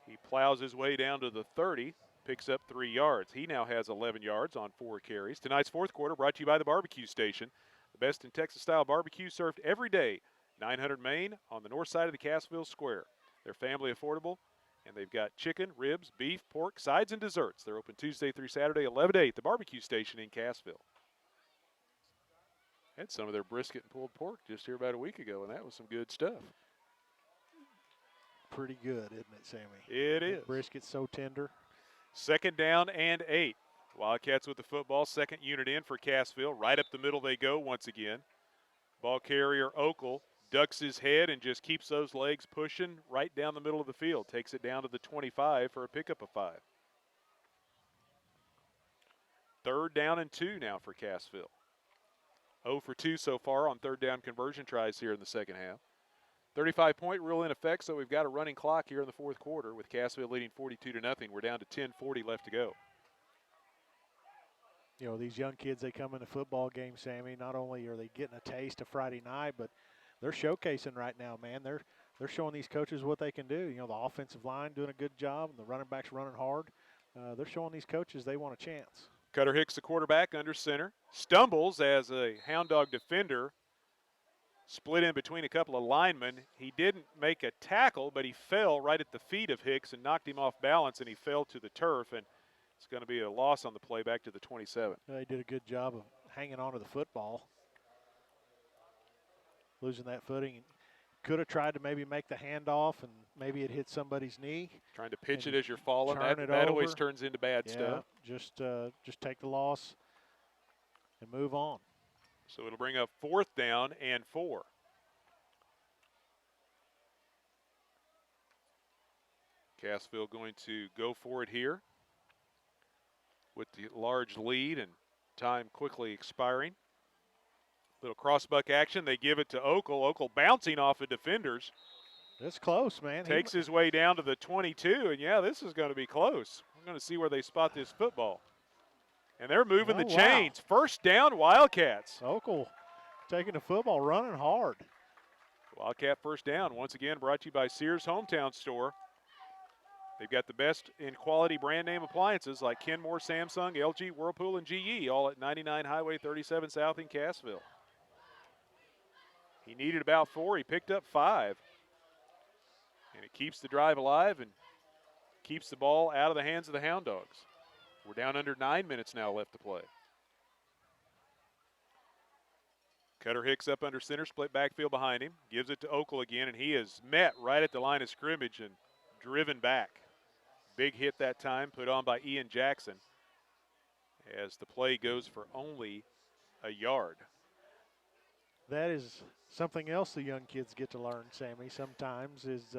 He plows his way down to the 30, picks up 3 yards. He now has 11 yards on 4 carries. Tonight's fourth quarter brought to you by the Barbecue Station. The best in Texas-style barbecue served every day. 900 Main on the north side of the Cassville Square. They're family affordable, and they've got chicken, ribs, beef, pork, sides, and desserts. They're open Tuesday through Saturday, 11 to 8, the Barbecue Station in Cassville. Had some of their brisket and pulled pork just here about a week ago, and that was some good stuff. Pretty good, isn't it, Sammy? It is. Brisket's so tender. 2nd down and 8. Wildcats with the football, second unit in for Cassville. Right up the middle they go once again. Ball carrier Okel ducks his head and just keeps those legs pushing right down the middle of the field. Takes it down to the 25 for a pickup of 5. 3rd down and 2 now for Cassville. 0 for 2 so far on 3rd down conversion tries here in the second half. 35-point rule in effect, so we've got a running clock here in the 4th quarter with Cassville leading 42-0. We're down to 10:40 left to go. You know, these young kids, they come in the football game, Sammy, not only are they getting a taste of Friday night, but they're showcasing right now, man. They're showing these coaches what they can do. You know, the offensive line doing a good job, and the running backs running hard. They're showing these coaches they want a chance. Cutter Hicks, the quarterback, under center. Stumbles as a Hound Dog defender split in between a couple of linemen. He didn't make a tackle, but he fell right at the feet of Hicks and knocked him off balance, and he fell to the turf. And it's going to be a loss on the play back to the 27. They did a good job of hanging on to the football. Losing that footing. Could have tried to maybe make the handoff, and maybe it hit somebody's knee. Trying to pitch it as you're falling. That always turns into bad stuff. Just take the loss and move on. So it'll bring up 4th down and 4. Cassville going to go for it here with the large lead and time quickly expiring. Little crossbuck action. They give it to Okel. Okel bouncing off of defenders. It's close, man. Takes his way down to the 22, and yeah, this is going to be close. We're going to see where they spot this football. And they're moving the chains. 1st down, Wildcats. Okel taking the football, running hard. Wildcat 1st down, once again brought to you by Sears Hometown Store. They've got the best in quality brand name appliances like Kenmore, Samsung, LG, Whirlpool, and GE, all at 99 Highway 37 South in Cassville. He needed about 4. He picked up 5. And it keeps the drive alive and keeps the ball out of the hands of the Hound Dogs. We're down under 9 minutes now left to play. Cutter Hicks up under center, split backfield behind him. Gives it to Okel again, and he is met right at the line of scrimmage and driven back. Big hit that time, put on by Ian Jackson, as the play goes for only a yard. That is something else the young kids get to learn, Sammy, sometimes is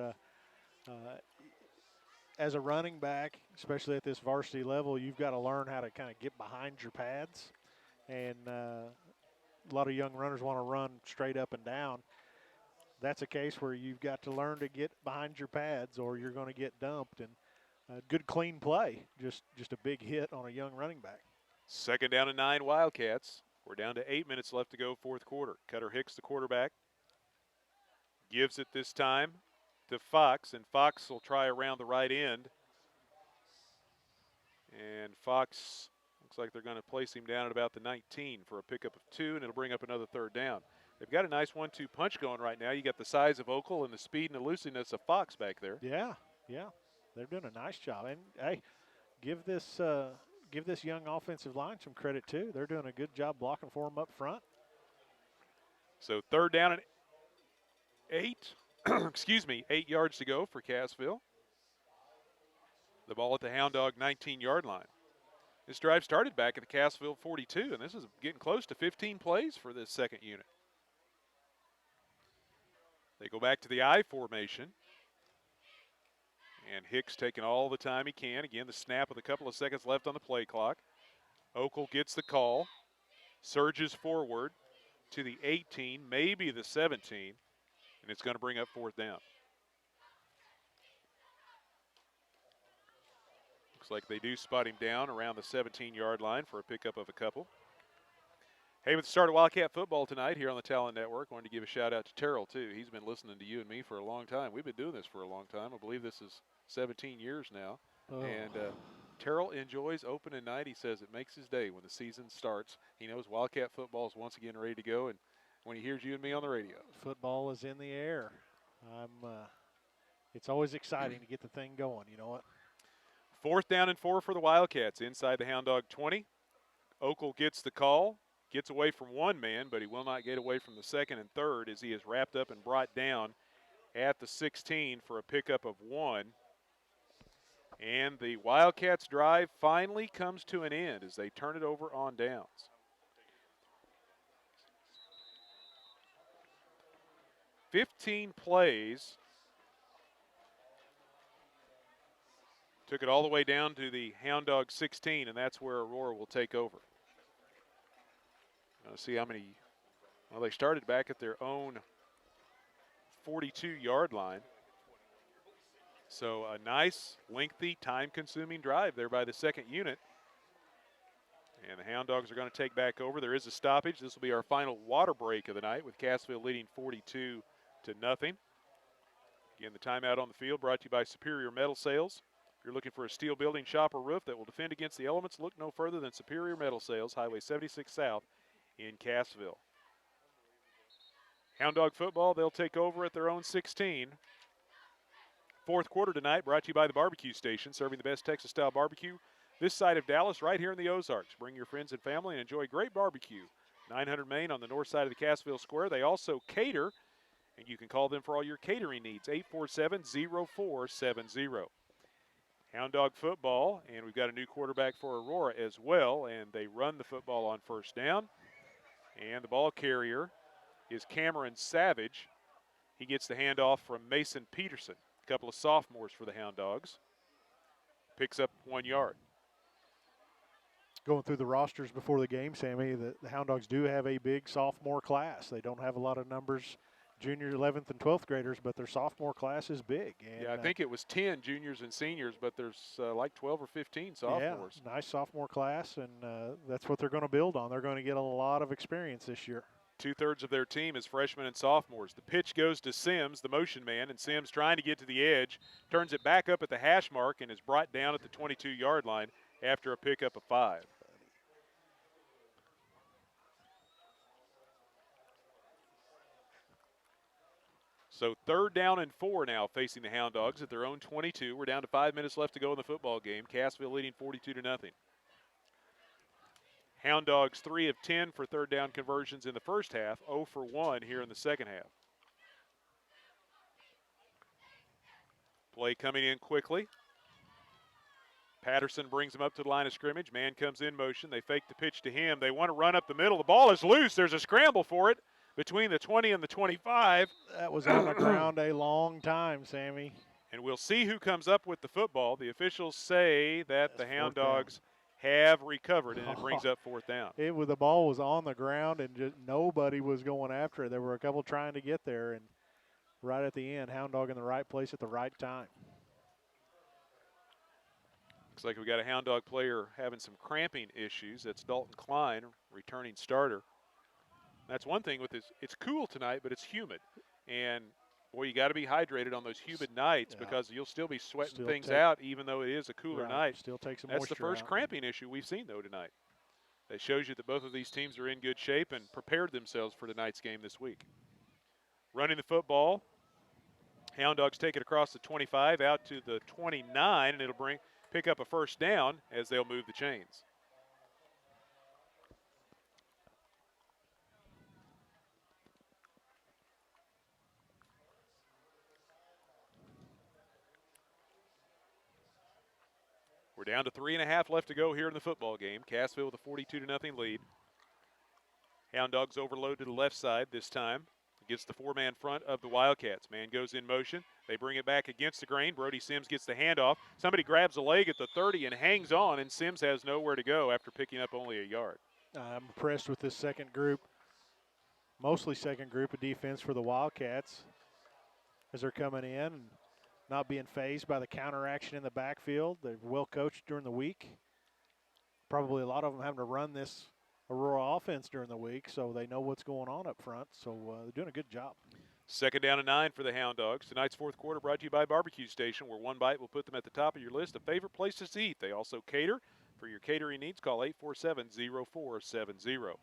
as a running back, especially at this varsity level, you've got to learn how to kind of get behind your pads. And a lot of young runners want to run straight up and down. That's a case where you've got to learn to get behind your pads or you're going to get dumped. And good clean play, just a big hit on a young running back. 2nd down and 9 Wildcats. We're down to 8 minutes left to go, 4th quarter. Cutter Hicks, the quarterback, gives it this time to Fox, and Fox will try around the right end. And Fox looks like they're going to place him down at about the 19 for a pickup of 2, and it'll bring up another 3rd down. They've got a nice 1-2 punch going right now. You got the size of Okel and the speed and the looseness of Fox back there. Yeah. They're doing a nice job. And, hey, give this young offensive line some credit, too. They're doing a good job blocking for them up front. So 3rd down and 8. 8 yards to go for Cassville. The ball at the Hound Dog 19-yard line. This drive started back at the Cassville 42, and this is getting close to 15 plays for this second unit. They go back to the I formation. And Hicks taking all the time he can. Again, the snap with a couple of seconds left on the play clock. Okel gets the call, surges forward to the 18, maybe the 17, and it's going to bring up 4th down. Looks like they do spot him down around the 17-yard line for a pickup of a couple. Hey, with the start of Wildcat football tonight here on the Talent Network, wanted to give a shout-out to Terrell, too. He's been listening to you and me for a long time. We've been doing this for a long time. I believe this is 17 years now. Oh. And Terrell enjoys opening night. He says it makes his day when the season starts. He knows Wildcat football is once again ready to go, and when he hears you and me on the radio. Football is in the air. It's always exciting to get the thing going, you know what? 4th down and 4 for the Wildcats inside the Hound Dog 20. Okel gets the call. Gets away from one man, but he will not get away from the 2nd and 3rd as he is wrapped up and brought down at the 16 for a pickup of 1. And the Wildcats drive finally comes to an end as they turn it over on downs. 15 plays. Took it all the way down to the Hound Dog 16, and that's where Aurora will take over. Let's see how many. Well, they started back at their own 42-yard line. So a nice, lengthy, time-consuming drive there by the second unit. And the Hound Dogs are going to take back over. There is a stoppage. This will be our final water break of the night with Cassville leading 42-0. Again, the timeout on the field brought to you by Superior Metal Sales. If you're looking for a steel building, shop, or roof that will defend against the elements, look no further than Superior Metal Sales, Highway 76 South in Cassville. Hound Dog football, they'll take over at their own 16. Fourth quarter tonight brought to you by the Barbecue Station, serving the best Texas-style barbecue this side of Dallas, right here in the Ozarks. Bring your friends and family and enjoy great barbecue. 900 Main on the north side of the Cassville Square. They also cater, and you can call them for all your catering needs, 847-0470. Hound Dog football, and we've got a new quarterback for Aurora as well, and they run the football on first down. And the ball carrier is Cameron Savage. He gets the handoff from Mason Peterson. A couple of sophomores for the Hound Dogs. Picks up 1 yard. Going through the rosters before the game, Sammy, the Hound Dogs do have a big sophomore class. They don't have a lot of numbers, junior, 11th, and 12th graders, but their sophomore class is big. And, yeah, I think it was 10 juniors and seniors, but there's like 12 or 15 sophomores. Yeah, nice sophomore class, and that's what they're going to build on. They're going to get a lot of experience this year. 2/3 of their team is freshmen and sophomores. The pitch goes to Sims, the motion man, and Sims trying to get to the edge, turns it back up at the hash mark and is brought down at the 22-yard line after a pickup of 5. So 3rd down and 4 now facing the Hound Dogs at their own 22. We're down to 5 minutes left to go in the football game. Cassville leading 42-0. Hound Dogs 3 of 10 for 3rd down conversions in the first half, 0 for 1 here in the second half. Play coming in quickly. Patterson brings him up to the line of scrimmage. Man comes in motion. They fake the pitch to him. They want to run up the middle. The ball is loose. There's a scramble for it between the 20 and the 25. That was on the ground a long time, Sammy. And we'll see who comes up with the football. The officials say that the Hound Dogs have recovered, and it brings up 4th down. The ball was on the ground, and just nobody was going after it. There were a couple trying to get there, and right at the end, Hound Dog in the right place at the right time. Looks like we got a Hound Dog player having some cramping issues. That's Dalton Klein, returning starter. That's one thing with this. It's cool tonight, but it's humid. And, boy, you got to be hydrated on those humid nights because you'll still be sweating things out even though it is a cooler night. Still take some That's the first out. cramping issue we've seen, though, tonight. That shows you that both of these teams are in good shape and prepared themselves for tonight's game this week. Running the football. Hound Dogs take it across the 25 out to the 29, and it'll pick up a first down as they'll move the chains. We're down to 3.5 left to go here in the football game. Cassville with a 42-0 lead. Hound Dogs overload to the left side this time. Gets the 4-man front of the Wildcats. Man goes in motion. They bring it back against the grain. Brody Sims gets the handoff. Somebody grabs a leg at the 30 and hangs on, and Sims has nowhere to go after picking up only a yard. I'm impressed with this second group, mostly second group of defense for the Wildcats as they're coming in and not being fazed by the counter action in the backfield. They're well coached during the week. Probably a lot of them having to run this Aurora offense during the week, so they know what's going on up front. So they're doing a good job. 2nd down and 9 for the Hound Dogs. Tonight's fourth quarter brought to you by Barbecue Station, where one bite will put them at the top of your list of favorite places to eat. They also cater. For your catering needs, call 847-0470.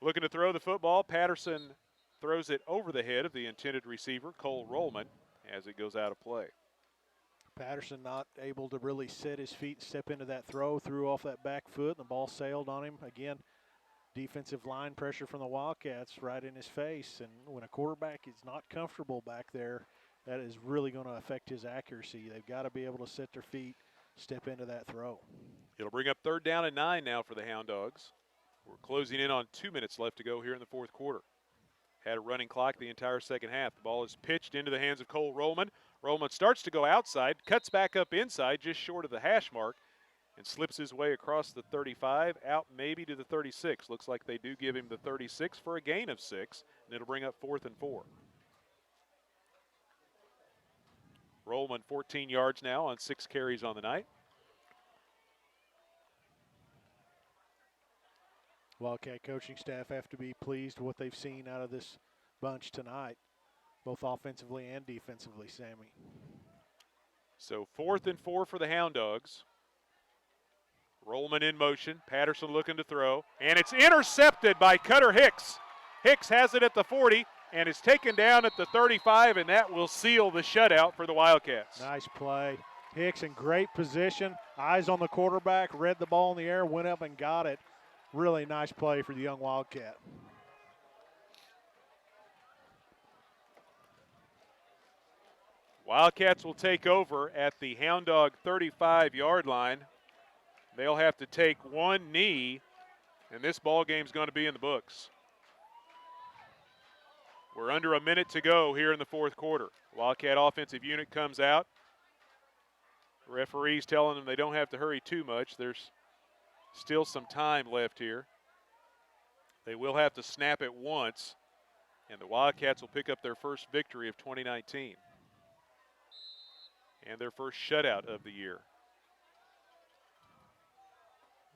Looking to throw the football. Patterson throws it over the head of the intended receiver, Cole Rollman, as it goes out of play. Patterson not able to really set his feet and step into that throw, threw off that back foot, and the ball sailed on him. Again, defensive line pressure from the Wildcats right in his face, and when a quarterback is not comfortable back there, that is really going to affect his accuracy. They've got to be able to set their feet, step into that throw. It'll bring up 3rd down and 9 now for the Hound Dogs. We're closing in on 2 minutes left to go here in the fourth quarter. Had a running clock the entire second half. The ball is pitched into the hands of Cole Rollman. Rollman starts to go outside, cuts back up inside, just short of the hash mark, and slips his way across the 35, out maybe to the 36. Looks like they do give him the 36 for a gain of 6, and it'll bring up 4th and 4. Rollman 14 yards now on 6 carries on the night. Wildcat coaching staff have to be pleased with what they've seen out of this bunch tonight, both offensively and defensively, Sammy. So 4th and 4 for the Hound Dogs. Rollman in motion, Patterson looking to throw, and it's intercepted by Cutter Hicks. Hicks has it at the 40 and is taken down at the 35, and that will seal the shutout for the Wildcats. Nice play. Hicks in great position, eyes on the quarterback, read the ball in the air, went up and got it. Really nice play for the young Wildcat. Wildcats will take over at the Hound Dog 35-yard line. They'll have to take one knee, and this ball game's going to be in the books. We're under a minute to go here in the 4th quarter. Wildcat offensive unit comes out. Referees telling them they don't have to hurry too much. There's still some time left here. They will have to snap it once, and the Wildcats will pick up their first victory of 2019 and their first shutout of the year.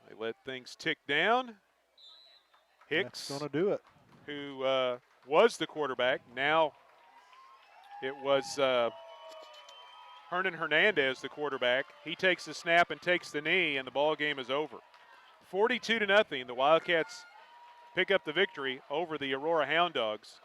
They let things tick down. Hicks, that's going to do it. Who was the quarterback, now it was Hernan Hernandez, the quarterback. He takes the snap and takes the knee, and the ball game is over. 42-0. The Wildcats pick up the victory over the Aurora Hound Dogs.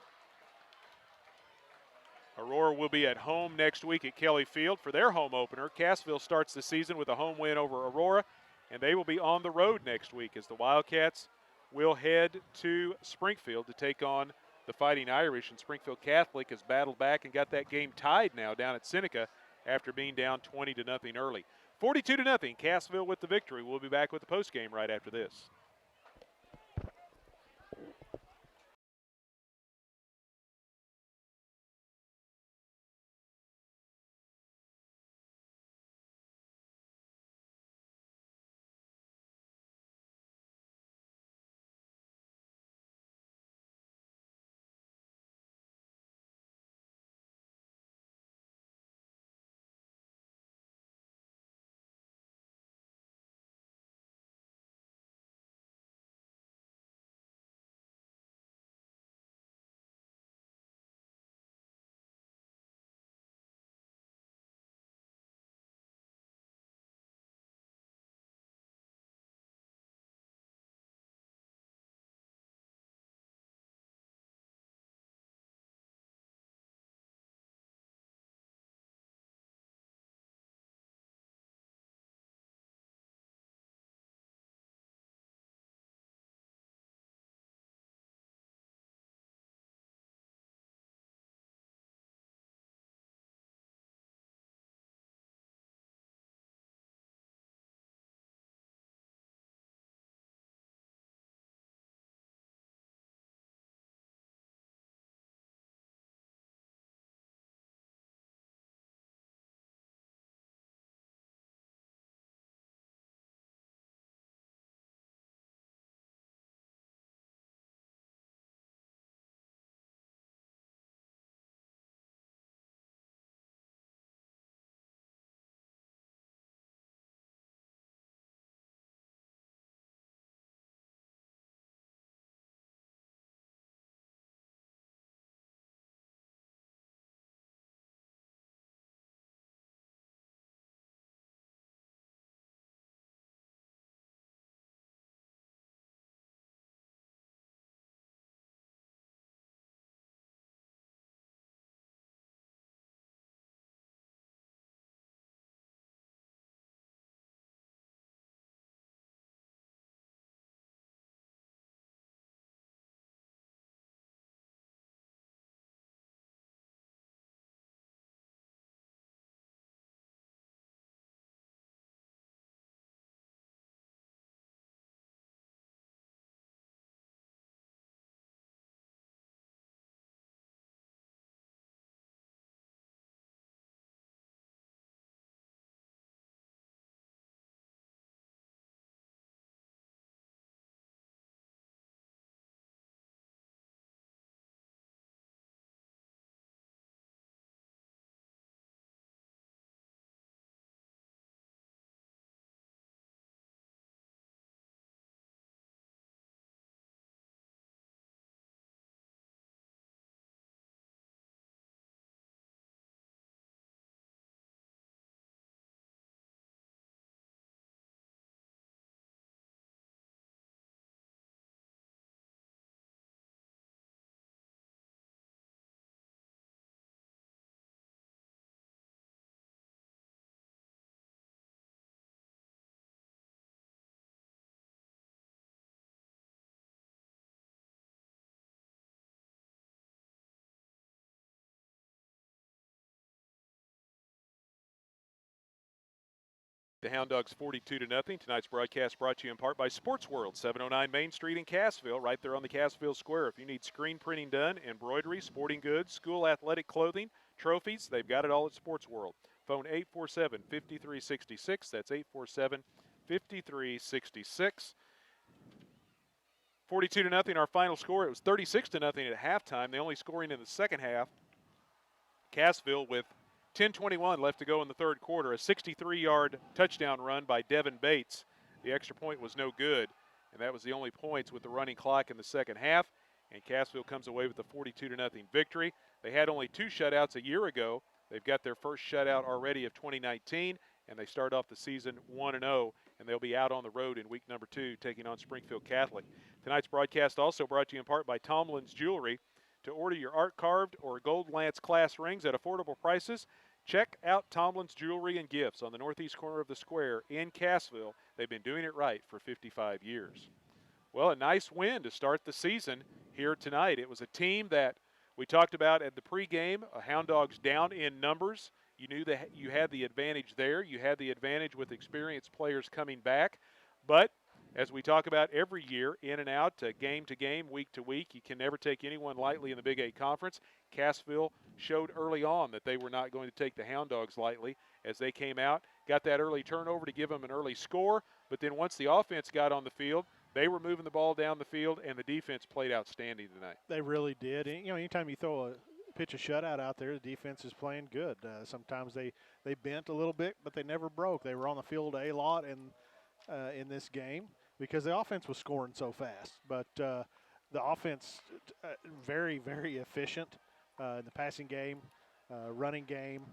Aurora will be at home next week at Kelly Field for their home opener. Cassville starts the season with a home win over Aurora, and they will be on the road next week as the Wildcats will head to Springfield to take on the Fighting Irish. And Springfield Catholic has battled back and got that game tied now down at Seneca after being down 20-0 early. 42-0, Cassville with the victory. We'll be back with the postgame right after this. The Hound Dogs 42-0. Tonight's broadcast brought to you in part by Sports World, 709 Main Street in Cassville, right there on the Cassville Square. If you need screen printing done, embroidery, sporting goods, school athletic clothing, trophies, they've got it all at Sports World. Phone 847-5366. That's 847-5366. 42-0, our final score. It was 36-0 at halftime. The only scoring in the second half. Cassville with 10:21 left to go in the third quarter. A 63-yard touchdown run by Devin Bates. The extra point was no good, and that was the only points with the running clock in the second half. And Cassville comes away with a 42-0 victory. They had only 2 shutouts a year ago. They've got their first shutout already of 2019, and they start off the season 1-0, and they'll be out on the road in week number 2 taking on Springfield Catholic. Tonight's broadcast also brought to you in part by Tomlin's Jewelry. To order your art-carved or gold lance class rings at affordable prices, check out Tomlin's Jewelry and Gifts on the northeast corner of the square in Cassville. They've been doing it right for 55 years. Well, a nice win to start the season here tonight. It was a team that we talked about at the pregame, Hound Dogs down in numbers. You knew that you had the advantage there. You had the advantage with experienced players coming back. But as we talk about every year, in and out, game to game, week to week, you can never take anyone lightly in the Big 8 Conference. Cassville showed early on that they were not going to take the Hound Dogs lightly as they came out, got that early turnover to give them an early score. But then once the offense got on the field, they were moving the ball down the field, and the defense played outstanding tonight. They really did. And, anytime you pitch a shutout out there, the defense is playing good. Sometimes they bent a little bit, but they never broke. They were on the field a lot in this game because the offense was scoring so fast. But the offense, very, very efficient in the passing game, running game,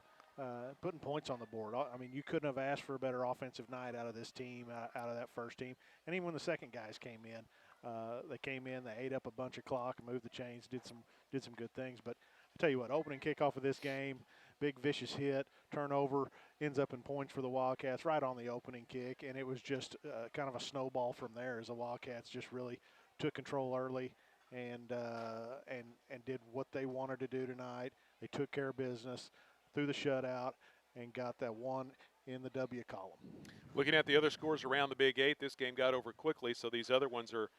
putting points on the board. I mean, you couldn't have asked for a better offensive night out of this team, out of that first team. And even when the second guys came in, they ate up a bunch of clock, moved the chains, did some good things. But I tell you what, opening kickoff of this game, big vicious hit, turnover, ends up in points for the Wildcats right on the opening kick, and it was just kind of a snowball from there as the Wildcats just really took control early and did what they wanted to do tonight. They took care of business through the shutout and got that one in the W column. Looking at the other scores around the Big 8, this game got over quickly, so these other ones are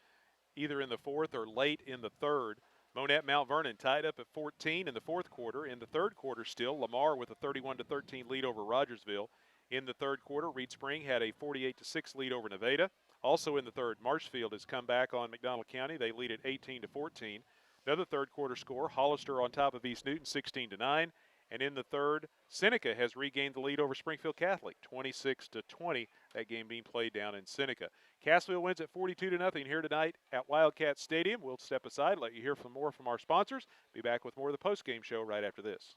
either in the fourth or late in the third. Monette Mount Vernon tied up at 14 in the fourth quarter. In the third quarter still, Lamar with a 31-13 lead over Rogersville. In the third quarter, Reed Spring had a 48-6 lead over Nevada. Also in the third, Marshfield has come back on McDonald County. They lead at 18-14. Another third quarter score, Hollister on top of East Newton, 16-9. And in the third, Seneca has regained the lead over Springfield Catholic, 26-20. That game being played down in Seneca. Cassville wins at 42-0 here tonight at Wildcat Stadium. We'll step aside, let you hear more from our sponsors. Be back with more of the post-game show right after this.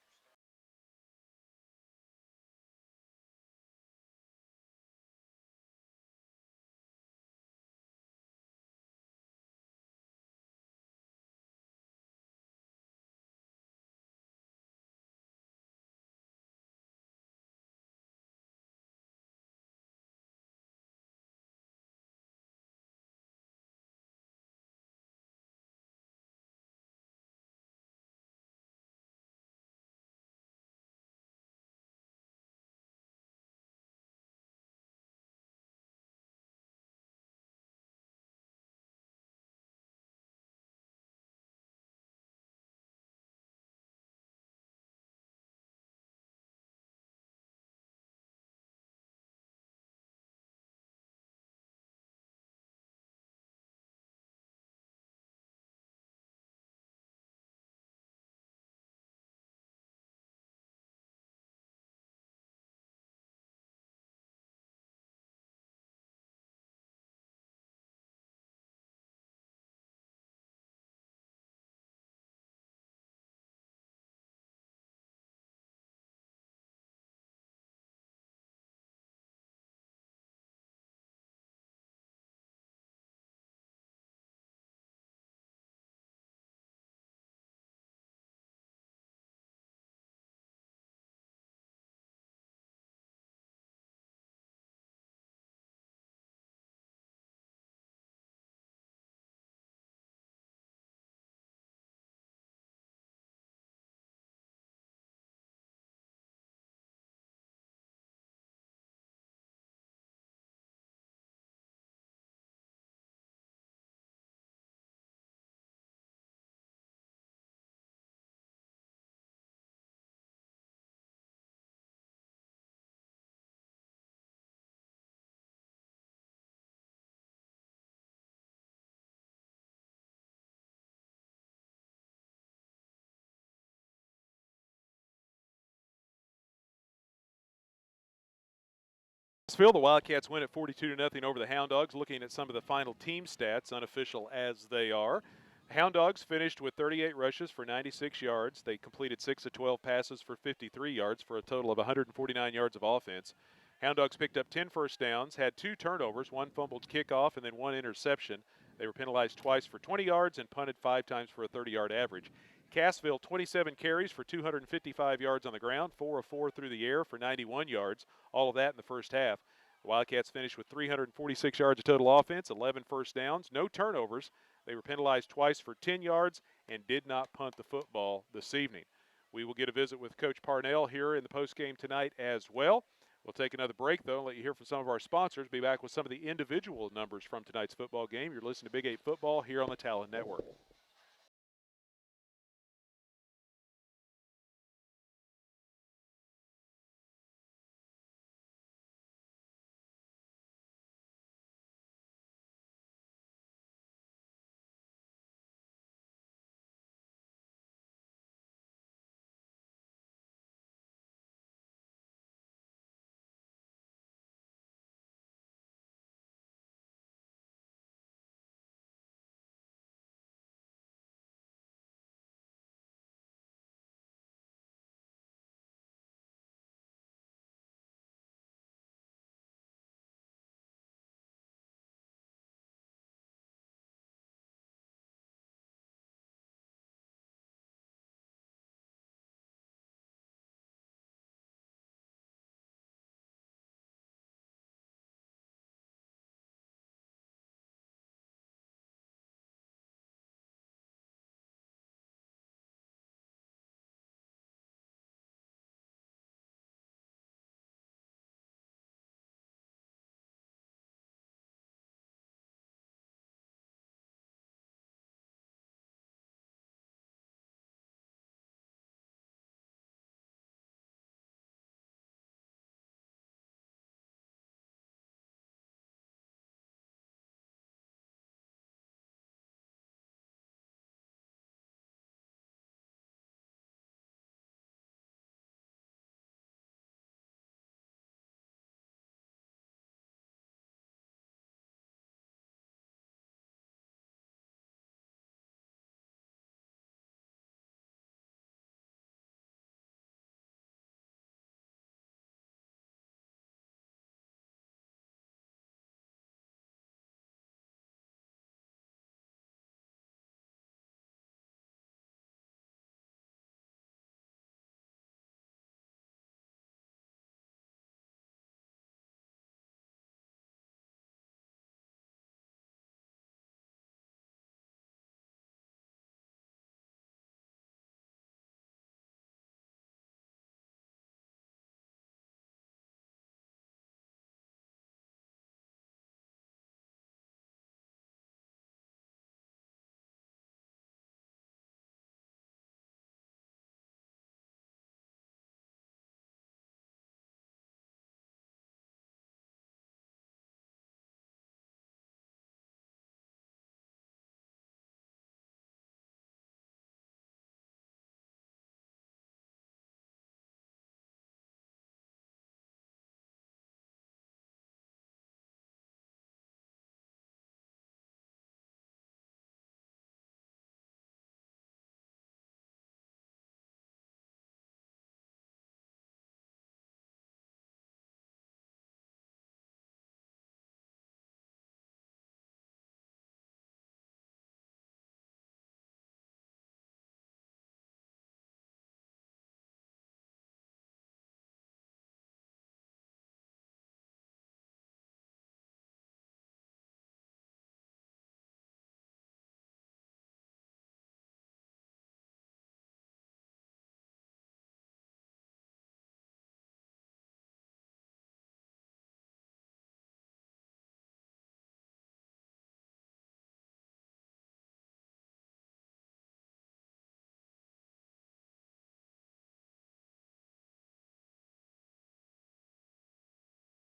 Cassville, the Wildcats win at 42-0 over the Hound Dogs. Looking at some of the final team stats, unofficial as they are. Hound Dogs finished with 38 rushes for 96 yards. They completed 6 of 12 passes for 53 yards for a total of 149 yards of offense. Hound Dogs picked up 10 first downs, had 2 turnovers, 1 fumbled kickoff, and then 1 interception. They were penalized twice for 20 yards and punted 5 times for a 30-yard average. Cassville, 27 carries for 255 yards on the ground, 4 of 4 through the air for 91 yards, all of that in the first half. The Wildcats finished with 346 yards of total offense, 11 first downs, no turnovers. They were penalized twice for 10 yards and did not punt the football this evening. We will get a visit with Coach Parnell here in the postgame tonight as well. We'll take another break, though, and let you hear from some of our sponsors. Be back with some of the individual numbers from tonight's football game. You're listening to Big 8 Football here on the Talon Network.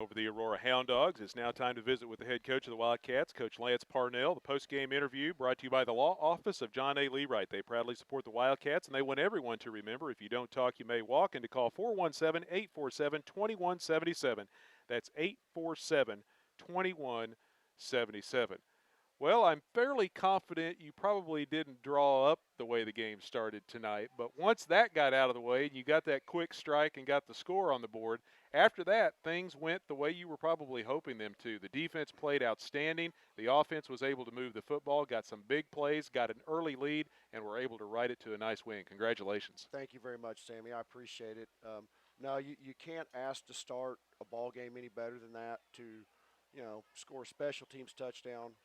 Over the Aurora Hound Dogs. It's now time to visit with the head coach of the Wildcats, Coach Lance Parnell. The post-game interview brought to you by the law office of John A. Leewright. They proudly support the Wildcats, and they want everyone to remember, if you don't talk, you may walk, and to call 417-847-2177. That's 847-2177. Well, I'm fairly confident you probably didn't draw up the way the game started tonight, but once that got out of the way and you got that quick strike and got the score on the board, after that, things went the way you were probably hoping them to. The defense played outstanding. The offense was able to move the football, got some big plays, got an early lead, and were able to ride it to a nice win. Congratulations. Thank you very much, Sammy. I appreciate it. No, you can't ask to start a ball game any better than that to, score a special teams touchdown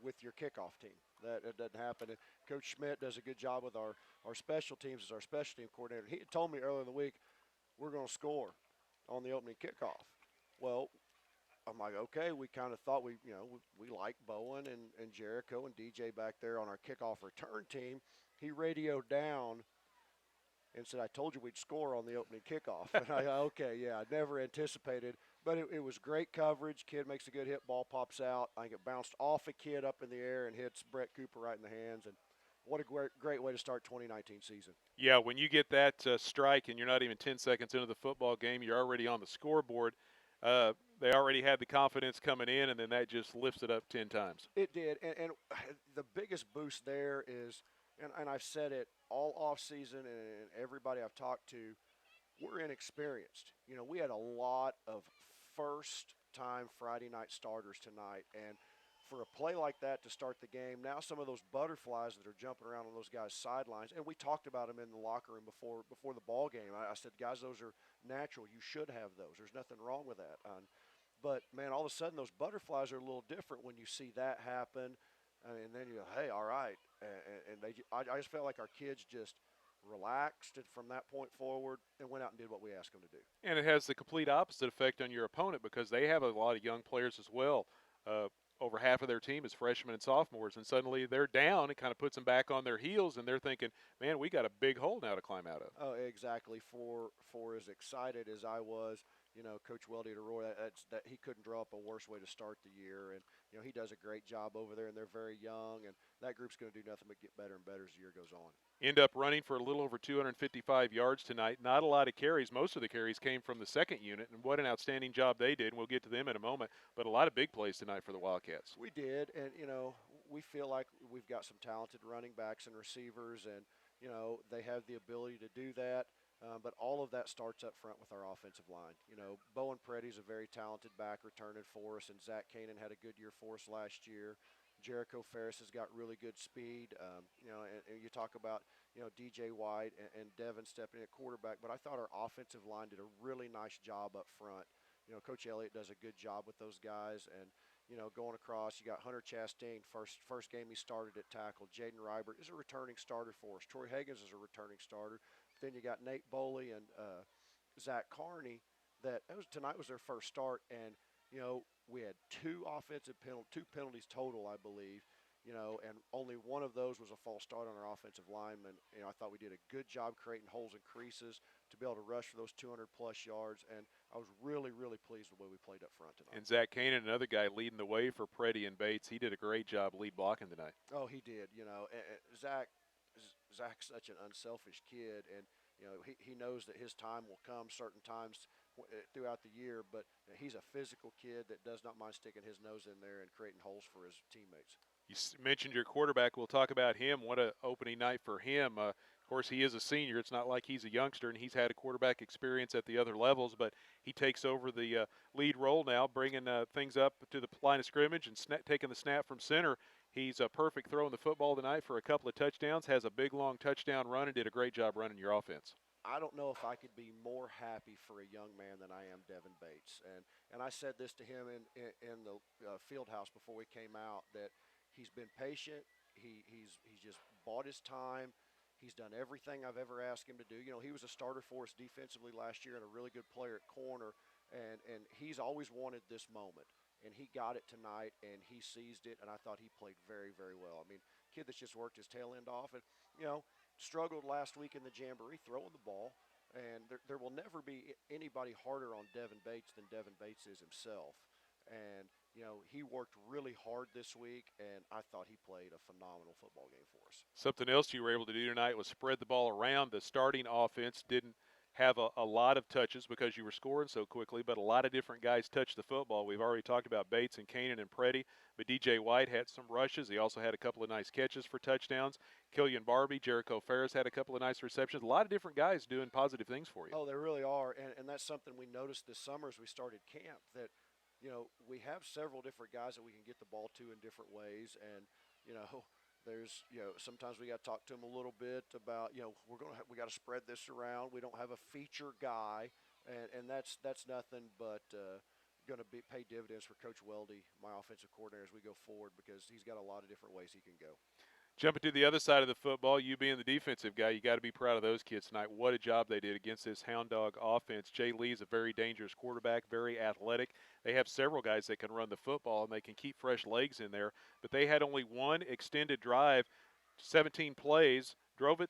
with your kickoff team. That it doesn't happen. And Coach Schmidt does a good job with our special teams as our special team coordinator. He told me earlier in the week, we're going to score on the opening kickoff. Well, I'm like, okay, we kind of thought we like Bowen and Jericho and DJ back there on our kickoff return team. He radioed down and said, I told you we'd score on the opening kickoff. And okay, yeah, I never anticipated. But it was great coverage. Kid makes a good hit, ball pops out. I think it bounced off a kid up in the air and hits Brett Cooper right in the hands. And what a great way to start 2019 season. Yeah, when you get that strike and you're not even 10 seconds into the football game, you're already on the scoreboard. They already had the confidence coming in, and then that just lifts it up 10 times. It did. And the biggest boost there is, and I've said it all off season and everybody I've talked to, we're inexperienced. We had a lot of first-time Friday night starters tonight, and for a play like that to start the game, now some of those butterflies that are jumping around on those guys' sidelines, and we talked about them in the locker room before the ball game. I said, guys, those are natural. You should have those. There's nothing wrong with that. But, man, all of a sudden those butterflies are a little different when you see that happen. And then you go, hey, all right. And I just felt like our kids just relaxed from that point forward and went out and did what we asked them to do. And it has the complete opposite effect on your opponent because they have a lot of young players as well. Over half of their team is freshmen and sophomores, and suddenly they're down. It kind of puts them back on their heels, and they're thinking, man, we got a big hole now to climb out of. Oh, exactly. For as excited as I was, Coach Weldy at Aurora, that he couldn't draw up a worse way to start the year. And, he does a great job over there, and they're very young, and that group's going to do nothing but get better and better as the year goes on. End up running for a little over 255 yards tonight. Not a lot of carries. Most of the carries came from the second unit, and what an outstanding job they did. And we'll get to them in a moment. But a lot of big plays tonight for the Wildcats. We did, and, we feel like we've got some talented running backs and receivers, and, they have the ability to do that. But all of that starts up front with our offensive line. Bowen Preddy's a very talented back returning for us, and Zach Kanan had a good year for us last year. Jericho Ferris has got really good speed. And you talk about, DJ White and Devin stepping in at quarterback, but I thought our offensive line did a really nice job up front. Coach Elliott does a good job with those guys, and going across, you got Hunter Chastain, first game he started at tackle. Jaden Rybert is a returning starter for us. Troy Higgins is a returning starter. Then you got Nate Boley and Zach Carney. Tonight was their first start, and we had two penalties total, I believe. And only one of those was a false start on our offensive lineman. I thought we did a good job creating holes and creases to be able to rush for those 200-plus yards, and I was really, really pleased with the way we played up front tonight. And Zach Kanan, another guy leading the way for Preddy and Bates. He did a great job lead blocking tonight. Oh, he did. Zach's such an unselfish kid, and he knows that his time will come certain times throughout the year, but he's a physical kid that does not mind sticking his nose in there and creating holes for his teammates. You mentioned your quarterback. We'll talk about him. What an opening night for him. Of course, he is a senior. It's not like he's a youngster, and he's had a quarterback experience at the other levels, but he takes over the lead role now, bringing things up to the line of scrimmage and taking the snap from center. He's a perfect throwing the football tonight for a couple of touchdowns, has a big, long touchdown run, and did a great job running your offense. I don't know if I could be more happy for a young man than I am Devin Bates. And I said this to him in the field house before we came out, that he's been patient. He's just bought his time. He's done everything I've ever asked him to do. He was a starter for us defensively last year and a really good player at corner, and he's always wanted this moment. And he got it tonight, and he seized it, and I thought he played very, very well. I mean, kid that's just worked his tail end off, and, struggled last week in the Jamboree throwing the ball, and there will never be anybody harder on Devin Bates than Devin Bates is himself. And, he worked really hard this week, and I thought he played a phenomenal football game for us. Something else you were able to do tonight was spread the ball around. The starting offense didn't have a lot of touches because you were scoring so quickly, but a lot of different guys touched the football. We've already talked about Bates and Kanan and Preddy, but DJ White had some rushes. He also had a couple of nice catches for touchdowns. Killian Barbie, Jericho Ferris had a couple of nice receptions. A lot of different guys doing positive things for you. Oh, they really are, and that's something we noticed this summer as we started camp, that we have several different guys that we can get the ball to in different ways, and there's sometimes we got to talk to them a little bit about we got to spread this around. We don't have a feature guy, and that's nothing but going to pay dividends for Coach Weldy, my offensive coordinator, as we go forward, because he's got a lot of different ways he can go. Jumping to the other side of the football, you being the defensive guy, you got to be proud of those kids tonight. What a job they did against this Hound Dog offense. Jay Lee's a very dangerous quarterback, very athletic. They have several guys that can run the football, and they can keep fresh legs in there. But they had only one extended drive, 17 plays, drove it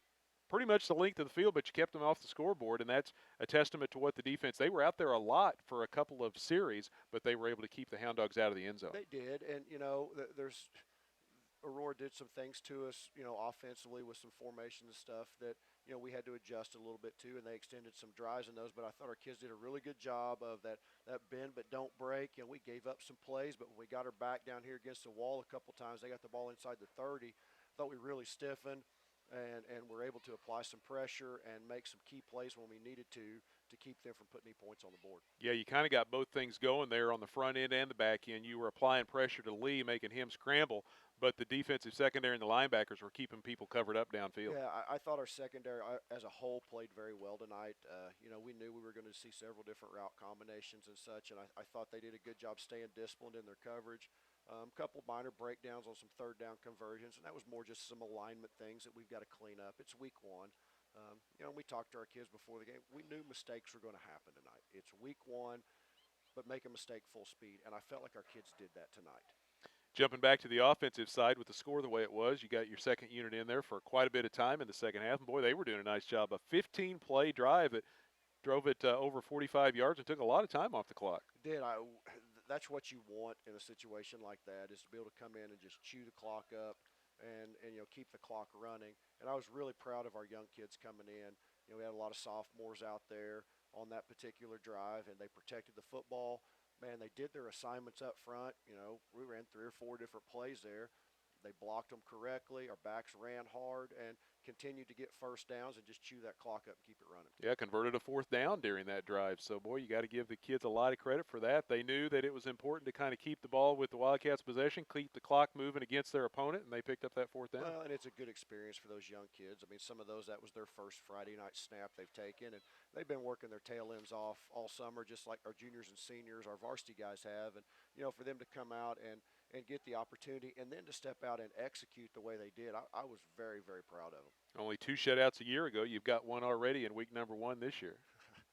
pretty much the length of the field, but you kept them off the scoreboard, and that's a testament to what the defense – they were out there a lot for a couple of series, but they were able to keep the Hound Dogs out of the end zone. They did, and, there's – Aurora did some things to us, offensively with some formation and stuff that, we had to adjust a little bit to, and they extended some drives in those. But I thought our kids did a really good job of that bend but don't break. We gave up some plays, but when we got her back down here against the wall a couple times, they got the ball inside the 30. Thought we really stiffened and were able to apply some pressure and make some key plays when we needed to keep them from putting any points on the board. Yeah, you kind of got both things going there on the front end and the back end. You were applying pressure to Lee, making him scramble, but the defensive secondary and the linebackers were keeping people covered up downfield. Yeah, I thought our secondary as a whole played very well tonight. We knew we were going to see several different route combinations and such, and I thought they did a good job staying disciplined in their coverage. Couple minor breakdowns on some third down conversions, and that was more just some alignment things that we've got to clean up. It's week one. We talked to our kids before the game. We knew mistakes were going to happen tonight. It's week one, but make a mistake full speed, and I felt like our kids did that tonight. Jumping back to the offensive side with the score the way it was, you got your second unit in there for quite a bit of time in the second half, and boy, they were doing a nice job. A 15-play drive that drove it over 45 yards and took a lot of time off the clock. It did. That's what you want in a situation like that, is to be able to come in and just chew the clock up and keep the clock running. And I was really proud of our young kids coming in. We had a lot of sophomores out there on that particular drive, and they protected the football. Man, they did their assignments up front. We ran 3 or 4 different plays there. They blocked them correctly. Our backs ran hard and continued to get first downs and just chew that clock up and keep it running. Yeah, converted a 4th down during that drive. So, boy, you got to give the kids a lot of credit for that. They knew that it was important to kind of keep the ball with the Wildcats' possession, keep the clock moving against their opponent, and they picked up that 4th down. Well, and it's a good experience for those young kids. I mean, some of those, that was their first Friday night snap they've taken, and they've been working their tail ends off all summer, just like our juniors and seniors, our varsity guys have. And, for them to come out and get the opportunity and then to step out and execute the way they did, I was very, very proud of them. Only 2 shutouts a year ago. You've got one already in week number 1 this year.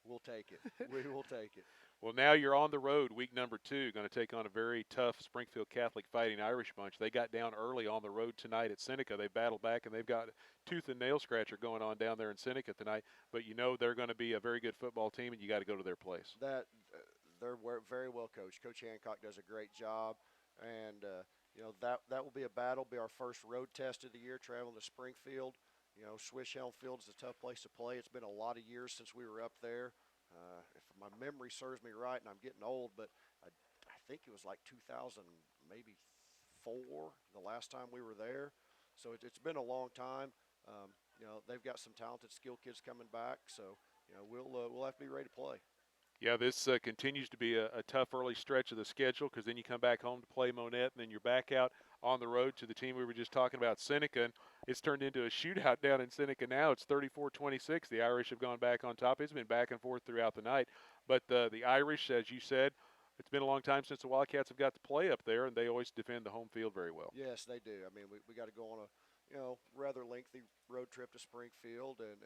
We'll take it. We will take it. Well, now you're on the road, week number 2, going to take on a very tough Springfield Catholic Fighting Irish bunch. They got down early on the road tonight at Seneca. They battled back, and they've got a tooth and nail scratcher going on down there in Seneca tonight. But they're going to be a very good football team, and you got to go to their place. They're very well coached. Coach Hancock does a great job, and that will be a battle. Be our first road test of the year, traveling to Springfield. Swish Helm Field is a tough place to play. It's been a lot of years since we were up there. If my memory serves me right, and I'm getting old, but I think it was like 2000, maybe 4, the last time we were there. So it's been a long time. They've got some talented, skilled kids coming back, so we'll have to be ready to play. Yeah, this continues to be a tough early stretch of the schedule, because then you come back home to play Monette, and then you're back out on the road to the team we were just talking about, Seneca. And it's turned into a shootout down in Seneca now. It's 34-26. The Irish have gone back on top. It's been back and forth throughout the night. But the Irish, as you said, it's been a long time since the Wildcats have got to play up there, and they always defend the home field very well. Yes, they do. I mean, we got to go on a rather lengthy road trip to Springfield, and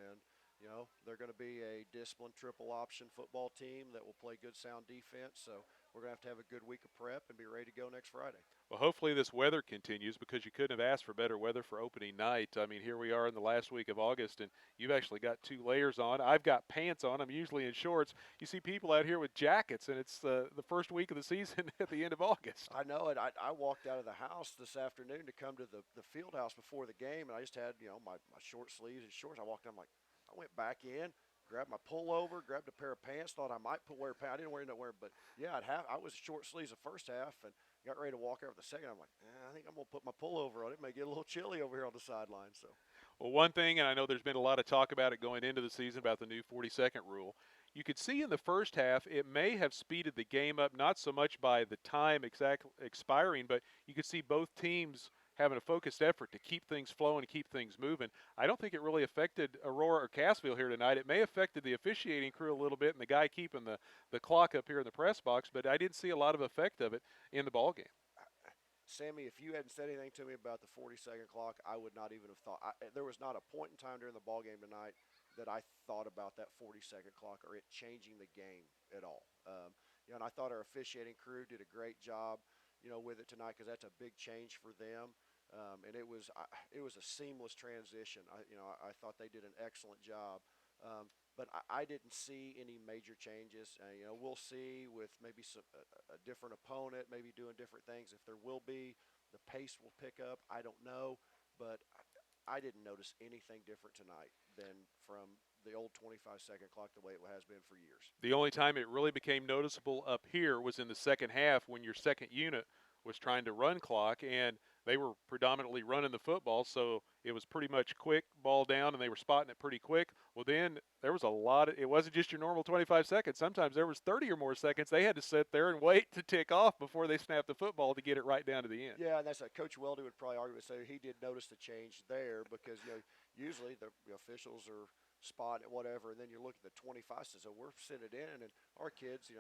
they're going to be a disciplined triple option football team that will play good, sound defense. So we're going to have a good week of prep and be ready to go next Friday. Well, hopefully this weather continues, because you couldn't have asked for better weather for opening night. I mean, here we are in the last week of August, and you've actually got 2 layers on. I've got pants on. I'm usually in shorts. You see people out here with jackets, and it's the first week of the season at the end of August. I know it. I walked out of the house this afternoon to come to the field house before the game, and I just had, my short sleeves and shorts. I walked in, I'm like, I went back in, grabbed my pullover, grabbed a pair of pants, thought I might wear pants. I didn't end up wearing, but yeah, I was short sleeves the first half and got ready to walk out the second. I'm like, I think I'm gonna put my pullover on. It may get a little chilly over here on the sideline. So Well, one thing, and I know there's been a lot of talk about it going into the season about the new 40-second rule. You could see in the first half it may have speeded the game up, not so much by the time expiring, but you could see both teams having a focused effort to keep things flowing and keep things moving. I don't think it really affected Aurora or Cassville here tonight. It may have affected the officiating crew a little bit and the guy keeping the clock up here in the press box, but I didn't see a lot of effect of it in the ball game. Sammy, if you hadn't said anything to me about the 40-second clock, I would not even have thought. There was not a point in time during the ball game tonight that I thought about that 40-second clock or it changing the game at all. And I thought our officiating crew did a great job, with it tonight because that's a big change for them. And it was a seamless transition. I thought they did an excellent job. But I didn't see any major changes. We'll see with maybe a different opponent, maybe doing different things. If there will be, the pace will pick up. I don't know, but I didn't notice anything different tonight than from the old 25-second clock the way it has been for years. The only time it really became noticeable up here was in the second half when your second unit was trying to run clock, and they were predominantly running the football, so it was pretty much quick ball down, and they were spotting it pretty quick. Well, then there was a lot it wasn't just your normal 25 seconds. Sometimes there was 30 or more seconds. They had to sit there and wait to tick off before they snapped the football to get it right down to the end. Yeah, and that's Coach Weldy would probably argue and say he did notice the change there because usually the officials are spot at whatever, and then you look at the 25 so we're sitting it in, and our kids,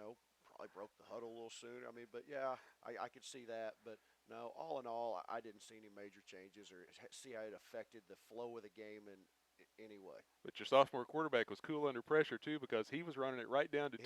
probably broke the huddle a little sooner. But yeah, I could see that. But no, all in all, I didn't see any major changes or see how it affected the flow of the game in any way. But your sophomore quarterback was cool under pressure, too, because he was running it right down to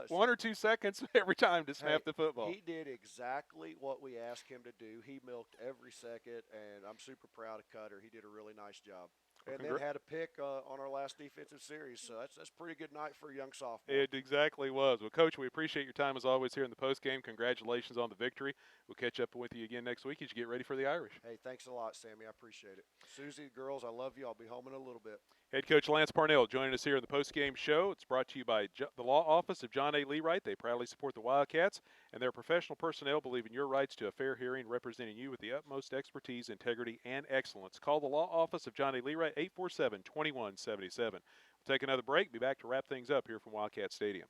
1 or 2 seconds every time to snap the football. He did exactly what we asked him to do. He milked every second, and I'm super proud of Cutter. He did a really nice job. And then had a pick on our last defensive series, so that's a pretty good night for a young sophomore. It exactly was. Well, Coach, we appreciate your time as always here in the postgame. Congratulations on the victory. We'll catch up with you again next week as you get ready for the Irish. Hey, thanks a lot, Sammy. I appreciate it. Susie, girls, I love you. I'll be home in a little bit. Head coach Lance Parnell joining us here in the postgame show. It's brought to you by the law office of John A. Leewright. They proudly support the Wildcats, and their professional personnel believe in your rights to a fair hearing, representing you with the utmost expertise, integrity, and excellence. Call the law office of John A. Leewright, 847-2177. We'll take another break. Be back to wrap things up here from Wildcat Stadium.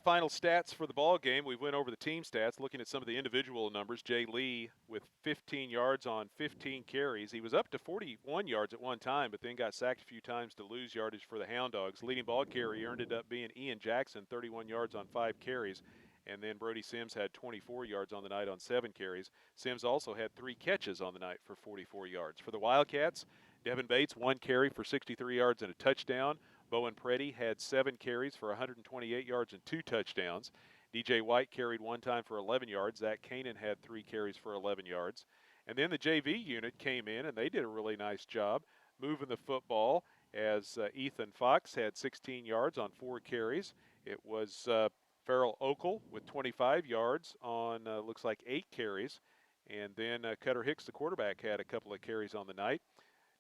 final stats for the ball game. We went over the team stats, looking at some of the individual numbers. Jay Lee with 15 yards on 15 carries. He was up to 41 yards at one time, but then got sacked a few times to lose yardage for the Hound Dogs. Leading ball carrier ended up being Ian Jackson, 31 yards on 5 carries. And then Brody Sims had 24 yards on the night on 7 carries. Sims also had 3 catches on the night for 44 yards. For the Wildcats, Devin Bates, 1 carry for 63 yards and a touchdown. Bowen Preddy had 7 carries for 128 yards and 2 touchdowns. DJ White carried 1 time for 11 yards. Zach Kanan had 3 carries for 11 yards. And then the JV unit came in, and they did a really nice job moving the football as Ethan Fox had 16 yards on 4 carries. It was Farrell Okel with 25 yards on, looks like 8 carries. And then Cutter Hicks, the quarterback, had a couple of carries on the night.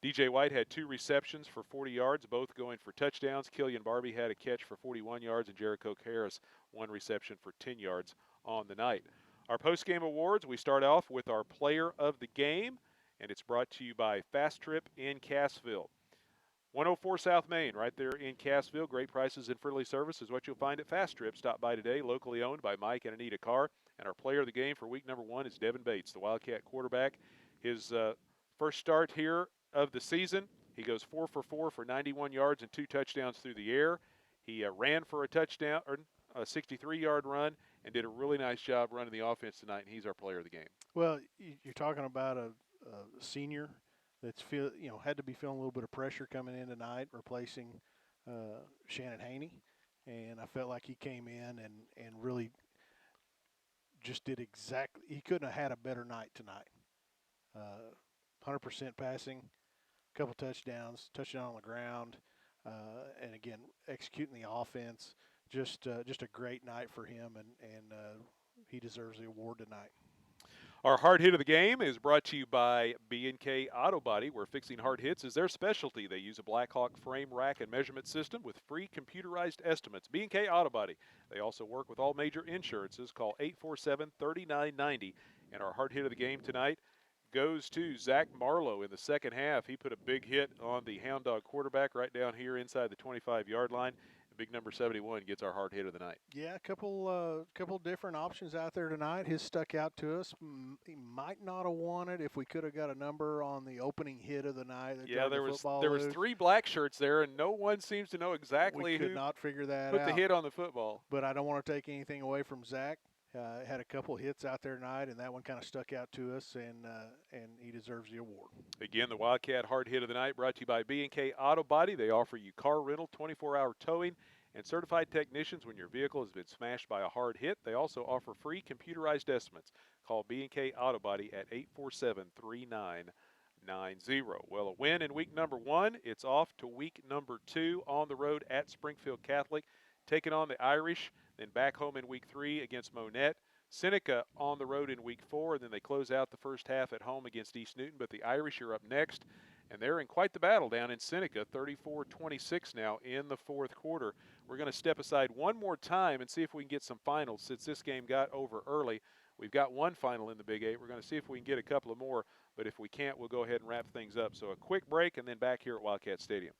DJ White had 2 receptions for 40 yards, both going for touchdowns. Killian Barbie had a catch for 41 yards, and Jericho Harris 1 reception for 10 yards on the night. Our post-game awards, we start off with our player of the game, and it's brought to you by Fast Trip in Cassville. 104 South Main, right there in Cassville. Great prices and friendly service is what you'll find at Fast Trip. Stop by today, locally owned by Mike and Anita Carr. And our player of the game for week number 1 is Devin Bates, the Wildcat quarterback. His first start here of the season, he goes 4 for 4 for 91 yards and 2 touchdowns through the air. He ran for a touchdown, or a 63-yard run, and did a really nice job running the offense tonight, and he's our player of the game. Well, you're talking about a senior that's had to be feeling a little bit of pressure coming in tonight, replacing Shannon Haney, and I felt like he came in and really just did exactly. He couldn't have had a better night tonight. 100% passing, couple touchdowns, touchdown on the ground, and again executing the offense. Just a great night for him, and he deserves the award tonight. Our hard hit of the game is brought to you by B&K Auto Body, where fixing hard hits is their specialty. They use a Blackhawk frame rack and measurement system with free computerized estimates. B&K Auto Body. They also work with all major insurances. Call 847-3990. And our hard hit of the game tonight goes to Zach Marlowe in the second half. He put a big hit on the Hound Dog quarterback right down here inside the 25-yard line. Big number 71 gets our hard hit of the night. Yeah, a couple different options out there tonight. His stuck out to us. He might not have won it if we could have got a number on the opening hit of the night. Yeah, there was 3 black shirts there, and no one seems to know exactly we could who not figure that put out. the hit on the football. But I don't want to take anything away from Zach. Had a couple hits out there tonight, and that one kind of stuck out to us, and he deserves the award. Again, the Wildcat hard hit of the night brought to you by B&K Auto Body. They offer you car rental, 24-hour towing, and certified technicians when your vehicle has been smashed by a hard hit. They also offer free computerized estimates. Call B&K Auto Body at 847-3990. Well, a win in week number 1. It's off to week number 2 on the road at Springfield Catholic, taking on the Irish. Then back home in week 3 against Monette. Seneca on the road in week 4, and then they close out the first half at home against East Newton. But the Irish are up next, and they're in quite the battle down in Seneca, 34-26 now in the fourth quarter. We're going to step aside one more time and see if we can get some finals since this game got over early. We've got one final in the Big 8. We're going to see if we can get a couple of more, but if we can't, we'll go ahead and wrap things up. So a quick break, and then back here at Wildcat Stadium.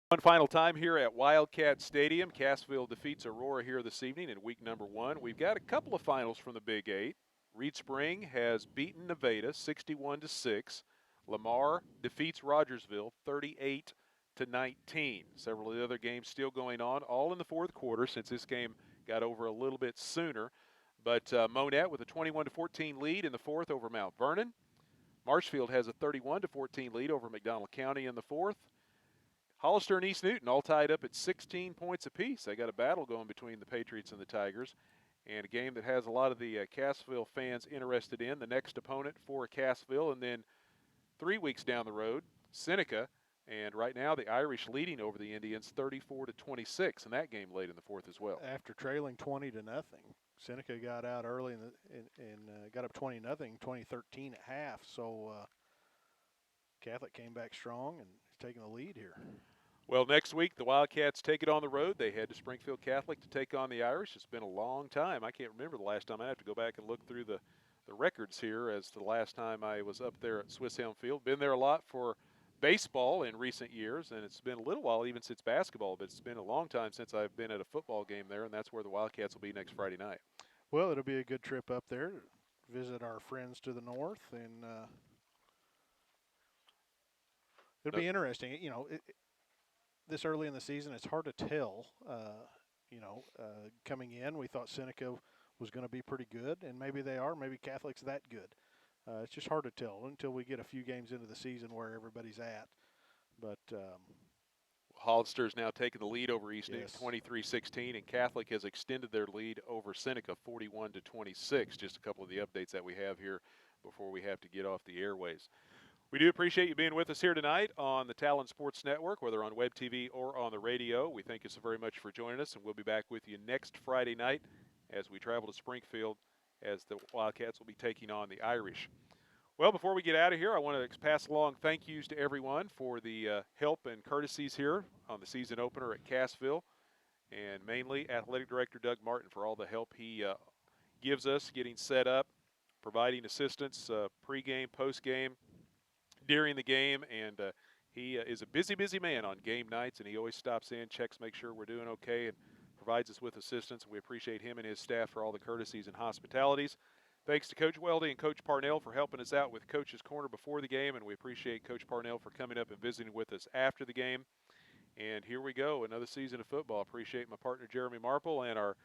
One final time here at Wildcat Stadium. Cassville defeats Aurora here this evening in week number 1. We've got a couple of finals from the Big 8. Reed Spring has beaten Nevada 61-6. Lamar defeats Rogersville 38-19. Several of the other games still going on, all in the fourth quarter since this game got over a little bit sooner. But Monette with a 21-14 lead in the fourth over Mount Vernon. Marshfield has a 31-14 lead over McDonald County in the fourth. Hollister and East Newton all tied up at 16 points apiece. They got a battle going between the Patriots and the Tigers, and a game that has a lot of the Cassville fans interested in. The next opponent for Cassville, and then 3 weeks down the road, Seneca, and right now the Irish leading over the Indians 34-26 in that game late in the fourth as well. After trailing 20-0, Seneca got out early and got up 20-0, 20-13 at half. So Catholic came back strong and is taking the lead here. Well, next week the Wildcats take it on the road. They head to Springfield Catholic to take on the Irish. It's been a long time. I can't remember the last time. I have to go back and look through the records here as to the last time I was up there at Swiss Helm Field. Been there a lot for baseball in recent years, and it's been a little while even since basketball, but it's been a long time since I've been at a football game there, and that's where the Wildcats will be next Friday night. Well, it'll be a good trip up there to visit our friends to the north, and it'll be interesting. You know, this early in the season, it's hard to tell. Coming in, we thought Seneca was going to be pretty good, and maybe they are. Maybe Catholic's that good. It's just hard to tell until we get a few games into the season where everybody's at. But Hollister's now taking the lead over East Newton, yes. 23-16, and Catholic has extended their lead over Seneca, 41-26. Just a couple of the updates that we have here before we have to get off the airways. We do appreciate you being with us here tonight on the Talon Sports Network, whether on web TV or on the radio. We thank you so very much for joining us, and we'll be back with you next Friday night as we travel to Springfield as the Wildcats will be taking on the Irish. Well, before we get out of here, I want to pass along thank yous to everyone for the help and courtesies here on the season opener at Cassville, and mainly Athletic Director Doug Martin for all the help he gives us getting set up, providing assistance pregame, postgame, during the game, and he is a busy man on game nights, and he always stops in, checks, makes sure we're doing okay, and provides us with assistance. We appreciate him and his staff for all the courtesies and hospitalities. Thanks to Coach Weldy and Coach Parnell for helping us out with Coach's Corner before the game, and we appreciate Coach Parnell for coming up and visiting with us after the game. And here we go, another season of football. Appreciate my partner Jeremy Marple and our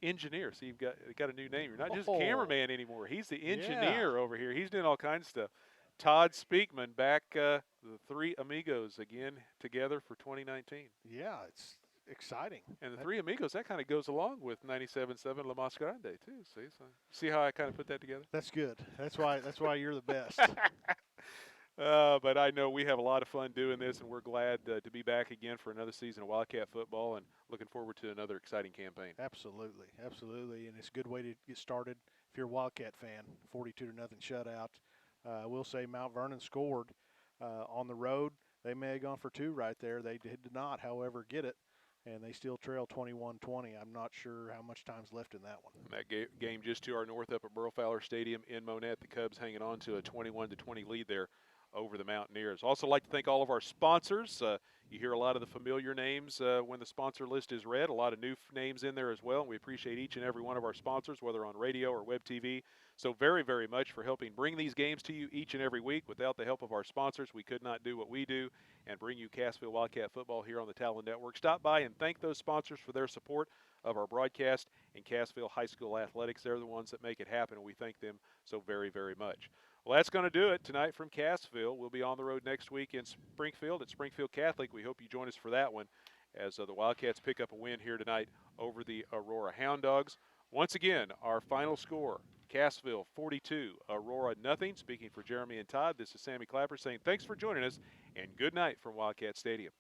engineer. See, you've got a new name. You're not just cameraman anymore. He's the engineer over here. He's doing all kinds of stuff. Todd Speakman back, the three amigos again together for 2019. Yeah, it's exciting. And the three amigos, that kind of goes along with 97.7 La Mascarande too. See how I kind of put that together? That's good. That's why you're the best. But I know we have a lot of fun doing this, and we're glad to be back again for another season of Wildcat football, and looking forward to another exciting campaign. Absolutely, and it's a good way to get started if you're a Wildcat fan. 42-0 shutout. We'll say Mount Vernon scored on the road. They may have gone for two right there. They did not, however, get it, and they still trail 21-20. I'm not sure how much time's left in that one. That game just to our north up at Burl Fowler Stadium in Monette. The Cubs hanging on to a 21-20 lead there over the Mountaineers. Also like to thank all of our sponsors. You hear a lot of the familiar names when the sponsor list is read, a lot of new names in there as well. And we appreciate each and every one of our sponsors, whether on radio or web TV. So very much for helping bring these games to you each and every week. Without the help of our sponsors, we could not do what we do and bring you Cassville Wildcat football here on the Talon Network. Stop by and thank those sponsors for their support of our broadcast and Cassville High School athletics. They're the ones that make it happen, and we thank them so very much. Well, that's going to do it tonight from Cassville. We'll be on the road next week in Springfield at Springfield Catholic. We hope you join us for that one as the Wildcats pick up a win here tonight over the Aurora Hound Dogs. Once again, our final score, Cassville 42, Aurora nothing. Speaking for Jeremy and Todd, this is Sammy Clapper saying thanks for joining us, and good night from Wildcat Stadium.